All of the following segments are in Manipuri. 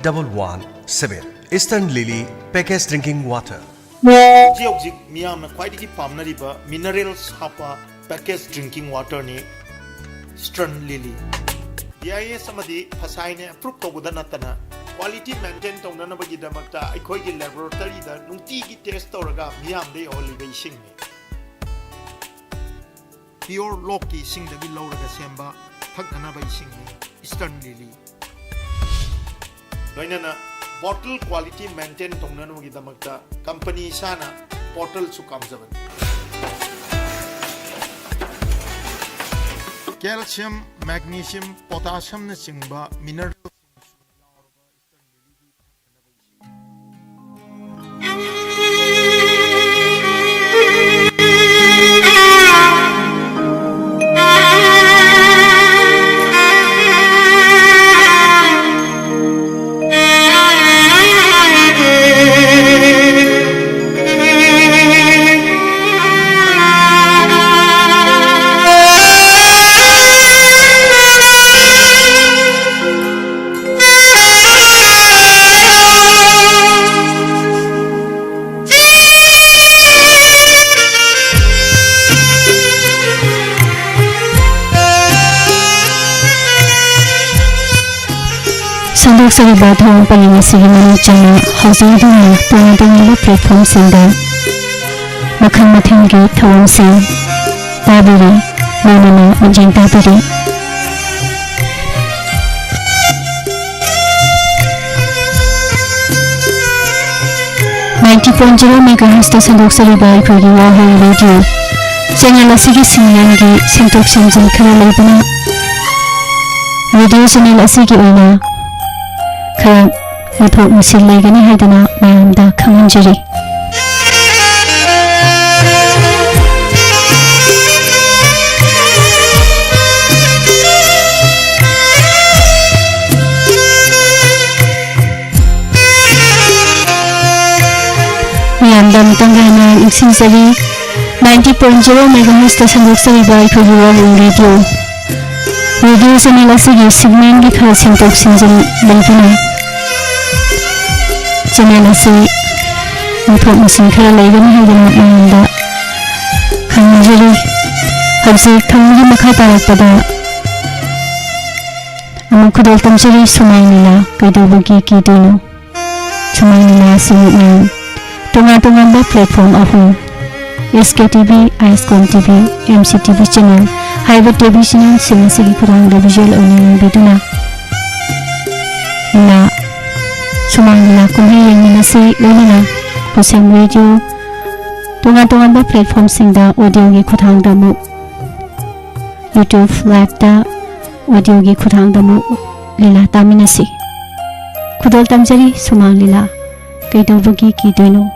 117 Eastern Lily Packaged Drinking Water. Geogic Miam quite Pamnariba Minerals Hapa Packaged Drinking Water ni Eastern Lily. Yaya Samadi Pasaine Fructobudana Quality maintain Tonanabagi Damata, Ikogi Laboratory, the Nuntigi test orga Miam de Olive Sing. Pure Loki sing the below the Semba, Paganaba sing Eastern Lily. Loinana bottle quality maintain tongnanu gidamakta company sana bottle su kamjaban calcium magnesium potassium na chingba mineral Sandok sa iba thong pangingasigin chana housing duna tunga platform sinda makhang mathingi thawang sing tabiri manana anjing tabiri 90.0 megahertz ta sandok sa iba ikhoi wahoi radio channel asigi sinyangi sintok sinjin khara leibana radio channel asigi oina खैर यथोक मिसिल लेगनी है दना मैमदा खंगंजरी मैमदा मतंगना इक्सिंसरी 90.0 मेगाहर्ट्ज ता संदोक सरी बाय खुजुवा रेडियो रेडियो चैनल असगी सिगमेंट की खरा सिंटोक सिंजन लेबना चैनल असे मुथो मसिन खरा लेगनी है दना मैमदा खंगजरी हबसे खंगी मखा तारकपदा अमु खुदल तमसरी सुमाइनिला कैदोबगी कीदोनो सुमाइनिला सिमुना टोंगा बा प्लेटफॉर्म अहु SKTV, ISCOM TV, MCTV channel, Highway TV channel, Sinasigi Kurang visual only biduna. Na Sumangla Kumhi Yanasi Lona, Posem Radio, Tonga ba platform singda audio gi khutang damu. YouTube live da audio gi khutang damu lila taminasi. Kudol tamjari Sumang lila, Kaidobagi Kidoino.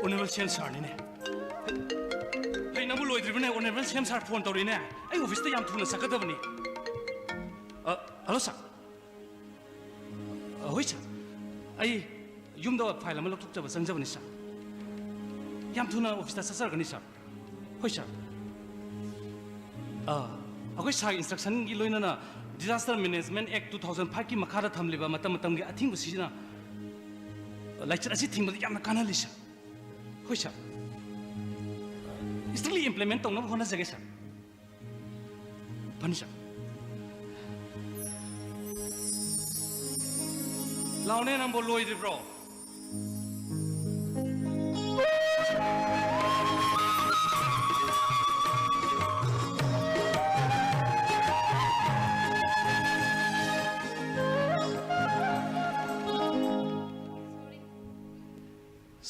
Honorable Sensor ni ne. Hey, namu loy dribne Honorable Sensor phone tori ne. Ay office te yam thuna sakata bani. Hello sir. Hoi sir. Ay yum da file am laptop jaba sang jabani sir. Yam thuna office ta sasar gani sir. Hoi sir. Agoi sa instruction gi loina na Disaster Management Act 2005 ki makhara thamliba matam gi athing bu sina. Lecture asi thing ba yam na kanali sir. Hoi sir. Strictly implement tong na hona jage sir. Bani sir. Laune nam bol loi bro.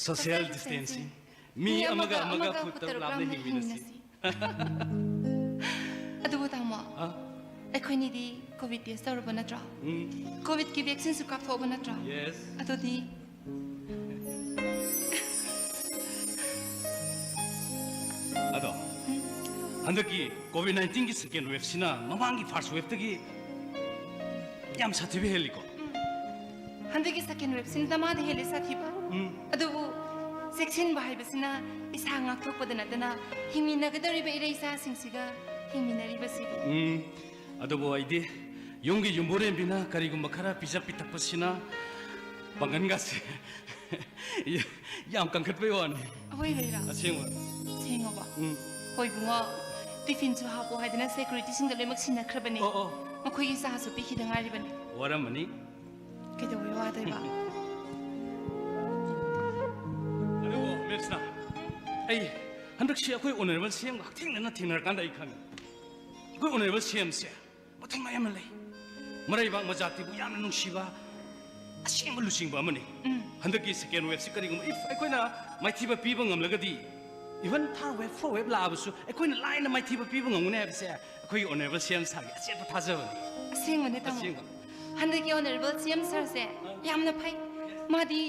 Social distancing. Mi amaga putar labne hingminasi. Aduh tamu. Aku ni di COVID test tahu apa natra? COVID ki vaksin suka tahu apa natra? Yes. Aduh di Ado. हंदकी कोविड-19 की सेकेंड वेव सिना ममांगी फर्स्ट वेव तगी याम साथीबे हेलिको हंदकी सेकेंड वेव सिन तमा दे हेले साथीबा अदुबु सेक्शन बाहायबसिना इसा ngakthokpada natana hingminagadariba ireisa singsiga hingminariba sigi अदुबु आइदे योंगी युम्बोरे बिना करिगुम खरा पिजा पिथकपसिना पंगनगा से याम कंखटबे वानी होय लेरा असेंगवा सेंगवा होय बुंगा टिफिन सु हापो हाइदना सिक्युरिटी सिंग दले मक्सिना खरबने मखोयगी साहसु पिखिदा ngaरिबने वरमनी केदोय वादैबा अदुबु मेक्सना ऐ हंदकसी अखोय ऑनरेबल सीएम हथिंगना थिंगनर कांदा इखांग अखोय ऑनरेबल सीएम से मथंग मायम लई मरैबा मजातिबु यामना नुंसिबा असेंग लुसिंगबा अमनी हंदकी सेकेंड वेव से करिगुम इफ अखोयना माइथिबा पीबा ngamlagadi even third wave fourth wave लाबसु अखोयना लाइन माइथिबा पीबा ngamune habse अखोय ऑनरेबल सीएम सागे असेबा थाजबनी असेंगने तम हंदकी ऑनरेबल सीएम सर से यामना फाइ मादी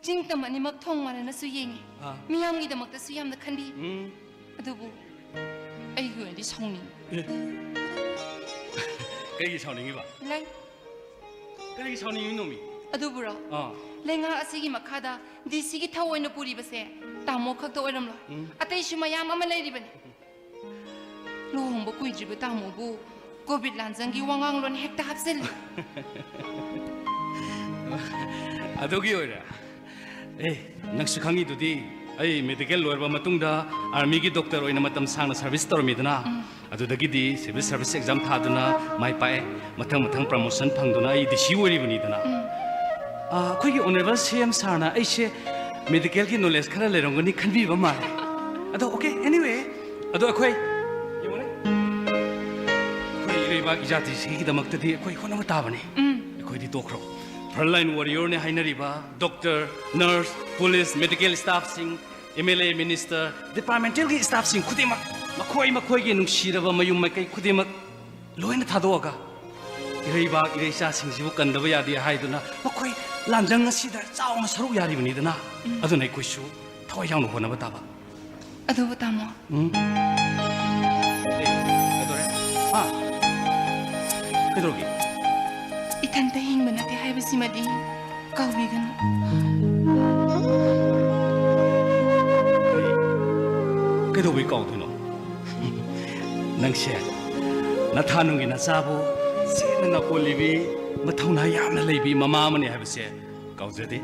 चिंगतम अनिमक थोंग माननसु येंगे मियामगी दमक्तसु यामना खंदी अदुबु अइगुएदि सौनी कई साउनिंगबा लाई कई साउनिंग नोमी अदुबुरा लेंगा असिगी मखादा डीसी की थवोइन पुरीबसे तामो खक्तो ओरमलो अतैसु मयाम अमा लेरिबने लोहंबो कुइद्रिबो तामोबु कोविड लांजंगी वांगांगलोन हेक्ता हपसेल अदोगी ओरा ए नक्सु खंगी दुदी ऐ मेडिकल लोरबा मतुंगदा आर्मी की डॉक्टर ओइना मतम सांगना सर्विस तोरमिदना अदुदगिदी सिविल सर्विस एग्जाम थादना माइ पाए मथंग मथंग प्रमोशन फंगदना ऐ दिसी ओरिबनिदना अखोयगी ऑनरेबल सीएम सारना ऐसे मेडिकल की नॉलेज खरा लेरंगनी खनबीबा माले अदो ओके एनीवे अदो अखोय यमने अखोय इरेबा इजाति सिगी दमक्तदी अखोय होनम ताबने अखोयदी तोखरो फ्रंटलाइन वॉरियर ने हाइनरीबा doctor nurse police medical staff सिंह एमएलए मिनिस्टर डिपार्टमेंटल की स्टाफ सिंह खुदिमक मखोई नुंसीरबा मयुम मकई खुदिमक लोइना थादोगा इरेबा इरेसा सिंहजिबु कंदबा यादे हाइदुना मखोई लांजंग असिदा चावना सरु यारिबनिदना अदुनै कुइसु थवा यावनो होनबा ताबा अदुबु तामो अदोरे हा केदोगी इथंता हिंगबा नते हाइबसिमदि काउबिगन केदोबी काउदुनो नंसे नथानुंगी नचाबो सेना नकोलिबी मथौना यामना लेबी ममा मने हाबसे काउजदे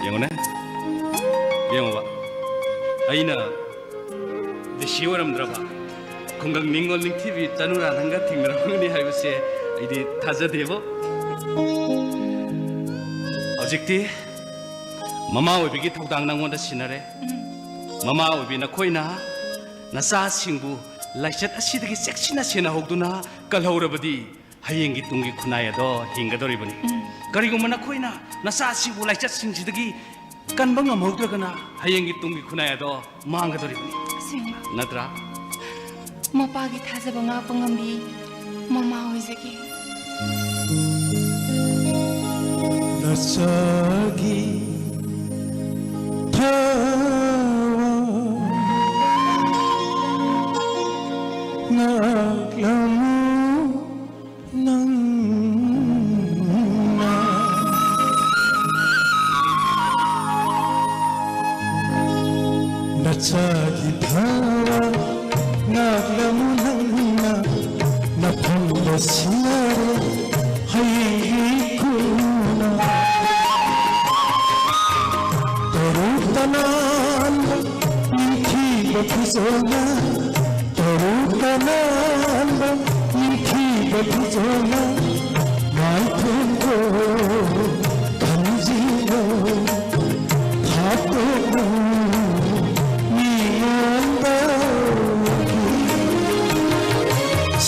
येंगोने येंगोबा आइना दिसी ओरमद्रबा खुंगंग निंगोल निंथिबी तनुरा नंगा थिंगरंगनि हाबसे इदि थाजदेबो हजिक्ति ममा ओबिगी थौदांग नंगोंदा सिनारे ममा ओबी नखोइना नचा सिंबु लाइचत असिदगी सेक्सिना सेना होगदुना कलहौरबदी हयेंगी तुंगी खुनायदो हिंगदोरिबनी करिगुम नखोइना नचा सिंबु लाइचत सिंजिदगी कनबा ngamhogdragana हयेंगी तुंगी खुनायदो मांगदोरिबनी सिंगा नत्रा मपागी थाजबा ngakpa ngambi mama hoizeki Nasagi naglamu nang nasagi dhawa naglamu nang napanga sinare haikuna tarutanan nikhi bapuzona tarutanan nikhi bapuzona maithungo kanjino thato niyanda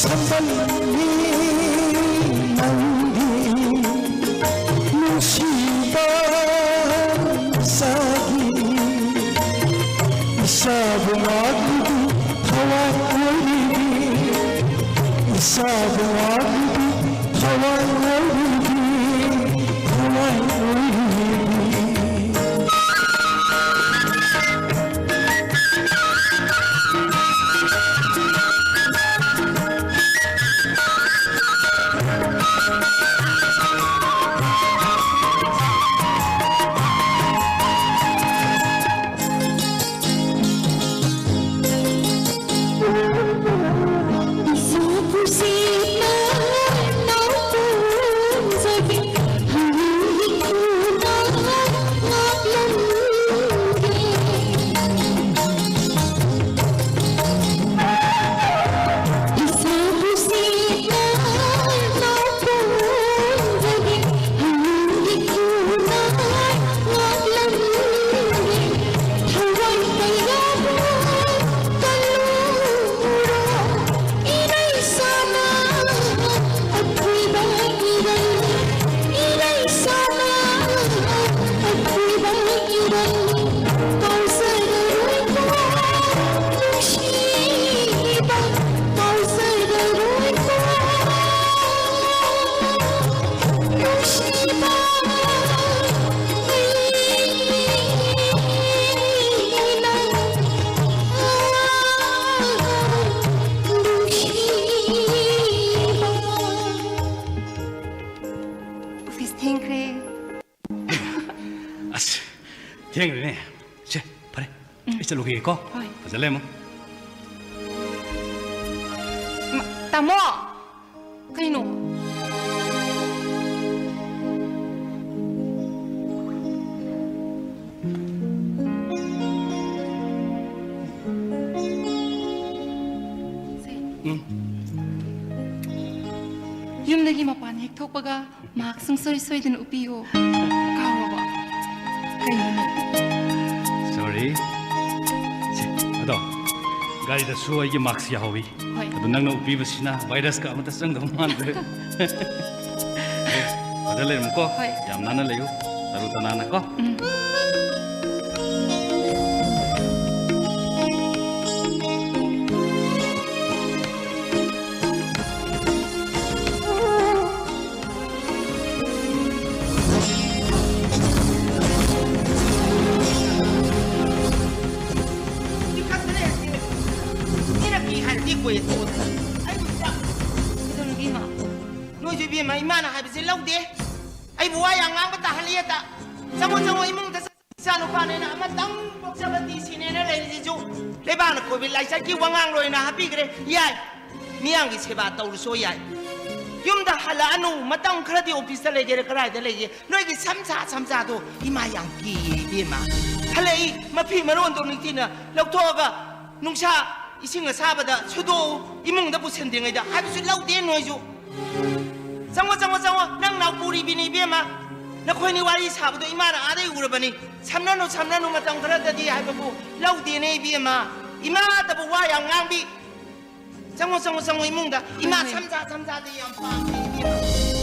sambali nangi mushiba sagi isabu agudu hawa oribi isabu agudu hawa oribi ꯑꯁ ꯊꯦꯡꯈ꯭ꯔꯦꯅꯦ ꯁꯦ ꯐꯔꯦ ꯑꯩ ꯆꯠꯂꯨꯈꯤꯒꯦꯀꯣ ꯍꯣꯏ. ꯐꯖꯅ ꯂꯩꯔꯝꯃꯣ ꯇꯥꯃꯣ ꯀꯩꯅꯣ ꯌꯨꯝꯗꯒꯤ ꯃꯄꯥꯟ ꯍꯦꯛ ꯊꯣꯛꯄꯒ ꯃꯍꯥꯛ ꯁꯨꯡꯁꯣꯏ ꯁꯣꯏꯗꯅ ꯎꯞꯄꯤꯌꯣ ꯀꯥꯎꯔꯕ ꯀꯩꯅꯣꯅꯦ ꯁꯣꯔꯤ ꯁꯦ ꯑꯗꯣ ꯒꯥꯔꯤꯗꯁꯨ ꯑꯩꯒꯤ ꯃꯥꯛꯁ ꯌꯥꯎꯏ ꯍꯣꯏ. ꯑꯗꯨ ꯅꯪꯅ ꯎꯞꯄꯤꯕꯁꯤꯅ ꯚꯥꯏꯔꯁꯀ ꯑꯃꯠꯇ ꯆꯪꯗꯕ ꯃꯥꯟꯗ꯭ꯔꯦ ꯐꯖꯅ ꯂꯩꯔꯝꯃꯨꯀꯣ ꯍꯣꯏ. ꯌꯥꯝ ꯅꯥꯟꯅ ꯂꯩꯌꯨ ꯇꯔꯨ ꯇꯅꯥꯟꯅ ꯀꯣ ꯀꯩꯗꯧꯔꯒꯦ ꯏꯃꯥ ꯅꯣꯏꯁꯨ ꯏꯕꯦꯝꯃ ꯏꯃꯥꯅ ꯍꯥꯏꯕꯁꯦ ꯂꯧꯗꯦ ꯑꯩꯕꯨ ꯋꯥ ꯌꯥꯝ ꯉꯥꯡꯕ ꯇꯥꯍꯜꯂꯤꯌꯦꯇ ꯆꯪꯉꯣ ꯆꯪꯉꯣ ꯏꯃꯨꯡꯗ ꯏꯆꯥ ꯅꯨꯄꯥꯅꯦꯅ ꯑꯃꯇꯪ ꯄꯣꯛꯆꯕꯗꯤ ꯁꯤꯅꯦꯅ ꯂꯩꯔꯤꯁꯤꯁꯨ ꯂꯩꯕꯥꯛꯅ ꯀꯣꯏꯕꯤ ꯂꯥꯏꯆꯠꯀꯤ ꯋꯥꯉꯥꯡ ꯂꯣꯏꯅ ꯍꯥꯞꯄꯤꯈ꯭ꯔꯦ ꯌꯥꯏ ꯃꯤꯌꯥꯝꯒꯤ ꯁꯦꯕꯥ ꯇꯧꯔꯁꯨ ꯌꯥꯏ ꯌꯨꯝꯗ ꯍꯜꯂꯛꯑꯅꯨ ꯃꯇꯝ ꯈꯔꯗꯤ ꯑꯣꯐꯤꯁꯇ ꯂꯩꯒꯦꯔꯥ ꯀꯗꯥꯏꯗ ꯂꯩꯒꯦ ꯅꯣꯏꯒꯤ ꯁꯝꯆꯥꯗꯣ ꯏꯃꯥ ꯌꯥꯝ ꯀꯤꯌꯦ ꯏꯕꯦꯝꯃ ꯍꯜꯂꯛꯏ ꯃꯐꯤ ꯃꯔꯣꯟꯗꯣ ꯅꯤꯡꯊꯤꯅ ꯂꯧꯊꯣꯛꯑꯒ ꯅꯨꯡꯁꯥ 이싱 사바다 수도 이몽다 부센딩이다 하비수 라우데 노이주 장어 낭 나우리 비니 비마 나 코이니 와리 사바도 이마나 아데 우르바니 삼나노 마땅 그라다디 하이바부 라우데네 비마 이마다부 와양 낭비 장어 이몽다 이마 삼자디 양파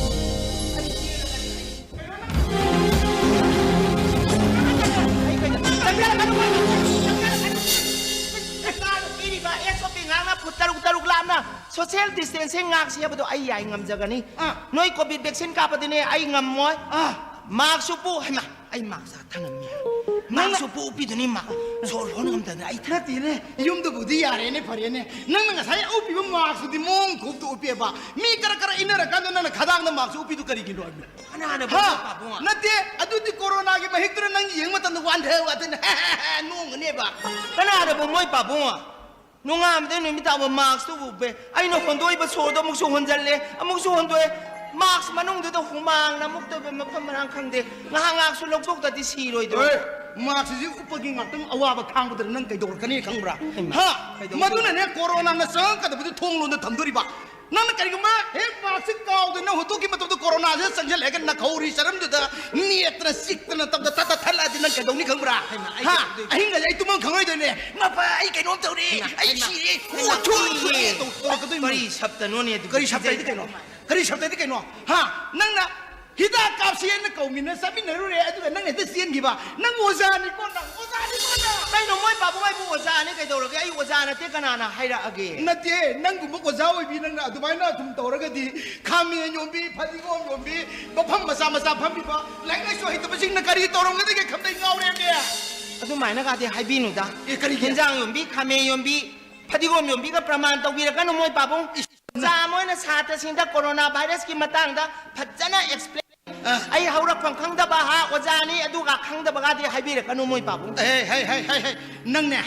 taruh lamna social distancing ngak siya betul ay ngamjagani noi covid vaccine kapadine ay ngamoy mak supu ay mak sa tanamnya mak supu upi duni mak sol hon ngamdan ay natine yumdu budi yare ne phare ne nang nga sai upi ba mak su di mong khup tu upi ba mi kara inara kan na khadang na mak su upi tu kari gi lo ana ba bunga nate adu di corona ge mahik tur nang yeng matan wan the wa ten nong ne ba ana ba moy pa bunga nungam de ni mita ba max tu be ai no hondoi ba so do muk so honjalle amuk so hondoi max manung de humang na muk to be mafam rang khang de ngahangak su lok tok ta ti si roi do mak si upagi ngaktam awa ba khang ba nang kai dor kani khang bra ha maduna ne corona na sang ka bu thong lo na thamdori ba nang kari ma he max kaw de na hoto ki matam corona se sanjal he na khauri saram de da nietra sikna tab da ta thala de nang kai dong ni khang bra ha ahin ga ai tumang khang roi de ne ma pa ai kai nom tau de ai si ko chu to ka doi kari sabta no ne kari sabta de kai no ha nang na hida kapsian na kaumina sabi na rure adu nang ne ta sien gi ba nang oza ni ko na dai no moi pa bungai bu oza ne kai do ro ai oza na te kana na haira age nate nang gu mo oza oi bi nang na adu bai na thum to ra ga di khami nyom bi phadi gom nyom bi ba pham masa pham bi ba lai ngai so hi ta sing na kari to rong ga de kham dai ngau re me adu mai na ga de hai bi nu da e kari genjang yom bi khame yom bi phadi gom yom bi ga praman tau bi ra kan moi pa bung za moi na sa ta sing da corona virus ki matang da phajana explain ai haurak phang khang da ba ha ojani adu ga khang da ba ga di hai bi ra kan moi pa bung hey nang ne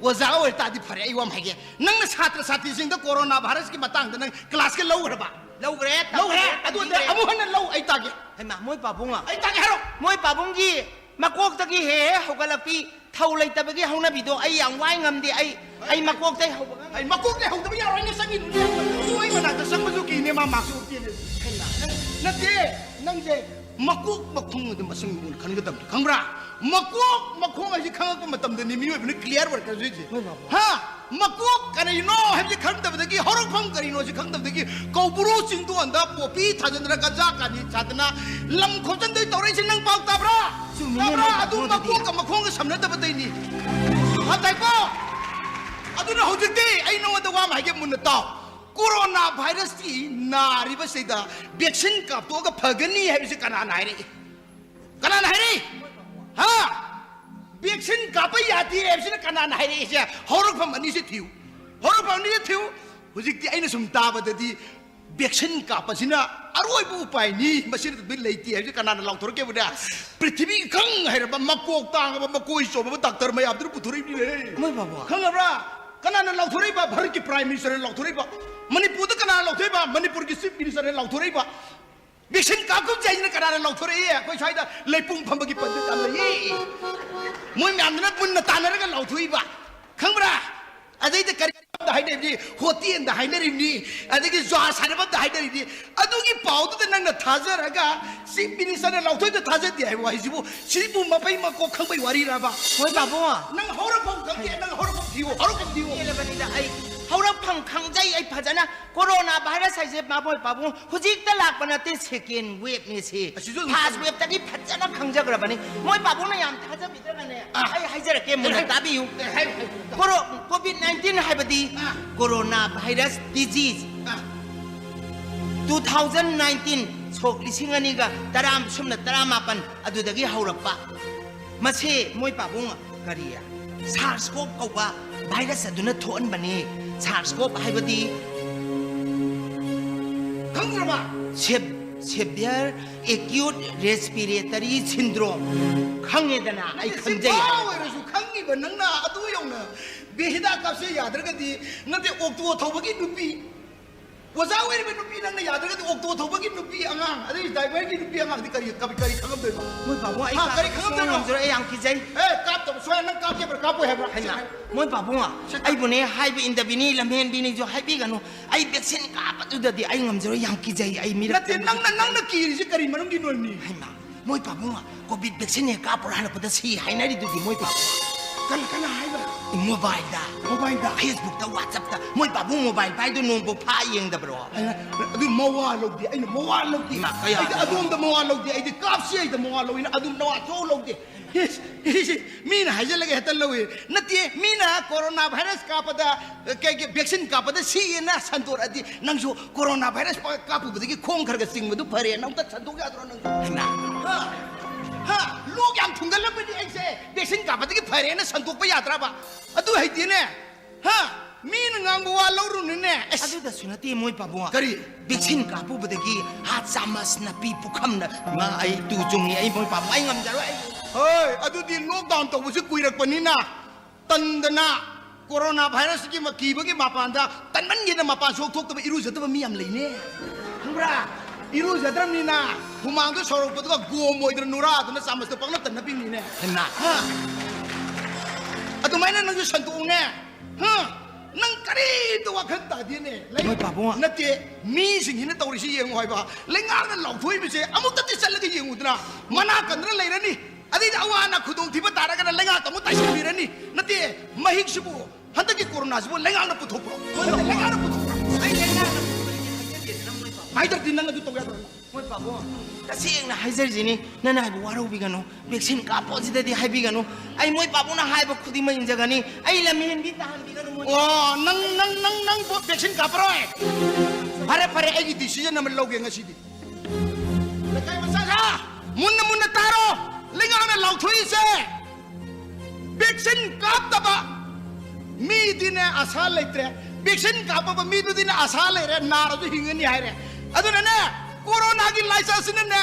oza oi ta di phare ai wam hage nang na chhatra sathi sing da corona virus ki matang da nang class ke lau ra ba lau gre adu da amu han lau ai ta ge hai ma moi pa bung ai ta ge haro moi pa bung gi makok ta gi he hogalak pi thau lai ta ba gi hauna bi do ai yang wai ngam di ai makok tai hau ai makok le hau da ya ro ni sangi nu oi ma na ta sang ma ju ki ne ma ma su ti ne na te nang je makok makhung da masang bul khan ga dam khang bra makok makhung ai khang ko matam da ni mi oi clear work ka ji ha makok kana you know have you khang da da gi horok phang kari no ji khang da gi ko buru sing du an da popi thajan ra ka ja ka ni chatna lam khojan dei torai sing nang pau ta bra adu makok ka makhung ga samna da ba dei ni ha tai ko adu na hojiti ai no da wa ma ge mun ta corona virus ki nari ba sei da vaccine ka to ga phagani hai se kana nai re ha vaccine ka pa yati hai se kana nai re se horok pham ani se thiu horok pham ni thiu hojik ti aina sum ta ba da di vaccine ka pa sina अरोइबु उपायनी machine bill लेती है कनाना लाउथोरके बुदा पृथ्वी खंग हैरबा मकोक तांगबा मकोइ सोबा डॉक्टर मयाबदु पुथुरिबि रे मोय बाबा खंगब्रा कनाना लाउथोरैबा भारत की प्राइम मिनिस्टर लाउथोरैबा मणिपुर कनाना लाउथोरैबा मणिपुर की चीफ मिनिस्टर लाउथोरैबा वैक्सीन काकुम जाइना कनाना लाउथोरैए कोइ साइदा लेपुंग फंबगी पद्धति ताम लई मोय म्यामना पुन्ना तानरगा लाउथोइबा खंगब्रा अदे करी हाइनरी होती एंड हाइनरी अदे जवा सानब हाइनरी अदुगी पाउद नंग थाजरगा चीफ मिनिस्टर लाउथोय थाजदे है वाइजिबु सिबु मपै मको खंबै वारी राबा मोय बाबू नंग हौरफम खंगे नंग हौरफम दियो एलेबनिदा आई हौरफम खंगजाई आई फजना कोरोना वायरस हाइजे माबोय बाबू हुजिकता लाकपनाते सेकेंड वेव ने से फर्स्ट वेव तकी फजना खंजग्रबनी मोय बाबूना याम थाजबिदरगने आई हाइजरके मुना ताबियु कोविड-19 हाइबदी कोरोना वायरस डिजीज 2019 सोक लिसिंग अनिगा तराम सुमना तरामापन अदुदगी हौरप्पा मसे मोय पाबुंग करिया सार्स-कोव कौबा वायरस अदुना थोन बने सार्स-कोव हाइबदी खंग्रमा severe acute respiratory syndrome खंगेदना आई खंजै ओइरसु खंगिबा नंगना अदु यौना बेहिदा कासे यादरगदी नते ओक्टो थौबगी नुपी वजा ओइरबे नुपी नंगना यादरगदी ओक्टो थौबगी नुपी अंगांग अदि ड्राइवर की नुपी अंगांग दि करी खंगम दे मोय बाबू आई करी खंगम दे जरा आई आंकी जै ए काप तो सोय नंग काप के पर कापो हेब्रा हैना मोय बाबू आई बुने हाइबे इन द बिनी लमेन बिनी जो हाइबी गनो आई वैक्सीन काप अदुददी आई ngam जरा आंकी जै आई मिरा नते नंगना कीरिसि करी मनुंग दि नोनी हैना मोय बाबू कोविड वैक्सीन ने काप पुराना पद सी हाइनारी दुदी मोय बाबू कना हाइबा मोबाइल दा फेसबुक दा व्हाट्सएप दा मोय बाबू मोबाइल पाइदो नोंबो फा येंगदब्रो अदु मवा लोगदि आइना मवा लोगदि मा कया अदुम द मवा लोगदि आइदि कापसि आइदा मवा लोगिना अदुम नवा थो लोगदि मीना हाइजलगे हेतल लोवे नते मीना कोरोना वायरस कापदा के वैक्सीन कापदा सीना संतोर अदि नंगसु कोरोना वायरस कापुबदि खोंग खरग सिंगबदु फरे नंग त संतोग याद्रो नंग हैना हा लोग याम थुंगलबदि ऐसे वैक्सीन कापदि फरे न संतोग याद्राबा अदु हैतिने हा mean ngang wa lawru ne अदु द सुनती मोय बाबू करी वैक्सीन कापुबदगी हाथ चामस न पी पुखम न मा आई तु जुंगी आई मोय बाबू आई ngam जरो आई होय अदुदि लॉकडाउन तौबसु कुइरकपनिना तंदना कोरोना वायरस की मकीबगी मापानदा तनमनगिना मापान सोकथोक्तबा इरुजतबा मियाम लेने खंब्रा इरुजद्रमनिना हुमांगदो सोरकपदगा गोम ओइद्र नुरा अदुना सामस्त पगना तन्नपिनिने हैना अदुमाइना नंगु संतोने हा नंग करी तो वखन तादिने मोय बाबू नते मी सिंगिना तौरिसि येंग होइबा लेंगाना लाउथोइबिसे अमुक्तति चलगे येंगुदना मना कंद्र लेरनी अदि अवाना खुदों थिबा तारगना लेंगा तमु ताइसिबिरनी नते महिक्सिबु हंदकी कोरोना सिबु लेंगाना पुथोप्रो लेंगाना पुथोप्रो आई लेंगाना माइदर दिनंग अदु तोगा मोय बाबू तसेंगना हाइजरजिनी नना हाइबु वारोबिगनो वैक्सीन का पॉजिटिव हाइबिगनो आई मोय बाबूना हाइबु खुदी मै जगनी आई लमेन बि ताहनबिगनो मोय ओ नंग वैक्सीन कापरोय फरे एगी डिसीजन नम लौगे ngasiदी लेकाय मसाजा मुन्ना तारो लेंगाना लाउथोई से वैक्सीन कापतबा मी दिने आशा लेत्रे वैक्सीन कापबा मी दिने आशा लेरे नारजु हिंगनी हायरे अदुनने कोरोना की लाइसेंस ने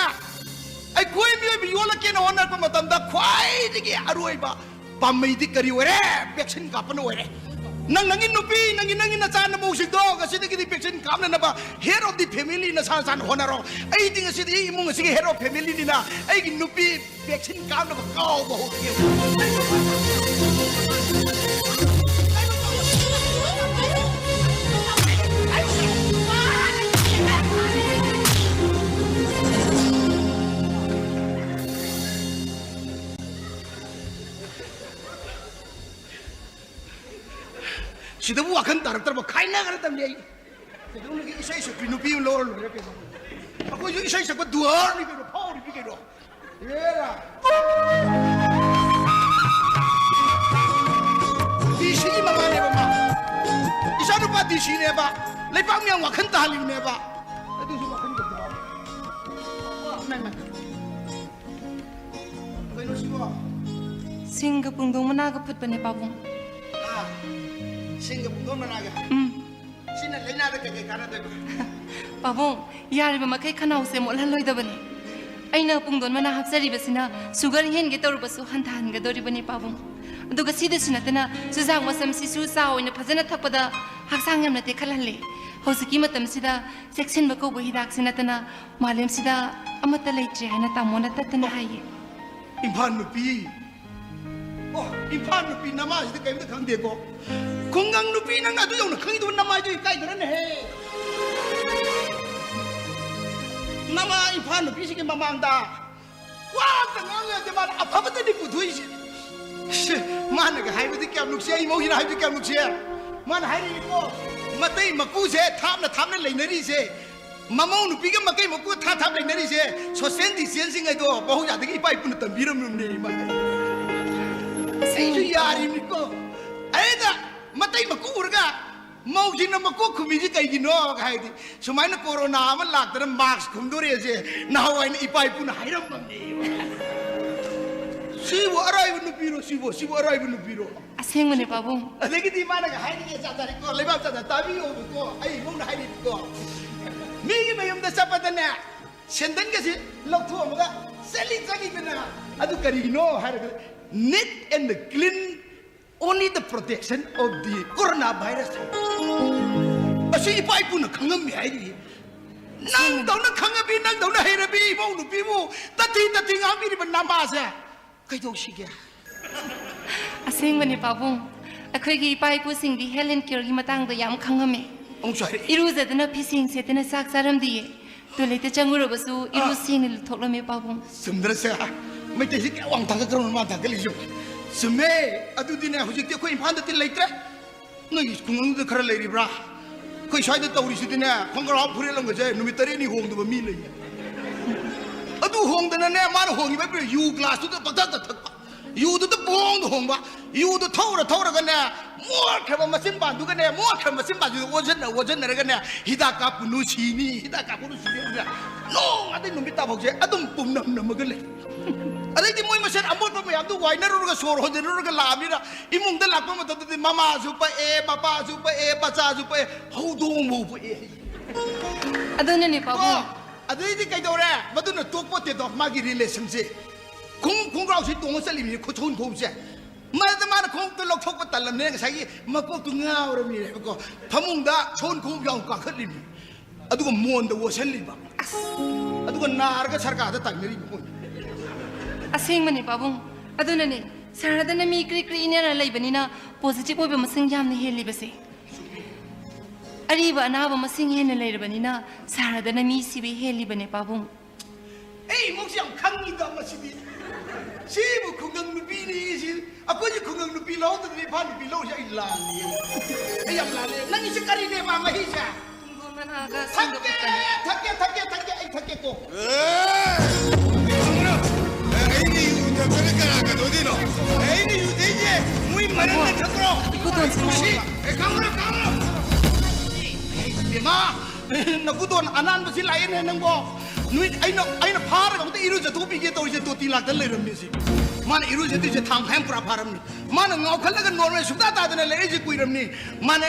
आई कोई भी योला के होनर प मतंदा ख्वाइदगी अरोइबा पामैदि करी ओरे वैक्सीन कापन ओरे नंगी नुपी नंगी नचा न मौसिदो गसिदगी वैक्सीन कापन नबा हेड ऑफ द फैमिली न सान होनरो आई दिंग सिदि इमुंग सिगे हेड ऑफ फैमिली दिना आई नुपी वैक्सीन कापन काव बहुत के सिदबु वाखन तारक्तरबा खाइना गरतम ले सिदुनगी इसै सपि नुपि लोर लोरे के अको जो इसै सक दुआर नि के फाउर नि के रो येरा दिसी ममाने बमा इसा नुपा दिसी ने बा लेपाम yang वाखन ताली ने बा अदु सु वाखन के बा नन कइनो सिबो सिंग पुंगदों मनागा फुटबने बाबू सिंग पुंगदों मनागा Sina lena da ke kana da. Pabung, yariba makai khanau se molhan loidabani. Aina pungdon mana hapsari basina sugar hen ge torubasu hanthan ga doribani pabung. Aduga sida sinatana sujang masam sisu sa oina phajana thakpada haksang yamna te khalanle. Hosiki matam sida section bako bo hidak sinatana malem sida amata leitre haina tamona tatana haye. Impan nupi. Oh, impan nupi namaz de kaim da khang de ko. Kongang nupi nang adu yong na khang du namaz ju kai da ne he. Nama impan nupi si ke mamang da. Wa ta ngang ya de ma apa ta ni pu thui si. Mana ga hai de kyam nuksi ai mo hi hai de kyam nuksi. Mana hai ni ko. Matai maku se tham na leinari se. Mamau nupi ga makai maku tham leinari se. So sen di sen sing ai do bahu ya de ki pai pun tam biram num ne ma. Sei ju yari ni ko. Ai da matai maku urga. Mau jina maku khumi ji kai gi no ga hai di. Sumai na corona ma lak da mask khum do re se. Na hawai ni pai pun hai ram ne. Sibu arai nu piro sibu arai nu piro. Aseng mane pabung. Adegi di mana ga hai ni cha ta ko lebab cha ta bi o ko ai mo na hai ni ko. Mi gi mayum da sapata ne. Sendan ga si lok thu ma ga seli jagi bena. Adu kari no hai ga neat and clean only the protection of the coronavirus. Asi ipai pun khangam mi hai ni. Nang dau na khangabi nang dau na hai ra bi mo nu bi mo tati ngam bi ni ba nama sa. Kai do shi ge. Aseng mane pabung. Akhoi gi pai pu sing di Helen Care gi matang da yam khangame. Ong sai. Iru zadana pising setana sak saram diye. To leite changuro basu iru sing ni thoklome pabung. Sumdra sa. Mai te ki wang thang ka kron ma thang ka li jo. Sume adu dine hujik te ko impan da tin leitre. Noi kungang da khara leiri bra. Koi sai da tawri su dine khongra phure long ga je numitare ni hong da ba mi lei. Adu hong da ne ma hong ni ba yu glass tu da patak da thak. Yu tu bong tu hong ba, yu tu thau ra kan ne, mua kha ma sim ban tu kan ne, mua kha ma sim ban tu ojan na kan ne, hidak ka punu sini ne. No, ada numit ta bok je, adum pum nam kan le. Ada di moi masan amot pa mai adu wai na ro ga sor ho de ro ga la mi ra, imung da lak pa ma ta mama su pa e, papa su pa e, bacha su pa e, ho do mo pa e. Adone ni pabung. Ada di kai do re, madu na tok po te do ma gi relation je. Kung rau si tong sa limi ko chon ko se ma kong to lok thok pa talam ne sa gi ma ko tu ngau ra mi ko phamung da chon ko yong ka khat limi adu ko mon da wo sen li ba adu ko nar ka sarka da tak ni ko Aseng mane pabung. Adone ne saradana mi kri ne ra leibani na positive obe masing jam ne heli base. Ariba anaba masing hen ne leibani na saradana mi sibe heli bane pabung. ei mo siang khang ni da ma si bi si bu kungang nu bi ni si ako ji kungang nu bi lo da ni phan bi lo ya ila ni ei am la le nang si kari ne ma hi sa Tunggu mana aga thak ai thak ko Nakudon anan basi lain nang bo nui aina phar ga iru ja thopi ge to je to ti lak dal le ram ni si man iru je ti je thang pham pura pharam ni man ngau khal ga normal sukta ta da le je kui ram ni man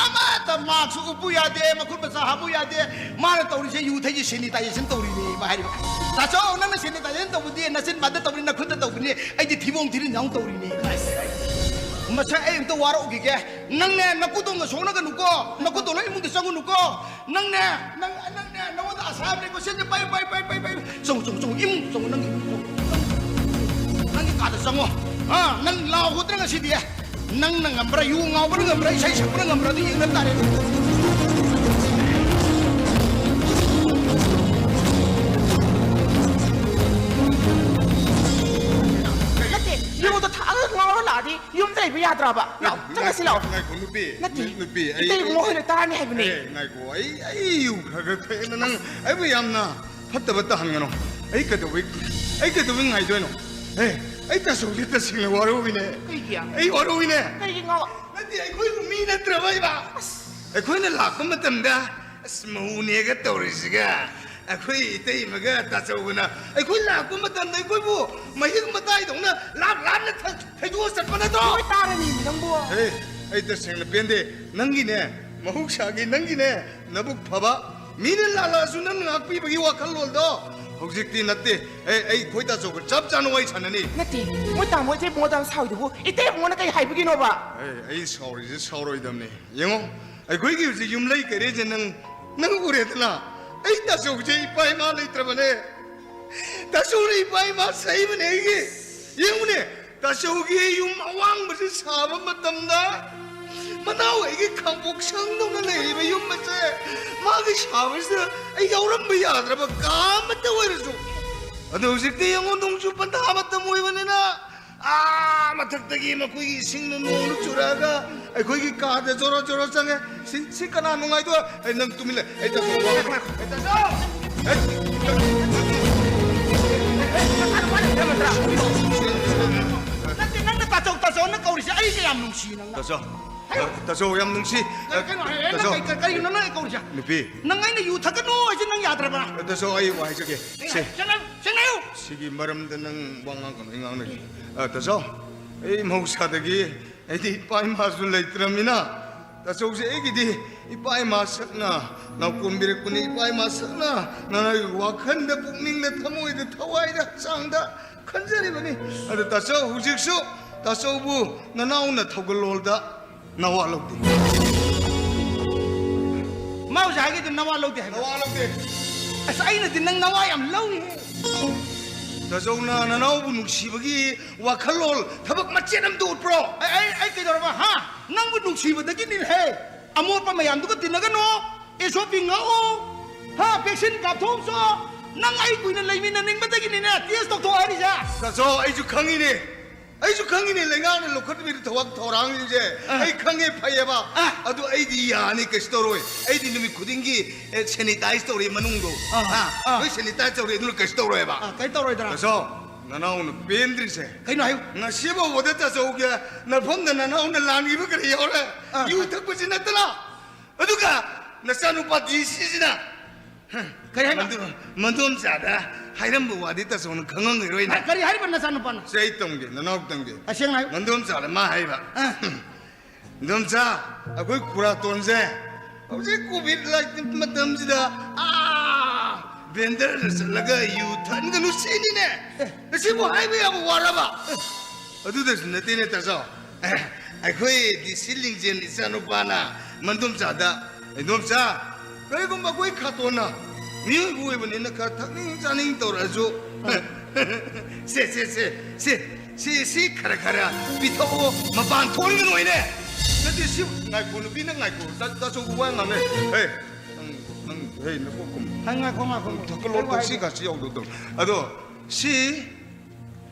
ama ta ma su upu ya de ma khut sa ha bu ya de man to ri je yu thai je sanitization to ri ni ba hari ta cho na sanitization to bu di na sin ba da to ri na khut da to ni ai di thibong thi nyang to ri ni Masa ayam tu warok gige, nang ne nakudong ngasona kan uko, nakudong lagi mungkin sangun uko, nang ne, nawan asam ne ko senja pai, song nang kata sango, nang lau hutra ngasi dia, nang ngambra yu ngau ber ngambra isai sapra ngambra di ingat tare. Yum tadi biar terapa? Lau, jangan silau. Ngai ko nupi. Itu mau hendak tahan ni ni. Ngai ko ai yu kagak kena nang ai biam na. Hatta batahan ngano. Ai kadawik ngai doino. Ai ta sulit ta sing waro wine. Ai waro wine. Kai ngau. Nanti ai koi ko mina trabai ba. Ai koi na lak matam da. Asmau ne ga taurisiga. Akoi itay maga tasawuna. Ay koi la ko matan ay koi bu mahig matay dong na lap na thay du sa pa na to. Koi tara ni nang buo. Ay ta sing na pende nangi ne mahukshagi nangine nabuk phaba mine lala su nang ngakpi bagi wakhal lol do hojikti natte ei khoita chok chap chanwai chanani nati mo ta mo je mo da sao du ite mo na kai hai bu gi no ba ei sorry je sorry damne yengo ei khoi gi ji yum lai kare je nang ure tla ei ta chok je pai ma lai trabane ta suri pai ma sai bane gi yengune ta chogi yum awang ba se saba matamda Manau ay kambuk sang nung na laiba yung matse Magi sabas na ay yauram ba yadra ba kamat na waraso Ano sikti yung unong supan tamat na mo iwan na matagtagi makuy ising na nung tsuraga Ay kuy kada joro sange si kanano nga ito ay nang tumila ay taso ay taso nang taso na kauri siya ay kaya nung sinang na taso yam nung si taso kayo na na kauri siya Nupi nang ay na yuta ka no ay nang yadra ba taso ay wahay sige siyang na yun sige maramdan ng wangang kano ingang na taso ay mahusadagi ay di ipay masulay tramina taso si ay di ipay masak na nakumbirek po ni ipay masak na nanaywakan na pukning na tamoy na taway na sangda kanjari ba ni taso husikso taso bu nanaw na tawgalol da nawalog di mau sa hagi din nawalaw di nawalog di asa ay na din nang nawayam law ni taso na nanaw bu nuksibagi wakalol tabak machenam doot bro ay kayo ba ha nang bunong siba da ginin he amor pa mayam duka tinagano iso pingao ha vaccine ka thom so nang ay kuy na laymin na ning mataginin na tiyas doktor ari siya taso ay ju kangini ay ju kangini lengan lokhat mi thawak thorang je ay khange phayeba adu ay di yani ke story ay di numi khudingi sanitize story manung do ha ay sanitize story dul ke story ba kay toroy dara taso nanaw na pendri se kay no ayo na siba wada taso ge na phom na nanaw na langi ba kare yore yu thak pa sinatla adu ka na sanu pa di sisina kay hay mandum sada hairam bu wadi taso na khangang roi na kay hay ban na sanu pan sei tongge nanaw tongge asyang na mandum sada ma hai ba mandum sa akoi kura tonse ause covid like matam sida vendor laga yu than ga nu sini ne si bo hai ba bu wara ba adu des ne tine taso akoi di siling jen isanu pana mandum sada mandum sa kay gum ba koi khatona ni buwe bani na ka thakning chaning torajo se khara pitho maban thol ga noi ne na ti si ngai ko nu bi na ngai ko ta so wa ngam ne hey na ko kum hanga ko ma ko thaklo to si ka si yau do ado si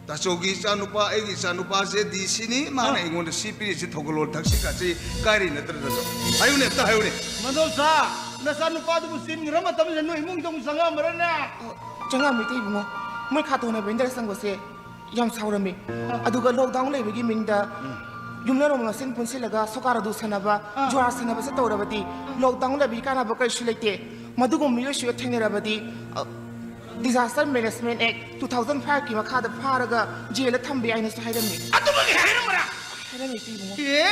ta so gi sanupa ai gi sanupa se di sini ma na ingon si pi si thoklo thak si ka si kari na tra do ayu ne ta ayu ne mandol sa na sanu pa du sin rama tam le noi mung jong sanga marana janga mi tei bungo moi kha to na bender sang se yam saurami aduga lockdown le bigi mingda yumna ro ma sin pun silaga sokara du sanaba jwar sanaba se tawrabati lockdown le bi kana ba kai shilete madugo mi yo shwe thengerabati disaster management act 2005 ki makha da pharaga jela thambi aina so hairami atu ba haira mara hairami tei bungo ye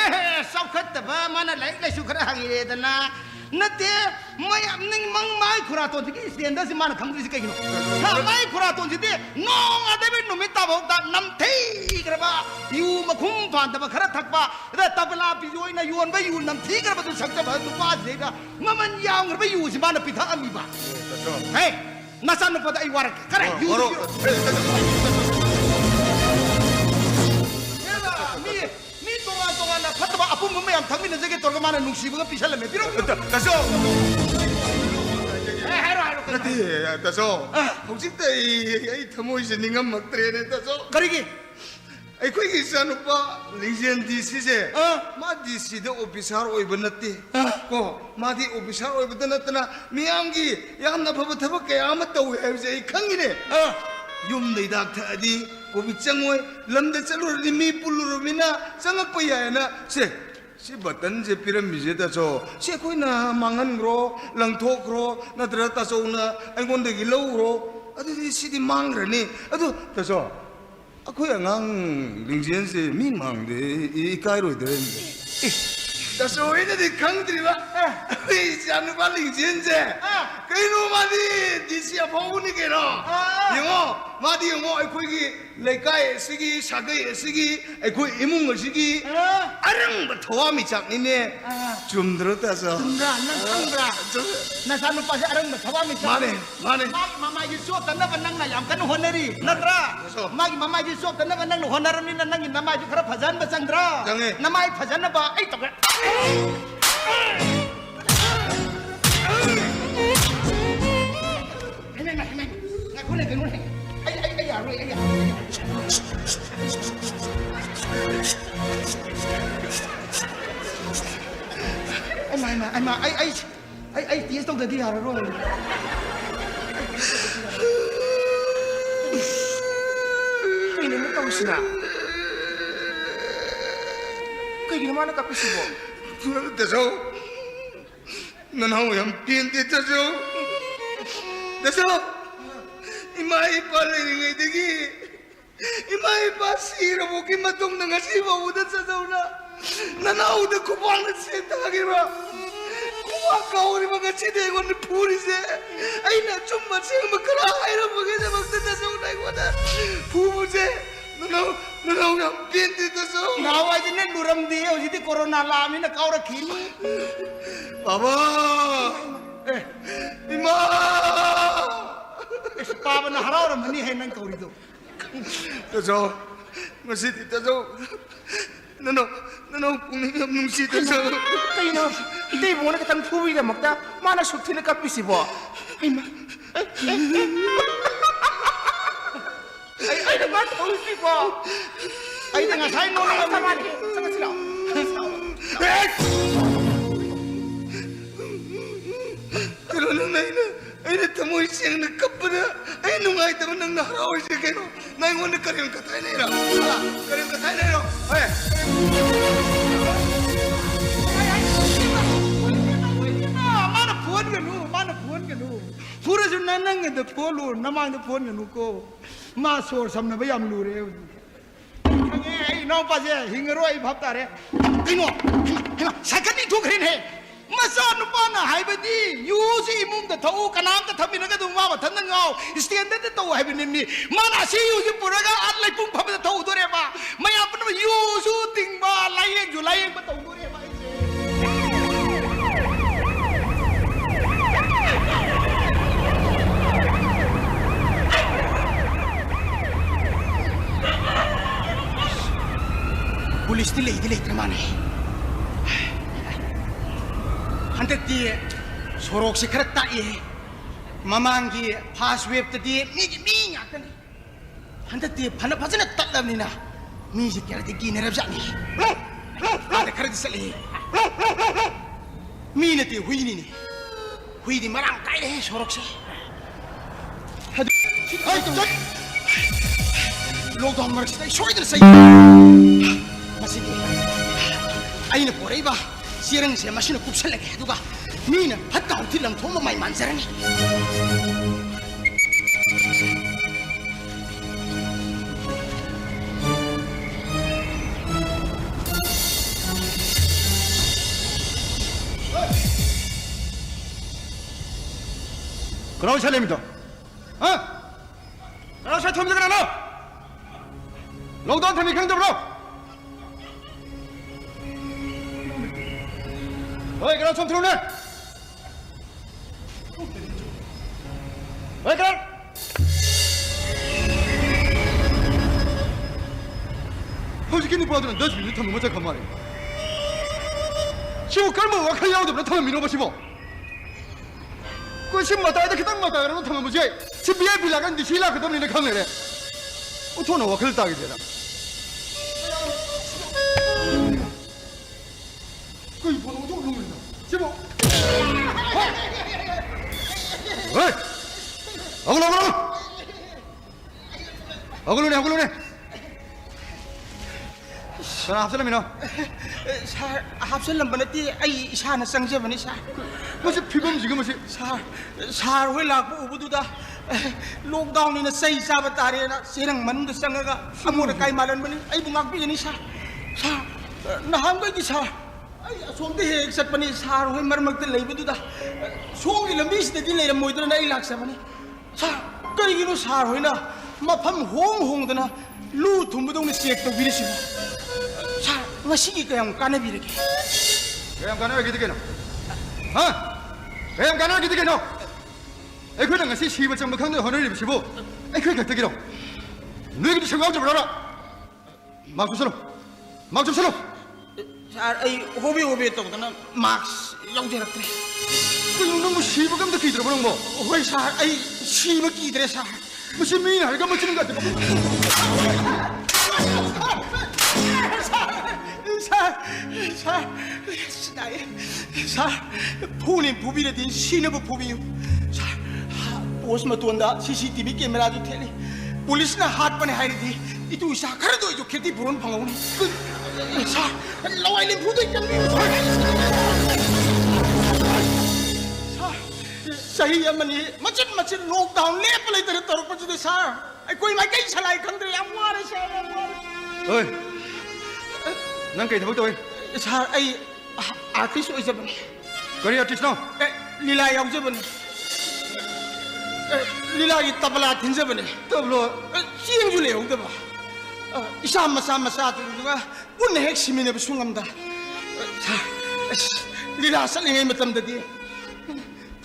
sau khat ta ba mana lai lai su khara hangi re da na nate mai amning mang mai khura to ji stand si mana khang ji kai no ha mai khura to ji de no ade be no mita ba da nam thei kra ba yu ma khum phan ta ba khara thak ba da tabla pi yoi na yuan ba yu nam thei kra ba du sak ta ba du pa je ga maman yang ba yu si mana pitha ami ba hey nasan no pa da ai war kare yu na fatwa apu mo mayam thangmi na jege torga mana nungsi ba pisal me piro taso haro nati taso hojik tai ai thamoi se ningam maktre ne taso kari gi ai khoi gi sanupa legion dc se ma dc de officer oi banati ko ma di officer oi badanatna miyam gi yamna phaba thabak kaya ma taw hai se ai khangi ne yum nei dak thadi ko bi changoi lamda chalu ri mi puluru mina changak pa ya na se si batan je pyramid je ta so se koi na mangan gro lang thok gro na dra ta so na ai ngon de gi lo gro adu si di mang ra ni adu ta so akoi angang lingjian se mi mang de I kai roi de 다소이네디 강드리바 이 자누 발링 진제 그이노 마디 디시아 보우니게노 영어 마디 영어 아이코기 레카에 시기 사가에 시기 아이코 이몽을 시기 아릉 도와미 작니네 좀 들었다서 나 사는 빠지 아름다 가봐미 마네 마마기 수업 단나가 낭나 얌간 호너리 나드라 마기 마마기 수업 단나가 낭나 호너리 나낭이 나마지 그라 파잔 바상드라 나마이 파잔나 봐 에이 떡 나 군에 되는 ai à rồi ai à anh mà ai tía tông tới đi à rồi cái này nó tông gì à cái gì mà nó cặp cái gì vậy 다소 난 하고 양 비엔데 다소 다소 이마이 빨리는 되기 이마이 바시로 보기 마동 나가 시바우다 찾아오나 나나우다 쿠방을 세탁하기라 쿠바 가오리 마가 치대고는 부리세 아이나 좀만 생각 그라 하이라 보게 돼 먹다 서우나 이거다 부부세 나나우 양 비엔데 다소 나와 이제 누름 뒤에 어디 코로나 라미나 가오라 키니 바바 이마 Papa haraw mani hai nang kauri do. Tazo, masih tazo. Nano kung nung si tazo. Kayo no, ito yung muna katang puwi na magda, mana sukti na kapisi bo. Ay ma. Ay naman puwi bo. Ay nga say no na naman. Saka sila. Pero nung ay natamoy siyang nagkapana ay nungay tamo nang naharawal siya kayo na yung wala karyong katay na iro karyong katay na iro ay mana puan ganu pura jo nanang de polo namang de puan ganu ko ma sor samna bayam lu re ai no pa je hingro ai bhap ta re dino sakani thuk rin he Masan pana haibadi yusi imum da thau kanam da thamina ga dungwa ba than ngau standard da tau haibini ni mana si yusi puraga at lai pung phab da thau dore ba mai apna yusu ting ba lai ba tau dore ba Pulis dilay tramane Handak di sorok si karat tae mamanggi fast wave tadi mi ngakan handak di phana phajana tatlam ni na mi si kya di ki nerab jani ada karat sali mi ne ti hui di marang kai le sorok si hadu ai to lockdown mar si shoi der sai masih ai ne porei ba Sirang saya masih nak kupsel lagi, tu kah? Mina, hatta orang tilam thoma mai manzaran ni. Kenapa saya lem itu? Hah? Kenapa saya thom jaga na? Lockdown thami kang jawab. Oi, kenapa som turun? Oi, kenapa? How's ini buat orang 10 minit thami macam kamar. Siapa kamu wakil yang udah thami minum apa sih bo? Kau sih mata ada kita mata orang thami macam. Si biar bilangan di sila kita ni nak kamar. Utuh na wakil tak gitu. Kau ibu nak utuh lu ni. Siapa? Hei! Aku lu ni. Kenapa hafsal mino? Sir, hafsal lam banati ay isa na sang siya bani sir. Masih pibam juga masih. Sir, wala ko ubudu da. Lockdown ni na say sabat ari na sirang manung sang aga. Amor kay malan bani ay bumagbi ni sir. Sir, naham ko sir. ai som de hek sat pani sar hoi mar mak te lei bu da som gi lambi sid di lei ram moi da na ai lak sa mani sa kai gi no sar hoi na ma pham hong da na lu thum bu dong ni check to bi ri si sa ngasi gi kayam kana bi ri ke kayam kana gi de ke no ha kayam kana gi de ke no ai khoi na ngasi si ba chang ba khang de honor ri bi si bu ai khoi ka te gi no nui gi chang ga ba ra mak su salo mak su salo sar ai hobi to da na max yong je rak tre 그 놈 시부 감도 기들어 보는 거. hoi sar ai siba ki dre sar 무슨 미인 할까 뭐 치는 거 같아. 사 폰이 부비를 딘 신의 부비요. 사 보스마 돈다 CCTV 카메라도 텔리. पुलिसना हाथ पने हाय दी इतु इसा कर दो जो खेती बुरन फंगाउनी सा लवाइले फुदै चम्बी सा सही अमनी मचन लॉकडाउन ले पले तर तरफ पजदे सा कोई माइ कई छलाई खंद्रे याम वारे सा ओए नंग कई थबक तोय सा आई आर्टिस्ट ओइ जबनी करी आर्टिस्ट नो लीला याउ जबनी लीला की तबला थिंजबने तबलो चिंजु लेउदबा इसा मसा तुगा उन हेक सिमिने बसुंगमदा लीला सलिंगे मतमददी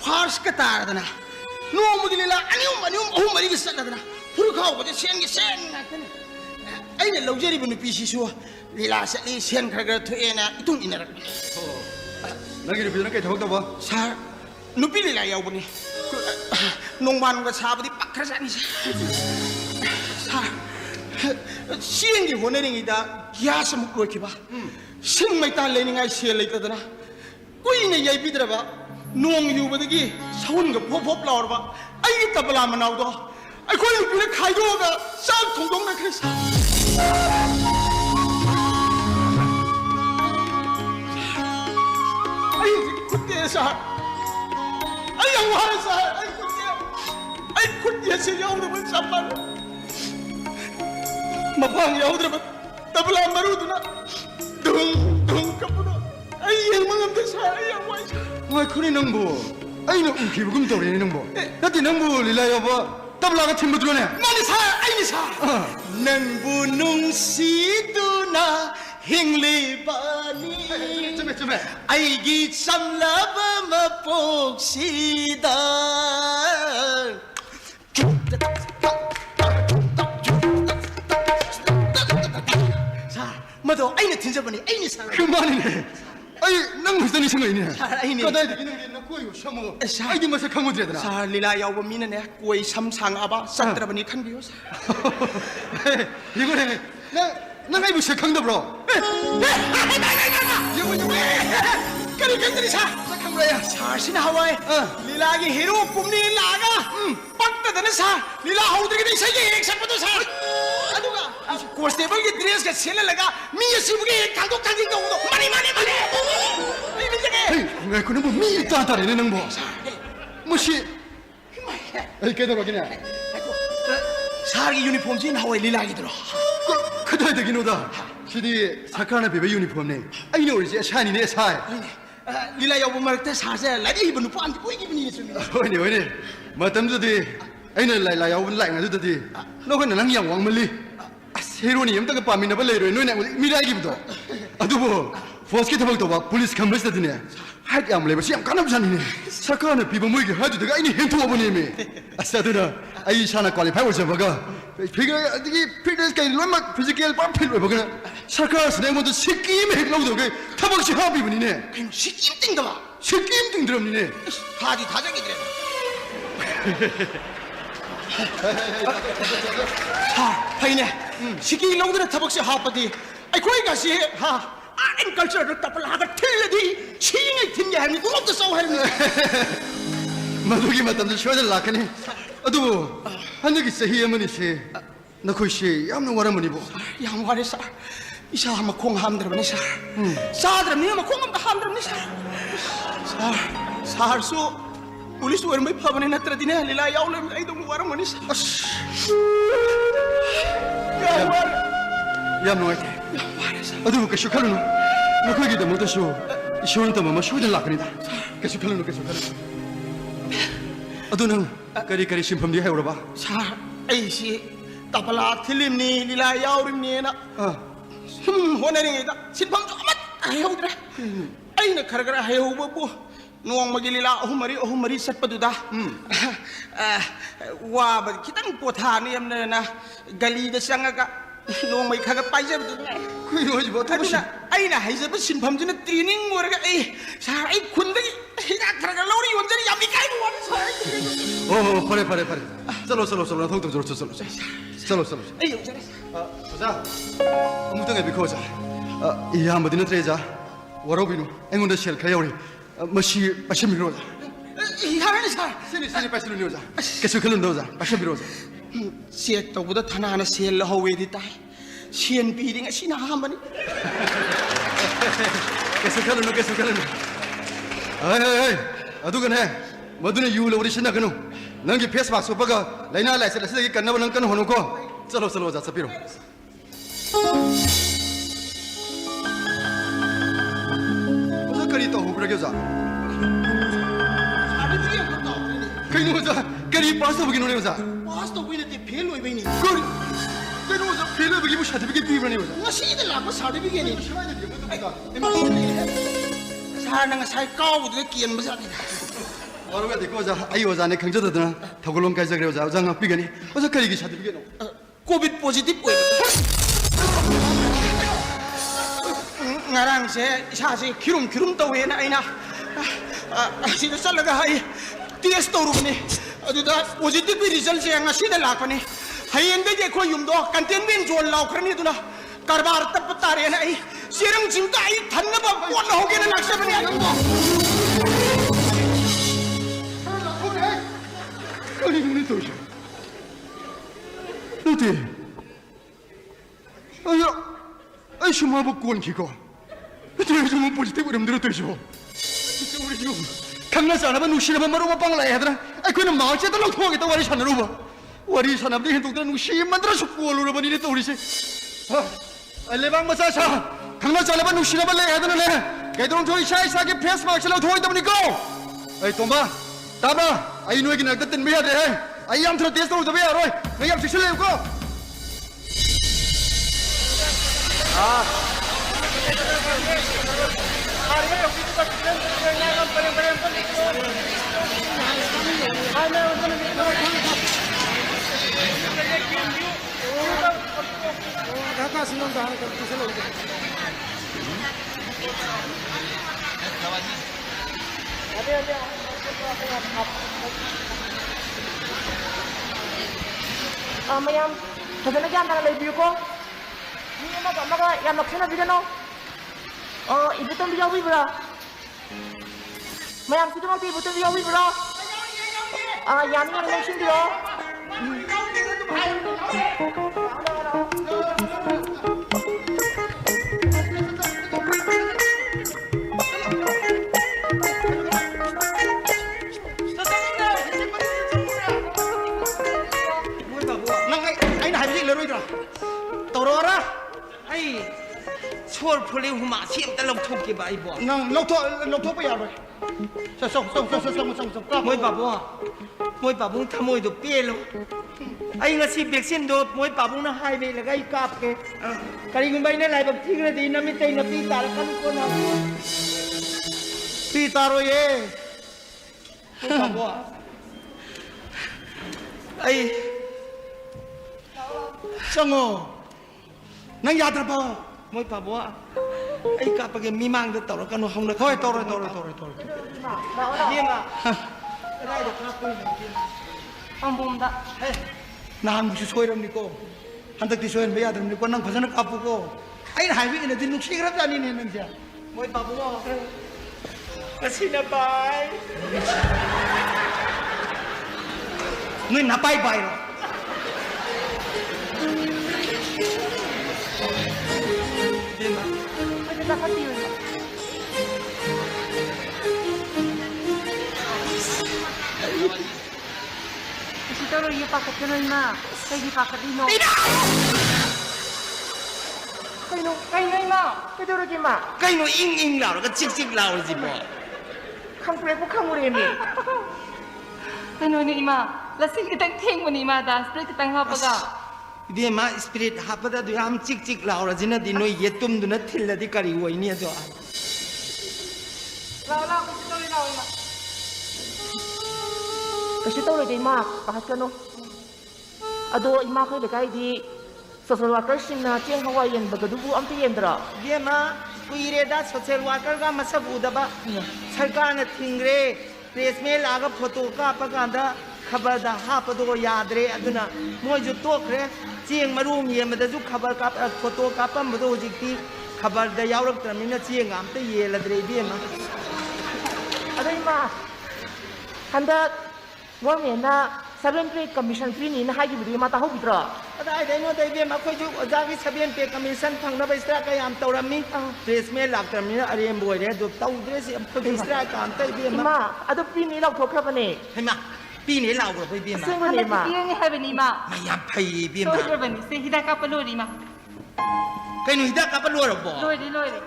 फार्स का तारदना नोमुदी लीला अनियम अहु मरी के सदना फुरखाव बजे सेन नाकने आइने लौजरिबु नुपीसिसु लीला सली सेन खरगर थुएना इतुम इनरक नंगी रुपी नंग कई थबक तबा सा नुपी लीला याउबनी नोंमान का साबदी पक्कर जानी सा सिंगी होनेरिंगी दा ग्यास मुक लोखिबा सिंग मैता लेनिंगाय सेल लेतदना कुइने याइबिद्रबा नोंग युबदगी साउन ग फोप लावरबा आई तबला मनावदो आई कोइ नुपीने खाइदोगा साग थोंदों ना खसा आई कुत्ते सा आई हमारे सा आई खुद जैसे याउदबन सम्मान मफांग याउदबन tabla मरुदना dung kapno ay yang mangamde sa ay awai 왜 그래 능보 아이는 우기 부금 도리네 능보 나티 능보 릴라요 봐 땀라가 팀부 들어네 mani sa ay ni sa nang bunung siduna hingli bani 쯤에 ay gi samlaba mapoksida 자 마도 아이네 tinjabani 아이니 사 그만이네 아이 능 무슨 생각이네 아이니 그다이 되기는 나 거기 샤모 아이디 맛에 강모들야 되나 사 릴라 야오바 미네네 꼬이 삼상아바 싹드라바니 칸비요 사 이거네 나 아이부 색강도 브로 करी कंदरी सा 색강브라야 सासिन हवाई लीला की हीरो कुमनी लागा पक्का दने सा लीला हाउदर के दिशा ये एक शब्द तो सा अदुगा कांस्टेबल की ड्रेस का सेल लगा मी ये सिब के एक कादो काजी का उदो मनी ये भी जगह 왜 그는 뭐 미따다리네 능보 무시 아이 깨달아기네 सारी यूनिफॉर्म जी ना हवाई लीला की तरह 그다이 되긴 오다 시디 사카나 베베 유니폼네 아이네 오리지 샤니네 사이 लीला याओ मरते सासे लादी बनु पान कोई की बनी सुनी वने मतमदुदी 아이네 라이라야 온 라이가두디 너가 năng yang 왕물리 세로니 염다가 빠미나바 레로 너네 미라기부터 아두보 포스키 타박도 봐 폴리스 컴버스드네 하디 암레버 시am 까나부산이네 사카나 비범무이게 하두다가 아이네 hen토 버니미 아사드나 아이 샤나 퀄리파이 오셔버가 피가 이게 피드스가 런막 피지컬 빠필 왜 버그나 사카스 내모도 시끼임 핵로도 그 타박시 하비분이네 시킴 띵다 봐 시끼임 띵드럼니네 하디 다정이 그래 하 파이네 시키 롱드는 타박시 하빠디 아이 거기 가시 하 아인 culture tapalaga 틀레디 치잉이 팀게 하니 우업도 싸워 하니 마두기 맞담도 쉬어들 라카니 아두 한적이 세히 어머니시 너코시 얌는 와라머니보 양화래 사 이사 한번 콩 함들어버니 사 사들어 미마 콩 한번 함들어버니 사 사할수 police were में फबने न तरदिने लीला याउले में आई दो मुवार Manish 얌 노이테 아두 그 쇼칼루노 너희기도못해서 시원한 때 뭐뭐 쉬어들 라그니다. 계속 칼로 계속 칼로. 아도는 까리 심품디 해오라 봐. 사 아이씨 따발라 틀림니 리라 야오림니나 호내링이다 신방 좀 아마 해오더라 아이나 가라가라 해오고 노엉마기 리라 어후머리 셋빠두다 와 기당 포타니 엠네나 갈리다 상가가 노엉마기 가가 빠이제부두다 그이거지 뭐 아이나 아이나 해제부 신밤주는 트레이닝 뭐라가 에이 사 아이 군대기 히다 가라가라 우리 원전이 야미까이 원사 파래. 살로 통통 살로. 에이 영전에 보자. 아무튼 비코자. 이 한번디는 트레자. 워로비노 앵군데 쉘 카요리. 머시 빠시미로자. 이하는 사 세니 빠시미로자. 계속 칼로 넣자. 빠시미로자. siết tàu bút thana na siết là hậu đi tay siết bị đi ngay xin ham bani 계속 칼로 에이 아두건 해 뭐드는 유로 우리 신나 그노 너기 페이스 박스 오빠가 라이나 라이스 쓰기 끝나고 넌 끊어 놓고 살로 자 사피로 무슨 거리 또 호브라겨자 ada tu yang kau tahu ni 그이 누구자 거리 파스 보기 노래 보자 pas tu boleh tu fail oi ni 거리 그이 누구자 필러 보기 뭐 샤드 보기 비브라니 보자 masih dah lah pasal dia begini saya nang saya kau tu kian besar ni 어르가 데리고 오자 아이 오자네 경저더드나 더글롱까지 그래 오자 오장아 비가니 어서 거리기 샤드 비게 노 covid positif oi ngarang saya kirum tahu ya nak ina sih tu salah hai test tahu ni aduh positif result saya ngasih dah lah ni hai ende je kau yumdo kantin bin jual lau kerana itu na karbar tepat ya nak serang cinta ai thanna ba kuat ho gena naksa bani 거리 눈이 떠오셔 너디 아이 슈마보 꼰기고 어떻게 좀 포지티브 이름대로 떠오셔 진짜 우리 지금 강나서 안 하면 누시나 봐 마루마 빵라 해더라 아이 그는 마을제도 놓고하겠다 와리 샤나로 봐 와리 샤나들 행동들 누시 만들어서 구월로 버니네 또 우리지 알레방 마사샤 강나서 안 하면 누시나 봐 해더라 내 개들은 저희 샤이사게 페이스 마크실로 도와있다 보니까 아이 tomba tama ai nuôi cái này tất tin bây giờ đấy ai em thừa test rồi bây giờ rồi mấy em chỉ lên cô mayam kadang lagi antara lebih ko ni nak maga yang nak sana bila no ibu tu biar wih bro mayam situ mau ibu tu biar wih bro yang ni yang sini bro Torora ai chor phule huma siam ta lok thok ke bai bo nang lok thok pa ya rồi xong moi babu thamoi do pe lo ai ngasi vaccine do moi babu na hai be lagai kap ke kari gumbai na lai bak thik na di na mi tai na pi tar kan ko na pi taro ye moi babu ai sango nang yatra pa moi babu ai ka pa ke mi mang da tor kan hong na thôi toro ye ma rai do ka ko ang bum da nahan bu soiram ni ko handak ti soin be yadram ni ko nang phasana kapu ko ai hai wi ina din nuksi grab jani ne nang ja moi babu kasi na bai ngai na pai pai ro kita kasih yun kasi taro yung pakat ka nun ma kaya di pakat ino kaya ꯀꯩꯅꯣ ꯀꯩꯅꯣ ꯏꯃꯥ ꯀꯩꯗꯧꯔꯒꯦ ꯏꯃꯥ ꯀꯩꯅꯣ ꯏꯪ ꯏꯪ ꯂꯥꯎꯔꯒ ꯆꯤꯛ ꯆꯤꯛ ꯂꯥꯎꯔꯤꯁꯤꯕꯣ ꯈꯪꯄ꯭ꯔꯦꯛꯄꯨ ꯈꯪꯉꯨꯔꯦꯃꯤ ꯀꯩꯅꯣꯅꯤ ꯏꯃꯥ ꯂꯁꯤꯡ ꯈꯤꯇꯪ ꯊꯦꯡꯕꯅꯤ ꯏꯃꯥꯗ ꯁ꯭ꯄ꯭ꯔꯦꯠ ꯈꯤꯇꯪ ꯍꯥꯞꯄꯒ 이베마 스피릿 하빠다도 얌 찍찍 라오라지나 디노 예쁨도나 틸라디 까리 오이니 아저 라올라 그치 라오 이마 ꯀꯩꯁꯨ ꯇꯧꯔꯣꯏꯗ ꯏꯃꯥ ꯄꯥꯈꯠꯀꯅꯨ ꯑꯗꯣ ꯏꯃꯥ ꯈꯣꯏ ꯂꯩꯀꯥꯏꯗꯤ ꯁꯣꯁꯦꯜ ꯋꯥꯔꯀꯔꯁꯤꯡꯅ ꯆꯦꯡ ꯍꯋꯥꯏ ꯌꯦꯟꯕꯒꯗꯨꯕꯨ ꯑꯝꯇ ꯌꯦꯟꯗ꯭ꯔꯣ 이베마 कु이레다 소셜 와커가 마사 부다바 सरकार나 팅그레 प्रेसमेल आगा फोटो कापकांदा खबरदा हापदो यादरे अदुना मोयजु तोखरे चेंग मरूम येमदजु खबर काप फोटो कापमदो हुजिक्ति खबरदा यावरक्तमिना चेंग आमते येलद्रे इबेमा ꯑꯗꯣ ꯏꯃꯥ ꯍꯟꯗꯛ ꯒꯣꯔꯃꯦꯟꯅ 7 ꯄꯦ ꯀꯃꯤꯁꯟ ꯄꯤꯅꯤꯅ ꯍꯥꯏꯈꯤꯕꯗꯨ ꯏꯃꯥ ꯇꯥꯍꯧꯕꯤꯗ꯭ꯔꯣ ꯑꯗꯥꯏꯗꯩꯅꯣꯗ ꯏꯕꯦꯝ ꯑꯩꯈꯣꯏꯁꯨ ꯑꯣꯖꯥꯒꯤ 7 ꯄꯦ ꯀꯃꯤꯁꯟ ꯐꯪꯅꯕ ꯏꯁꯇ꯭ꯔꯥꯏꯛ ꯀꯌꯥꯝ ꯇꯧꯔꯝꯃꯤ ꯄ꯭ꯔꯦꯁꯃꯦꯟ ꯂꯥꯛꯇ꯭ꯔꯕꯅꯤꯅ ꯑꯔꯦꯝꯕ ꯑꯣꯏꯔꯦ ꯑꯗꯨ ꯇꯧꯗ꯭ꯔꯦ ꯁꯤ ꯑꯩꯈꯣꯏꯒꯤ ꯏꯁꯇ꯭ꯔꯥꯏꯛ ꯑꯝꯇ ꯏꯕꯦꯝ ꯏꯃꯥ ꯑꯗꯨ ꯄꯤꯅꯤ ꯂꯥꯎꯊꯣꯛꯈ꯭ꯔꯕꯅꯦ ꯍꯩꯃꯥ ꯄꯤꯅꯦ ꯂꯥꯎꯈ꯭ꯔꯕ 이ꯕꯦꯝ ꯑꯁꯦꯡꯕꯅꯦ ꯏꯃꯥ ꯄꯤꯔꯅꯤ ꯍꯥꯏꯕꯅꯤ ꯏꯃꯥ ꯃꯌꯥꯝ ꯐꯩ 이ꯕꯦꯝ ꯁꯣꯏꯗ꯭ꯔꯕꯅꯤ ꯁꯦ ꯍꯤꯗꯥꯛ ꯀꯥꯞꯄ ꯂꯣꯏꯔꯦ ꯏꯃꯥ ꯀꯩꯅꯣ ꯍꯤꯗꯥꯛ ꯀꯥꯞꯄ ꯂꯣꯏꯔꯕꯣ ꯂꯣꯏꯔꯦ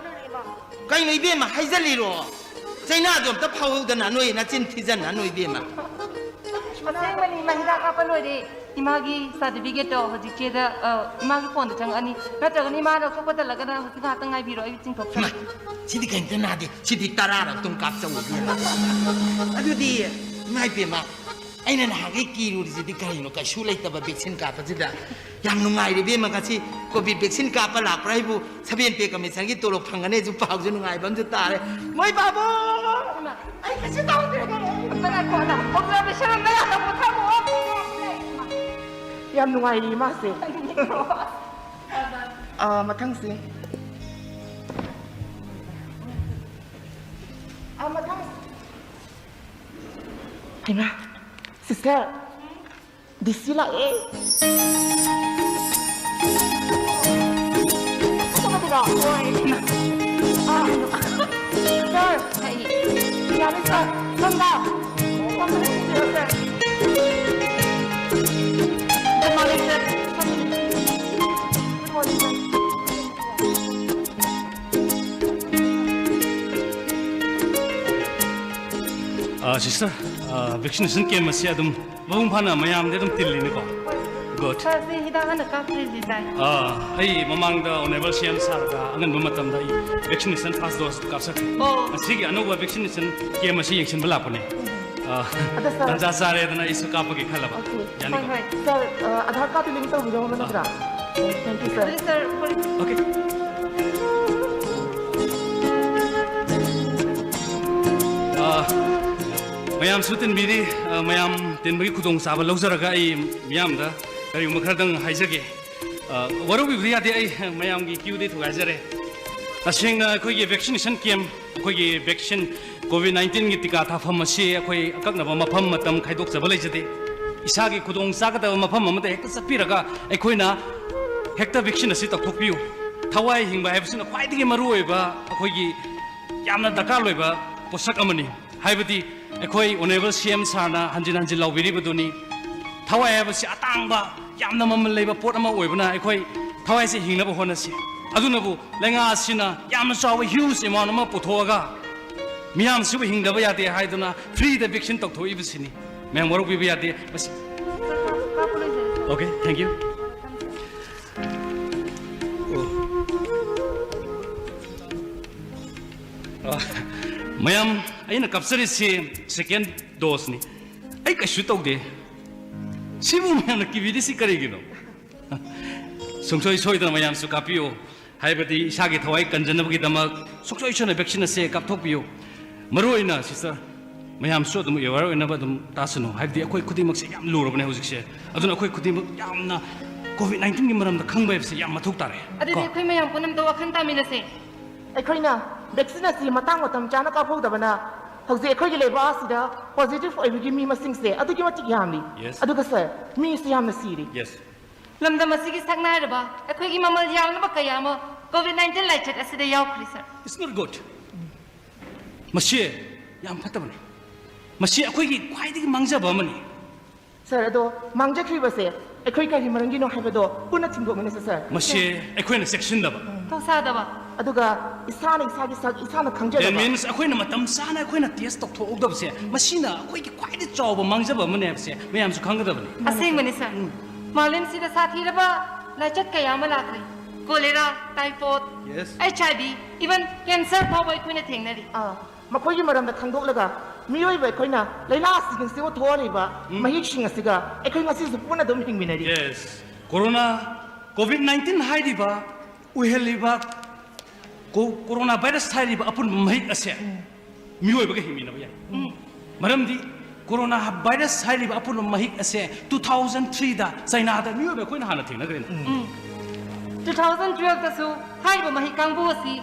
ꯀꯩꯅꯣ 이ꯕꯦꯝ ꯍꯩꯖꯜꯂꯤꯔꯣ ꯆꯩꯅꯥꯗꯣ ꯑꯝꯇ ꯐꯥꯎꯍꯧꯗꯅ ꯅꯣꯏ ꯅꯆꯤꯟ ꯊꯤꯖꯟꯅ ꯅꯣꯏ 이ꯕꯦꯝ ꯑꯁꯦꯡꯕꯅꯤ ꯏꯃꯥ ꯍꯤꯗꯥꯛ ꯀꯥꯞꯄ ꯂꯣꯏꯔꯦ ꯏꯃꯥꯒꯤ ꯁꯥꯔꯇꯤꯐꯤꯀꯦꯠꯇꯣ ꯍꯧꯖꯤꯛ ꯆꯦꯗ ꯏꯃꯥꯒꯤ ꯐꯣꯟꯗ ꯆꯪꯉꯛꯑꯅꯤ ꯅꯠꯇ꯭ꯔꯒꯅ ꯏꯃꯥꯅ ꯂꯧꯊꯣꯛꯄ ꯇꯜꯂꯒꯅ ꯍꯧꯖꯤꯛ ꯉꯥꯛꯇꯪ ꯉꯥꯏꯕꯤꯔꯣ ꯑꯩ ꯆꯤꯡꯊꯣꯛꯆꯒꯦ ꯁꯤꯗꯤ ꯀꯩꯝꯇ ꯅꯥꯗꯦ ꯁꯤꯗꯤ 10ꯔꯛꯇꯪ ꯀꯥꯞꯆꯧ 이ꯕꯦꯝ ꯑꯗꯨꯗꯤ ꯏꯃꯥ 이ꯕꯦꯝ ꯑꯩꯅ ꯅꯍꯥꯟꯒꯩ ꯀꯤꯔꯨꯔꯤꯁꯤꯗꯤ ꯀꯔꯤꯅꯣ ꯀꯩꯁꯨ ꯂꯩꯇꯕ ꯚꯦꯛꯁꯤꯟ ꯀꯥꯞꯄꯁꯤꯗ ꯌꯥꯝ ꯅꯨꯡꯉꯥꯏꯔꯦ 이ꯕꯦꯝ ꯉꯁꯤ ꯀꯣꯚꯤꯗ ꯚꯦꯛꯁꯤꯟ ꯀꯥꯞꯄ ꯂꯥꯛꯄ꯭ꯔꯥ ꯑꯩꯕꯨ 7 ꯄꯦ ꯀꯃꯤꯁꯟꯒꯤ ꯇꯣꯂꯣꯞ ꯐꯪꯒꯅꯤꯁꯨ ꯄꯥꯎꯁꯨ ꯅꯨꯡꯉꯥꯏꯕ ꯑꯃꯁꯨ ꯇꯥꯔꯦ ꯃꯣꯏ ꯕꯥꯕꯨ ꯑꯩ ꯀꯩꯁꯨ ꯇꯧꯗ꯭ꯔꯦ ꯉꯥꯏꯈꯣꯗ ꯑꯣꯕꯖꯥꯔꯕꯦꯁꯟ ꯑꯃ ꯌꯥꯝꯅ ꯄꯣꯊꯥꯕꯣ ꯌꯥꯝ ꯅꯨꯡꯉꯥꯏꯔꯤ ꯏꯃꯥꯁꯦ ꯃꯊꯪꯁꯦ ꯃꯊꯪ ꯍꯩꯃꯥ ꯁꯤꯁꯇꯔ ꯗꯤꯁꯤ ꯂꯥꯛꯑꯦ ꯆꯠꯂꯕꯤꯔꯣ ꯍꯣꯏ ꯁꯔ ꯌꯥꯅꯤ ꯁꯔ ꯁꯣꯝꯗ sir Good morning, sir. Good morning, sir. Sister, vaccination came as Yadum, Vumpana, Mayam, they don't tell you. Good. ꯁꯤ ꯍꯤꯗꯥꯛ ꯍꯥꯟꯅ ꯀꯥꯞꯇ꯭ꯔꯤꯁꯤ ꯇꯥꯏ ꯑꯩ ꯃꯃꯥꯡꯗ ꯑꯣꯅꯦꯕꯜ ꯁꯤꯑꯦꯝ ꯁꯥꯔꯒ ꯑꯉꯟꯕ ꯃꯇꯝꯗ ꯑꯩ ꯚꯦꯛꯁꯤꯅꯦꯁꯟ ꯐꯥꯔꯁ ꯗꯣꯁ ꯀꯥꯞꯆꯈ꯭ꯔꯦ ꯃꯁꯤꯒꯤ ꯑꯅꯧꯕ ꯚꯦꯛꯁꯤꯅꯦꯁꯟ ꯀꯦꯝ ꯑꯁꯤ ꯌꯦꯡꯁꯤꯟꯕ ꯂꯥꯛꯄꯅꯦ ꯇꯟꯖꯥ ꯆꯥꯔꯦꯗꯅ ꯑꯩꯁꯨ ꯀꯥꯞꯄꯒꯦ ꯈꯜꯂꯕ ꯌꯥꯅꯤꯀꯣ Sir, Aadhaar card link tꯧꯕꯤꯔꯝꯕ ꯅꯠꯇ꯭ꯔꯥ? Thank you, sir. ꯑꯗꯨꯗꯤ ꯁꯔ Okay. ꯃꯌꯥꯝ ꯁꯨꯇꯤꯟꯕꯤꯔꯤ ꯃꯌꯥꯝ ꯇꯤꯟꯕꯒꯤ ꯈꯨꯗꯣꯡꯆꯥꯕ ꯂꯧꯖꯔꯒ ꯑꯩ ꯃꯤꯌꯥꯝꯗ ꯀꯔꯤꯒꯨꯝꯕ ꯈꯔꯗꯪ ꯍꯥꯏꯖꯒꯦ ꯋꯥꯔꯧꯕꯤꯕꯗꯤ ꯌꯥꯗꯦ ꯑꯩ ꯃꯌꯥꯝꯒꯤ ꯀ꯭ꯌꯨꯗꯤ ꯊꯨꯒꯥꯏꯖꯔꯦ ꯇꯁꯦꯡꯅ ꯑꯩꯈꯣꯏꯒꯤ ꯚꯦꯛꯁꯤꯅꯦꯁꯟ ꯀꯦꯝ ꯑꯩꯈꯣꯏꯒꯤ ꯚꯦꯛꯁꯤꯟ ꯀꯣꯚꯤꯗ-19ꯒꯤ ꯇꯤꯀꯥ ꯊꯥꯐꯝ ꯑꯁꯤ ꯑꯩꯈꯣꯏ ꯑꯀꯛꯅꯕ ꯃꯐꯝ ꯃꯇꯝ ꯈꯥꯏꯗꯣꯛꯆꯕ ꯂꯩꯖꯗꯦ ꯏꯁꯥꯒꯤ ꯈꯨꯗꯣꯡ ꯆꯥꯒꯗꯕ ꯃꯐꯝ ꯑꯃꯗ ꯍꯦꯛꯇ ꯆꯠꯄꯤꯔꯒ ꯑꯩꯈꯣꯏꯅ ꯍꯦꯛꯇ ꯚꯦꯛꯁꯤꯟ ꯑꯁꯤ ꯇꯧꯊꯣꯛꯄꯤꯌꯨ ꯊꯋꯥꯏ ꯍꯤꯡꯕ ꯍꯥꯏꯕꯁꯤꯅ ꯈ꯭ꯋꯥꯏꯗꯒꯤ ꯃꯔꯨꯑꯣꯏꯕ ꯑꯩꯈꯣꯏꯒꯤ ꯌꯥꯝꯅ ꯗꯔꯀꯥꯔ ꯑꯣꯏꯕ ꯄꯣꯠꯁꯛ ꯑꯃꯅꯤ ꯍꯥꯏꯕꯗꯤ ꯑꯩꯈꯣꯏ ꯑꯣꯅꯦꯕꯜ ꯁꯤꯑꯦꯝ ꯁꯥꯔꯅ ꯍꯟꯖꯤꯟ ꯍꯟꯖꯤꯟ ꯂꯥꯎꯕꯤꯔꯤꯕꯗꯨꯅꯤ ꯊꯋꯥꯏ ꯍꯥꯏꯕꯁꯤ ꯑꯇꯥꯡꯕ ꯌꯥꯝꯅ ꯃꯃꯜ ꯂꯩꯕ ꯄꯣꯠ ꯑꯃ ꯑꯣꯏꯕꯅ ꯑꯩꯈꯣꯏ ꯊꯋꯥꯏꯁꯦ ꯍꯤꯡꯅꯕ ꯍꯣꯠꯅꯁꯤ ꯑꯗꯨꯅꯕꯨ ꯂꯩꯉꯥꯛ ꯑꯁꯤꯅ ꯌꯥꯝꯅ ꯆꯥꯎꯕ ꯍ꯭ꯌꯨꯖ ꯑꯦꯃꯥꯎꯟ ꯑꯃ ꯄꯨꯊꯣꯛꯑꯒ ꯃꯤꯌꯥꯝꯁꯤꯕꯨ ꯍꯤꯡꯗꯕ ꯌꯥꯗꯦ ꯍꯥꯏꯗꯨꯅ ꯐ꯭ꯔꯤꯗ ꯚꯦꯛꯁꯤꯟ ꯇꯧꯊꯣꯛꯏꯕꯁꯤꯅꯤ ꯃꯌꯥꯝ ꯋꯥꯔꯧꯕꯤꯕ ꯌꯥꯗꯦ ꯃꯁꯤ ꯑꯣꯀꯦ ꯊꯦꯡꯛ ꯌꯨ ꯃꯌꯥꯝ ꯑꯩꯅ ꯀꯥꯞꯆꯔꯤꯁꯤ ꯁꯦꯀꯦꯟ ꯗꯣꯁꯅꯤ ꯑꯩ ꯀꯩꯁꯨ ꯇꯧꯗꯦ ꯁꯤꯕꯨ ꯃꯌꯥꯝꯅ ꯀꯤꯕꯤꯔꯤꯁꯤ ꯀꯔꯤꯒꯤꯅꯣ ꯁꯨꯡꯁꯣꯏ ꯁꯣꯏꯗꯅ ꯃꯌꯥꯝꯁꯨ ꯀꯥꯞꯄꯤꯌꯨ ꯍꯥꯏꯕꯗꯤ ꯏꯁꯥꯒꯤ ꯊꯋꯥꯏ ꯀꯟꯖꯅꯕꯒꯤꯗꯃꯛ ꯁꯨꯡꯁꯣꯏ ꯁꯣꯏꯗꯅ ꯚꯦꯛꯁꯤꯟ ꯑꯁꯤ ꯀꯥꯞꯊꯣꯛꯄꯤꯌꯨ ꯃꯔꯨꯑꯣꯏꯅ ꯁꯤꯁꯇꯔ ꯃꯌꯥꯝꯁꯨ ꯑꯗꯨꯝ ꯑꯦꯋꯥꯔ ꯑꯣꯏꯅꯕ ꯑꯗꯨꯝ ꯇꯥꯁꯅꯨ ꯍꯥꯏꯕꯗꯤ ꯑꯩꯈꯣꯏ ꯈꯨꯗꯤꯡꯃꯛꯁꯦ ꯌꯥꯝ ꯂꯨꯔꯕꯅꯦ ꯍꯧꯖꯤꯛꯁꯦ ꯑꯗꯨꯅ ꯑꯩꯈꯣꯏ ꯈꯨꯗꯤꯡꯃꯛ ꯌꯥꯝꯅ ꯀꯣꯚꯤꯗ-19ꯒꯤ ꯃꯔꯝꯗ ꯈꯪꯕ ꯍꯥꯏꯕꯁꯤ ꯌꯥꯝ ꯃꯊꯧ ꯇꯥꯔꯦ ꯑꯗꯨꯗꯤ ꯑꯩꯈꯣꯏ ꯃꯌꯥꯝ ꯄꯨꯝꯅꯃꯛꯇ ꯋꯥꯈꯜ ꯇꯥꯃꯤꯟꯅꯁꯦ ꯑꯩꯈꯣꯏꯅ ꯚꯦꯛꯁꯤꯟ ꯑꯁꯤ ꯃꯇꯥꯡ ꯆꯥꯅ ꯀꯥꯞꯍꯧꯗꯕꯅ ꯍꯧꯖꯤꯛ ꯑꯩꯈꯣꯏꯒꯤ ꯂꯩꯕꯥꯛ ꯑꯁꯤꯗ ꯄꯣꯖꯤꯇꯤꯚ ꯑꯣꯏꯕꯒꯤ ꯃꯤ ꯃꯁꯤꯡꯁꯦ ꯑꯗꯨꯛꯀꯤ ꯃꯇꯤꯛ ꯌꯥꯝꯃꯤ ꯑꯗꯨꯒ ꯁꯔ ꯃꯤꯁꯨ ꯌꯥꯝꯅ ꯁꯤꯔꯤ ꯂꯝꯗꯝ ꯑꯁꯤꯒꯤ ꯁꯛꯅꯥꯏꯔꯕ ꯑꯩꯈꯣꯏꯒꯤ ꯃꯃꯜ ꯌꯥꯝꯂꯕ ꯀꯌꯥ ꯑꯃ ꯀꯣꯚꯤꯗ-19 ꯂꯥꯏꯆꯠ ꯑꯁꯤꯗ ꯌꯥꯎꯈ꯭ꯔꯦ ꯁꯔ It's not good. ꯃꯁꯤ ꯌꯥꯝ ꯐꯠꯇꯕꯅꯤ ꯃꯁꯤ ꯑꯩꯈꯣꯏꯒꯤ ꯈ꯭ꯋꯥꯏꯗꯒꯤ ꯃꯥꯡꯖꯕ ꯑꯃꯅꯤ ꯁꯔ ꯑꯗꯣ ꯃꯥꯡꯖꯈ꯭ꯔꯤꯕꯁꯦ ꯑꯩꯈꯣꯏ ꯀꯔꯤ ꯃꯔꯝꯒꯤꯅꯣ ꯍꯥꯏꯕꯗꯣ ꯄꯨꯟꯅ ꯊꯤꯡꯗꯣꯛꯃꯤꯟꯅꯁꯦ ꯁꯔ ꯃꯁꯤ ꯑꯩꯈꯣꯏꯅ ꯆꯦꯛꯁꯤꯟꯗꯕ ꯊꯧꯁꯥꯗꯕ ꯑꯗꯨꯒ ꯏꯁꯥꯅ ꯏꯁꯥꯒꯤ ꯁꯛ ꯏꯁꯥꯅ ꯈꯪꯖꯗꯕ That means ꯑꯩꯈꯣꯏꯅ ꯃꯇꯝ ꯆꯥꯅ ꯑꯩꯈꯣꯏꯅ ꯇꯦꯁ ꯇꯧꯊꯣꯛꯍꯧꯗꯕꯁꯦ ꯃꯁꯤꯅ ꯑꯩꯈꯣꯏꯒꯤ ꯈ꯭ꯋꯥꯏꯗꯒꯤ ꯆꯥꯎꯕ ꯃꯥꯡꯖꯕ ꯑꯃꯅꯦ ꯍꯥꯏꯕꯁꯦ ꯃꯌꯥꯝꯁꯨ ꯈꯪꯒꯗꯕꯅꯤ ꯑꯁꯦꯡꯕꯅꯤ ꯁꯥꯔ ꯃꯥꯂꯦꯝꯁꯤꯗ ꯁꯥꯊꯤꯔꯕ ꯂꯥꯏꯆꯠ ꯀꯌꯥ ꯑꯃ ꯂꯥꯛꯈ꯭ꯔꯦ ꯀꯣꯂꯦꯔꯥ ꯇꯥꯏꯐꯣꯏꯗ HIV ꯏꯚꯟ ꯀꯦꯟꯁꯔ ꯐꯥꯎꯕ ꯑꯩꯈꯣꯏꯅ ꯊꯦꯡꯅꯔꯤ ꯃꯈꯣꯏꯒꯤ ꯃꯔꯝꯗ ꯈꯪꯗꯣꯛꯂꯒ ꯃꯤꯑꯣꯏꯕ ꯑꯩꯈꯣꯏꯅ ꯂꯩꯅꯥ ꯑꯁꯤꯒꯤꯁꯤꯕꯨ ꯊꯣꯛꯍꯜꯂꯤꯕ ꯃꯍꯤꯛꯁꯤꯡ ꯑꯁꯤꯒ ꯑꯩꯈꯣꯏ ꯉꯁꯤꯁꯨ ꯄꯨꯟꯅ ꯑꯗꯨꯝ ꯍꯤꯡꯃꯤꯟꯅꯔꯤ ꯀꯣꯔꯣꯅꯥ COVID-19 ꯍꯥꯏꯔꯤꯕ ꯎꯍꯜꯂꯤꯕ कोरोना वायरस थाइरिबा अपुन महिक असे मियोइबगा हिमिनबा याय मरमदि कोरोना वायरस थाइरिबा अपुन महिक असे 2003 दा चाइना दा मियोइबा कोइना हाना थेंगनग्रेन 2012 दसु हाइबा महिक कांगबु असि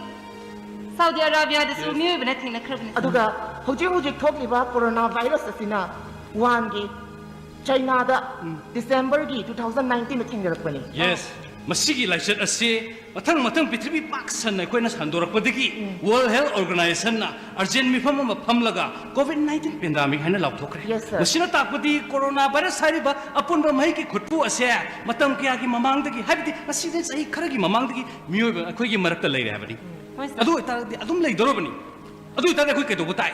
साउदी अरेबिया दसु मियोइबना थेंगनखरबनि अदुगा हौजिक थोकलिबा कोरोना वायरस असिना वानगी चाइना दा डिसेंबर की 2019 दा थेंगरकपनि यस मसीगी लाइचत असे मथंग मथंग पृथ्वी पाक सन अखोइना संदोरकपदगी वर्ल्ड हेल्थ ऑर्गेनाइजेशन ना अर्जेंट मिफम अमा फमलगा कोविड-19 पेंडेमिक हाइना लाउथोखरे मसिना ताकपदि कोरोना वायरस हाइबा अपुनबा महि की खुटपु असे मतम कयागी ममांगदगी हाइबदि मसिदे सही खरगी ममांगदगी मियोइबा अखोइगी मरक्ता लैरे हाबदि अदु इतादि अदुम लैदोरबनि अदु इतादि अखोइ केदोबो ताइ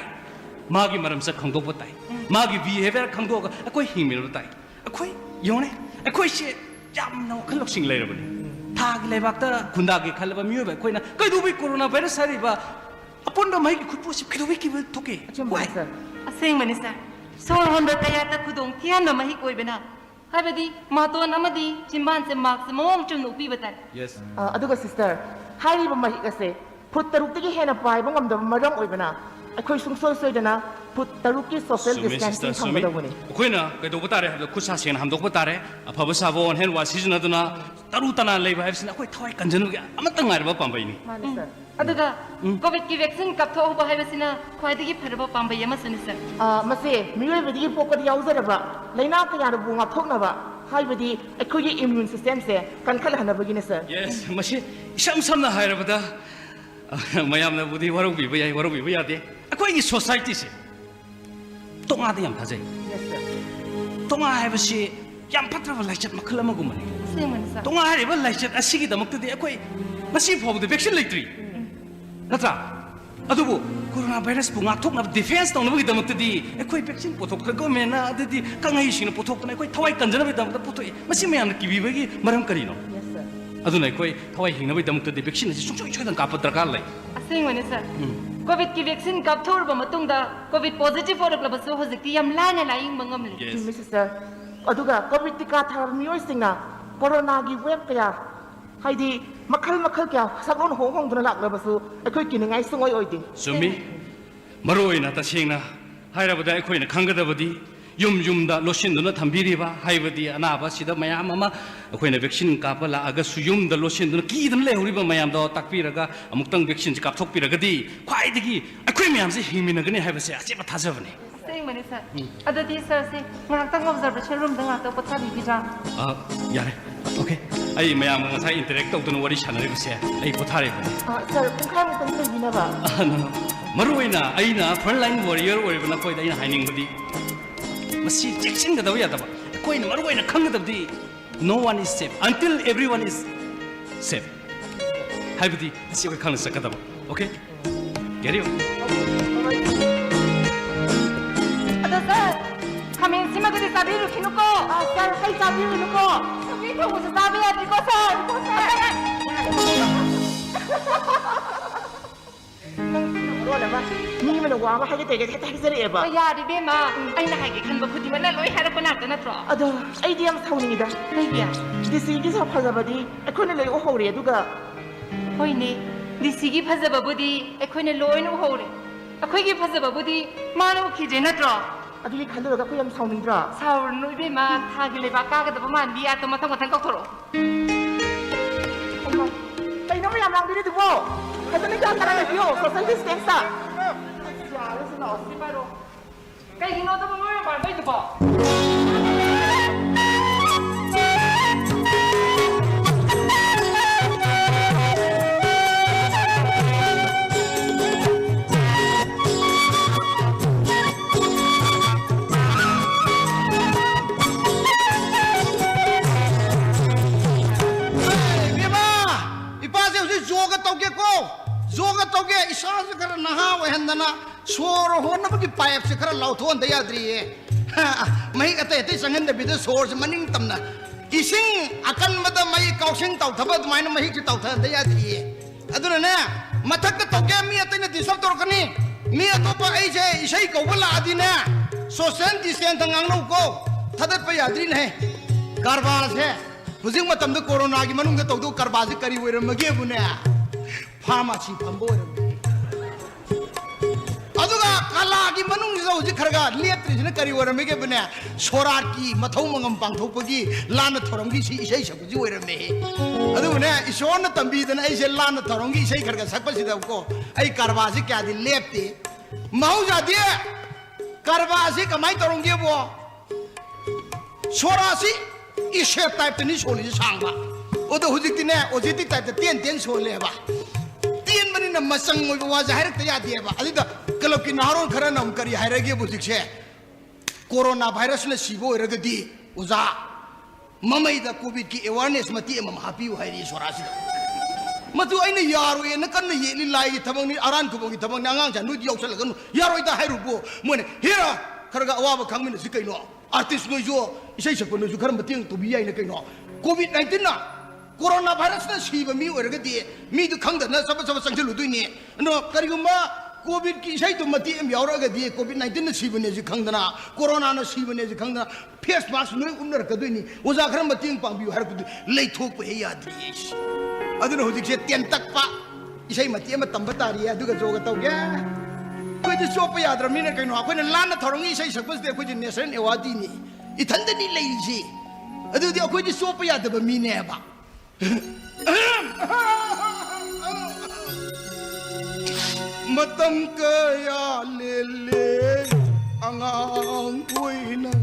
मागी मरम स खंगदोबो ताइ मागी बिहेवियर खंगदोगा अखोइ हिमिरो ताइ अखोइ योने अखोइ से यामना वखल लक्षिंग लैरबनि थागी लेबाक्ता खुंदागी खलबा मियोबा कोइना कैदुबि कोरोना वायरस हारिबा अपुनबा महि की खुटपु से कैदुबि की थोके असेंगमनि सर सोर होनबा कयाता खुदोंग थियानबा महि कोइबना हाबदि मातोन अमदि चिम्बान से मार्क्स मोंग चुनु पिबता यस अदुगा सिस्टर हारिबा महि असे फुट तरुक्तगी हेना पाइबा ngамदबा मरम ओइबना अखोइ सुंसोय सोइदना फुट तरुक्की सोशल डिस्टेंसिंग थंगदबनि अखोइना कैदोबो तारे हाबदो खुसा सेन हमदोबो तारे अफबा साबोन हेन वासिजनदुना तरु तना लेबा हाबसिना अखोइ थवाइ कंजनुगे अमतंग आइरबा पांबैनि माने सर अदुगा कोविड की वैक्सीन कपथोबा हाबसिना ख्वाइदगी फरबा पांबै अमसनि सर मसे मियोइबदि पोकद याउजरबा लैना कयारबु ngapthoknaba हाइबदि अखोइगी इम्यून सिस्टम से कनखल हनबगिने सर यस मसे इसम समना हाइरबदा मयामना बुदि वरौबिबा यादे अखोइगी सोसाइटी से तोंगादे याम थाजै तोंगा हाइबसि याम फत्रबा लाइचत मखल अमगुमनि तोंगा हाइबा लाइचत असिगी दमक्तदि अखोइ मसि फावदे वैक्सीन लैत्रि नत्रा अदुबु कोरोना वायरस बु ngakthokna डिफेंस तौनबगी दमक्तदि अखोइ वैक्सीन पोथोक्खर गवर्नमेंटना अददि कंगाई सिंग पोथोक्तना अखोइ थवाइ कंजनबि दमक्ता पोथोइ मसि मयामना किबिबगी मरम करिनो अदुना अखोइ थवाइ हिंगनबि दमक्तदि वैक्सीन असि सुंसोइ सोइदन काप दरकार लै असेंगमनि सर कोविड की वैक्सीन कापथोरबा मतुंगदा कोविड पॉजिटिव ओरक्लबसु होजिकि याम लाना लाइंग मंगमले मिस्टर अदुगा कोविड टिका थार मियोइसिंगना कोरोना की वेब कया हाइदि मखल मखल क्या सगोन होंगदुना लाक्लबसु अखोइ किनिंगाइ सुंगोइ ओइदि सुमी मरोइना तसेंगना हाइरबदा अखोइना खंगदबदि युम लोसिंदुना थंबिरिबा हाइबदि अनाबा सिदा मयाम अमा अखोइना वैक्सीन कापा लाअगसु युमदा लोसिंदुना कीदन लेहौरिबा मयामदो ताकपिरगा अमुक्तंग वैक्सीन कापथोकपिरगदि ख्वाइदगी अखोइ मयामसे हिंमिनगनि हाइबसे अचेबा थाजबनि असेंगमनि सर अददि सर से ngakta ऑब्जर्वेशन रूम दंगा तो पथाबि बिजा यारे ओके आई मयाम ngasa इंटरेक्ट तौदुना वरि सानरिबसे आई पोथारेबनि सर पुंखाम तन लेबिनाबा मरुइना आइना फ्रंट लाइन वॉरियर ओरिबना कोइदा आइना हाइनिंगबदि मसी चेक्सिंगदब यादबा कोइना मरुइना खंगदबदि no one is safe until everyone is safe हाइबदि असी कोइ खंग सकदब ओके गेट यू अदो सर खमेन सिमगदि साबिरु खिनुको सर कई साबिरु नुको सभी तो मुझे साबि यादिको सर मी मन वामा हागे तेगे थाजरेबा यादि बेमा आइना हागे खनबा खुदिमना लोइ हारको नाक्ता नत्रो अदो आइदि याम थाउनिदा लैबिया दिसिगी सा फजबदि अखोइना लइ ओ हौरे दुगा होइने दिसिगी फजबबुदि अखोइना लोइन उ हौरे अखोइगी फजबबुदि मानो खिजे नत्रो अदुगी खल्लुरगा कोइ याम साउनिद्रा साउर नुइ बेमा थागी लेबा कागदबा मानबि आ तो मथंग मथंग कौथरो कइनो याम लांबिरि दुबो खजने क्या तरह बियो सोशल डिस्टेंस ता कहीं तो मैं मार भाई दुबा इपा से उसे जोग तौगे को जोगा तौगे इसा से कर नहा वहंदना सोर होना बगी पाइप से कर लाउथोन दया द्रिए मही अते अते संगन दे बिद सोर से मनिंग तमना इसिंग अकन मद मही काउसिंग तौ थबद माइन मही से तौ थ दया द्रिए अदुना ने मथक तौगे मी अते ने दिसब तोरकनी मी अतोपा आई जे इसई कौबला आदिने सोशल डिस्टेंस तंगांग नो को थदत पे याद्री ने कारबार से हुजिंग मतम द कोरोना की मनुंग तौ दो कारबार से करी वरमगे बुने फार्मेसी फंबो अदुगा कला की मनुंग से हुजि खरगा लेत्रिसने करी वरमगे बुने सोरार की मथौ मंगम पांगथोपगी लान थोरंगी सी इसई सबजि वरमे अदुने इशोन तंबीदन ऐसे लान थोरंगी इसई खरगा सकपसिदा को आई कारबार से क्या दिन लेपते मौजा दे कारबार से कमाई तोरंगे वो सोरासी इसे टाइप तनी सोली सांगा ओदो हुजितिने ओजिति टाइप तेन सोलेबा तेन बनी न मसंग मोय बवा जाहिर त या दिएबा अदिदा कलब की नारोन खरा नम करी हायरगे बुजिकसे कोरोना वायरस ने सिबो रगदी उजा ममई द कोविड की अवेयरनेस मति मम हापी हायरी सोरासी मतु आइने यारो ये न कन्न ये लाई थबंग नि आरान कुबंग थबंग नांगांग जा नुदि यौसलगन यारो दा हायरुबो मोने हेरा खरगा अवाब खांगमिन सि कइनो आर्टिस्ट नो जो इसे सकन जो खरम बतिंग तो बियाई न कइनो कोविड 19 ना कोरोना वायरस न सीब मी ओरगदी मी दु खंग न सब सब संगल दुइनी नो करिगुमा कोविड की इसे तो मति एम यावरगदी कोविड 19 न सीबने जी खंगदना कोरोना न सीबने जी खंगदना फेस मास्क नो उमनर कदुइनी ओजा खरम बतिंग पांबिउ हरकुद लेथोक पे याद्री अदुन होजिक से तेन तकपा इसे मति एम तंबतारी अदुगा जोगा तौगे कोई चोप याद्रमीन कहीं अखोन लान थोरंगी इसे सकपसदे अखोई नेशनल अवार्ड नी इथंदनी लेइसी अदुदि अखोई चोप यादब मीनेबा मतम कया ले अंगांग कोइना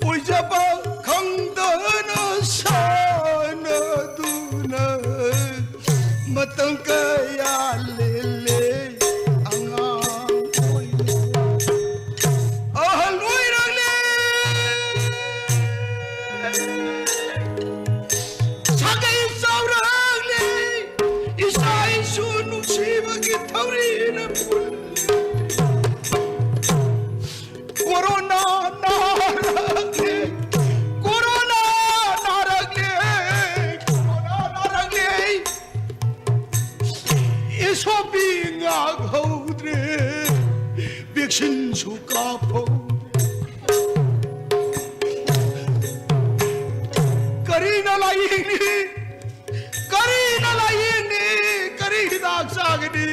ओइजबा खंगदना साना दुना मतम कया ले अंगांग Koyna ahal oirale sagai saurale isai sunu siva ki thaurina corona narage corona narage iso binga ghodre vaccine suka pho karina laini kari dak sagni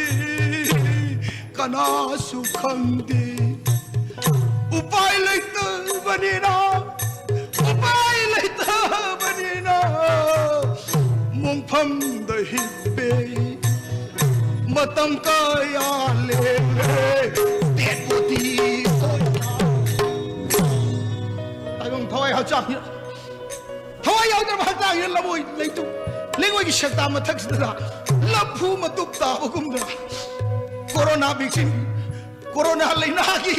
kana sukhandi upai laita banina mongpham da hibbe matam kaya le deputy ayong thoi ha chak thoi yaw dar bhata yin laboi leitu lengoi ki shakta ma thak sida laphu ma tup ta hukum da corona vaccine corona leina ki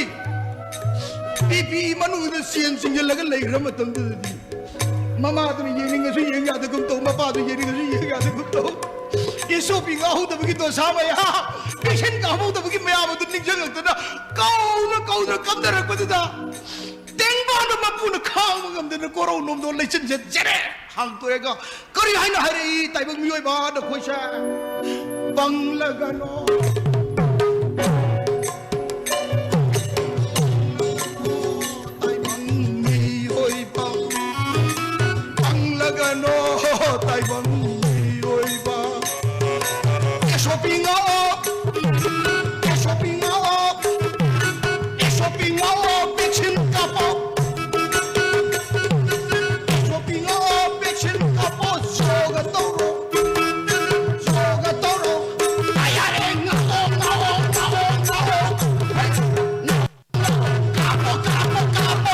bibi manu da sien sing laga lei ram tam da mama tu yeng ngi su yeng ya da kum to ma pa tu yeng ngi su yeng ya da kum to isu pinga hu da bagi to sa ma ya patient ka hu da bagi ma ya ma tu ning jang ta da kau na kam da rak pa da teng ba na ma pu na khang ma gam da ko ro nom do lei chen je jere hang to ega kari hai na hai tai bang mi oi ba da khoi sa bang la ga no tai bang mi oi ba bang la ga no tai bang shopping up, bitchin' couple. Shopping up, bitchin' couple. Soga toro. Ayareng,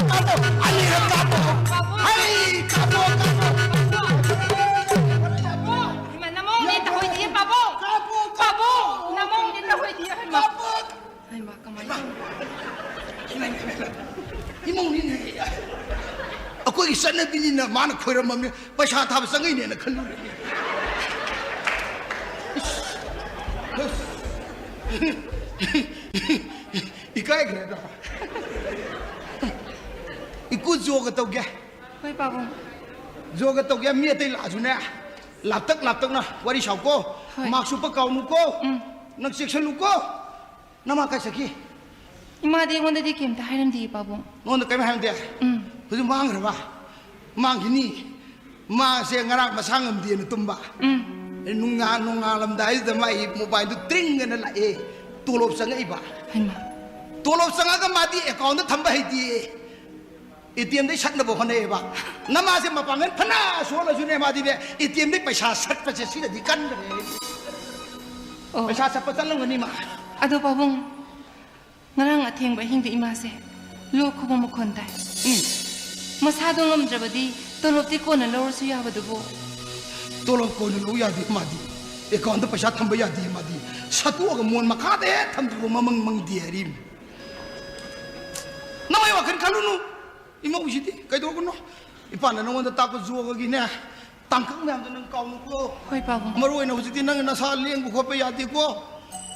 Capo. I need a capo. Hey, capo. Aku kisah ni bini na mana kau ramai, pasal apa sangai ni nak kelu. इकाई गया था इकू जोग तो क्या होय पाबुंग जोग तो क्या मियाते लाजुने लातक ना वारी शावको माक्सुप काउनुको नंग सेक्शन लुको नमा का सकी इमादी गोंददी केमता हायरमदी पाबुंग नोन कम हामदे हुजु मांगरबा मांगिनी मा से ngara masangam di na tumba nunga lamdai da mai mobile du tring na la e tolop sanga iba tolop sanga ga madi account da thamba hai di ATM dai sat na bo hone ba nama se mapangan phana so la june madi ne ATM dai paisa sat pa se si di kan re paisa sat pa talang ni ma ado पाबुंग ngarang atheng ba hingde ima se lo khobo mo khon tai masa dong ngamdrabadi tolopti kona lawrsu yabadubo tolop kona lo ya di madi account da paisa thamba ya di madi satu ga mon makha de thamdu mamang mang di rim namai wakan kalunu ima ujidi kai do kono ipana nang da ta ko zo ga gi ne tangkang nam da nang kaw nu ko hoi पाबुंग maroi na ujidi nang na sa leng ko pe ya di ko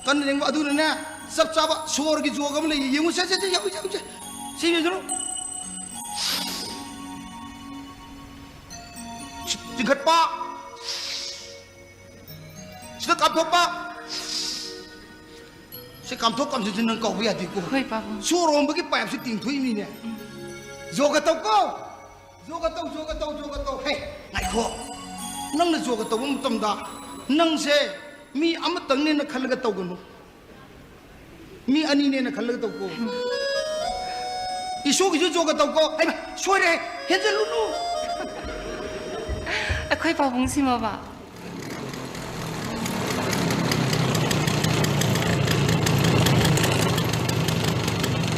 kan leng adu ne sab chaba sor gi zo ga le yengu se ya si ye jero jingkat pa sida kam thok pa se kam thok kam jin nang kaw ya di ko hoi पाबुंग surom bagi payap si ting thui ni ne zoga tau ko zoga tau hey ngai ko nang na zoga tau mu tam da nang se mi amatang ne na khalaga tau ganu mi ani ne na khalaga tau ko isu gi zoga tau ko ai sore henzel lu akhoi पाबुंग sima ba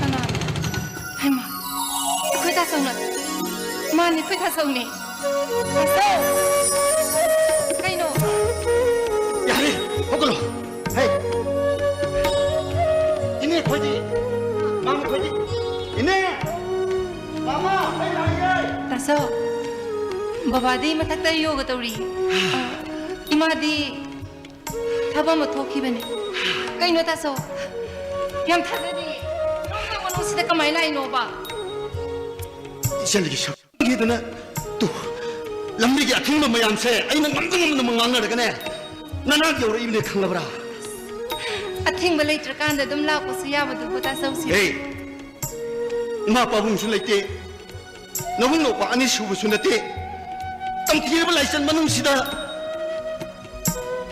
kana haima akhoi ta song na mani khoi ta song ne so kai no yare hokolo hey ini khoji mama khoji ini mama hey lai ta so babadi matakta yoga tawri imadi thaba ma thoki bane kaino ta so yam thadani nong manu sida kamai lai no ba iselgi shak gidana tu lambi gi athing ma mayam se aina ngam mangang na gane nana gi ora ibne khanglabra athing ba leitra kan da dum la ko su ya ba du ta so si hey ma pabung su leite nabung no pa ani su bu su nate tam thiba laisan manung sida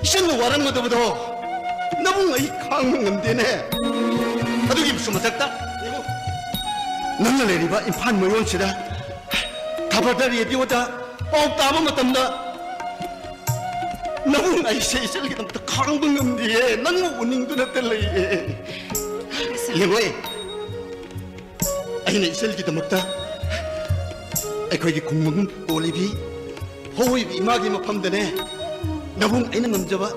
isen waran ma do nabung ai khang ngam de ne adu gi su matakta nang le ri ba impan moyon sida khabar radio da pau ta ma matam da nabung ai se isel gi tam ta khang ngam de nang mu uning du na te le yengoi ai ne isel gi damakta ai khoi gi khungmung polibi hoi bi magi mafam dane nabung aina ngamjaba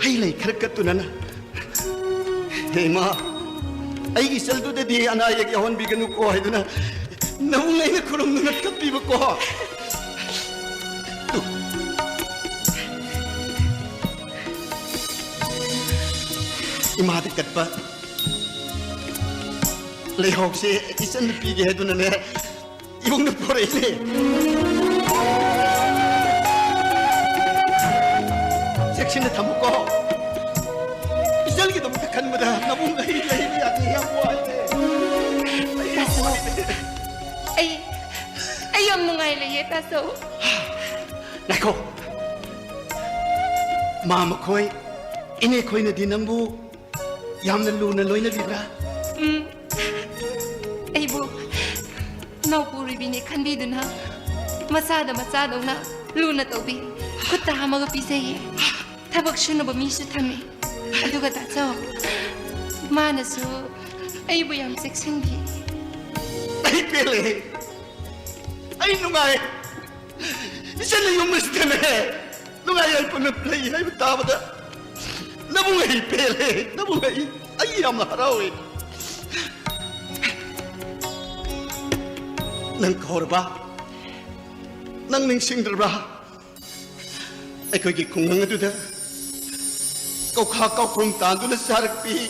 hai lai kharkat tunana hey ma ai gi seldu de di ana ye gi hon bi ganu ko haiduna nabung aina khurum nu nak pi ba ko tu ima de kat pa le hok se isan pi ge haiduna ne ibung nu pore ne 섹시는 다 먹고 이절기 너무 택한 거다 나 뭔가 이래 약이 하고 ai yom nungai le ye ta so 나코 마마 코이 이네 코이네 디남부 얌는 루는 로이네 비라 ai bu no puri bi ne khan bi duna masa dona luna to bi khutta ma ga pi se ye tabak shuna ba mi su thami aduga ta so mana su ai bu yam section bi ai pele ai nungai isan yung mustene nungai ay pun play ay tabada nabungai pele nabungai ay am harawi nang korba nang ning singdra ai ko gi kungang adu da kauka kaukung tanduna sarakpi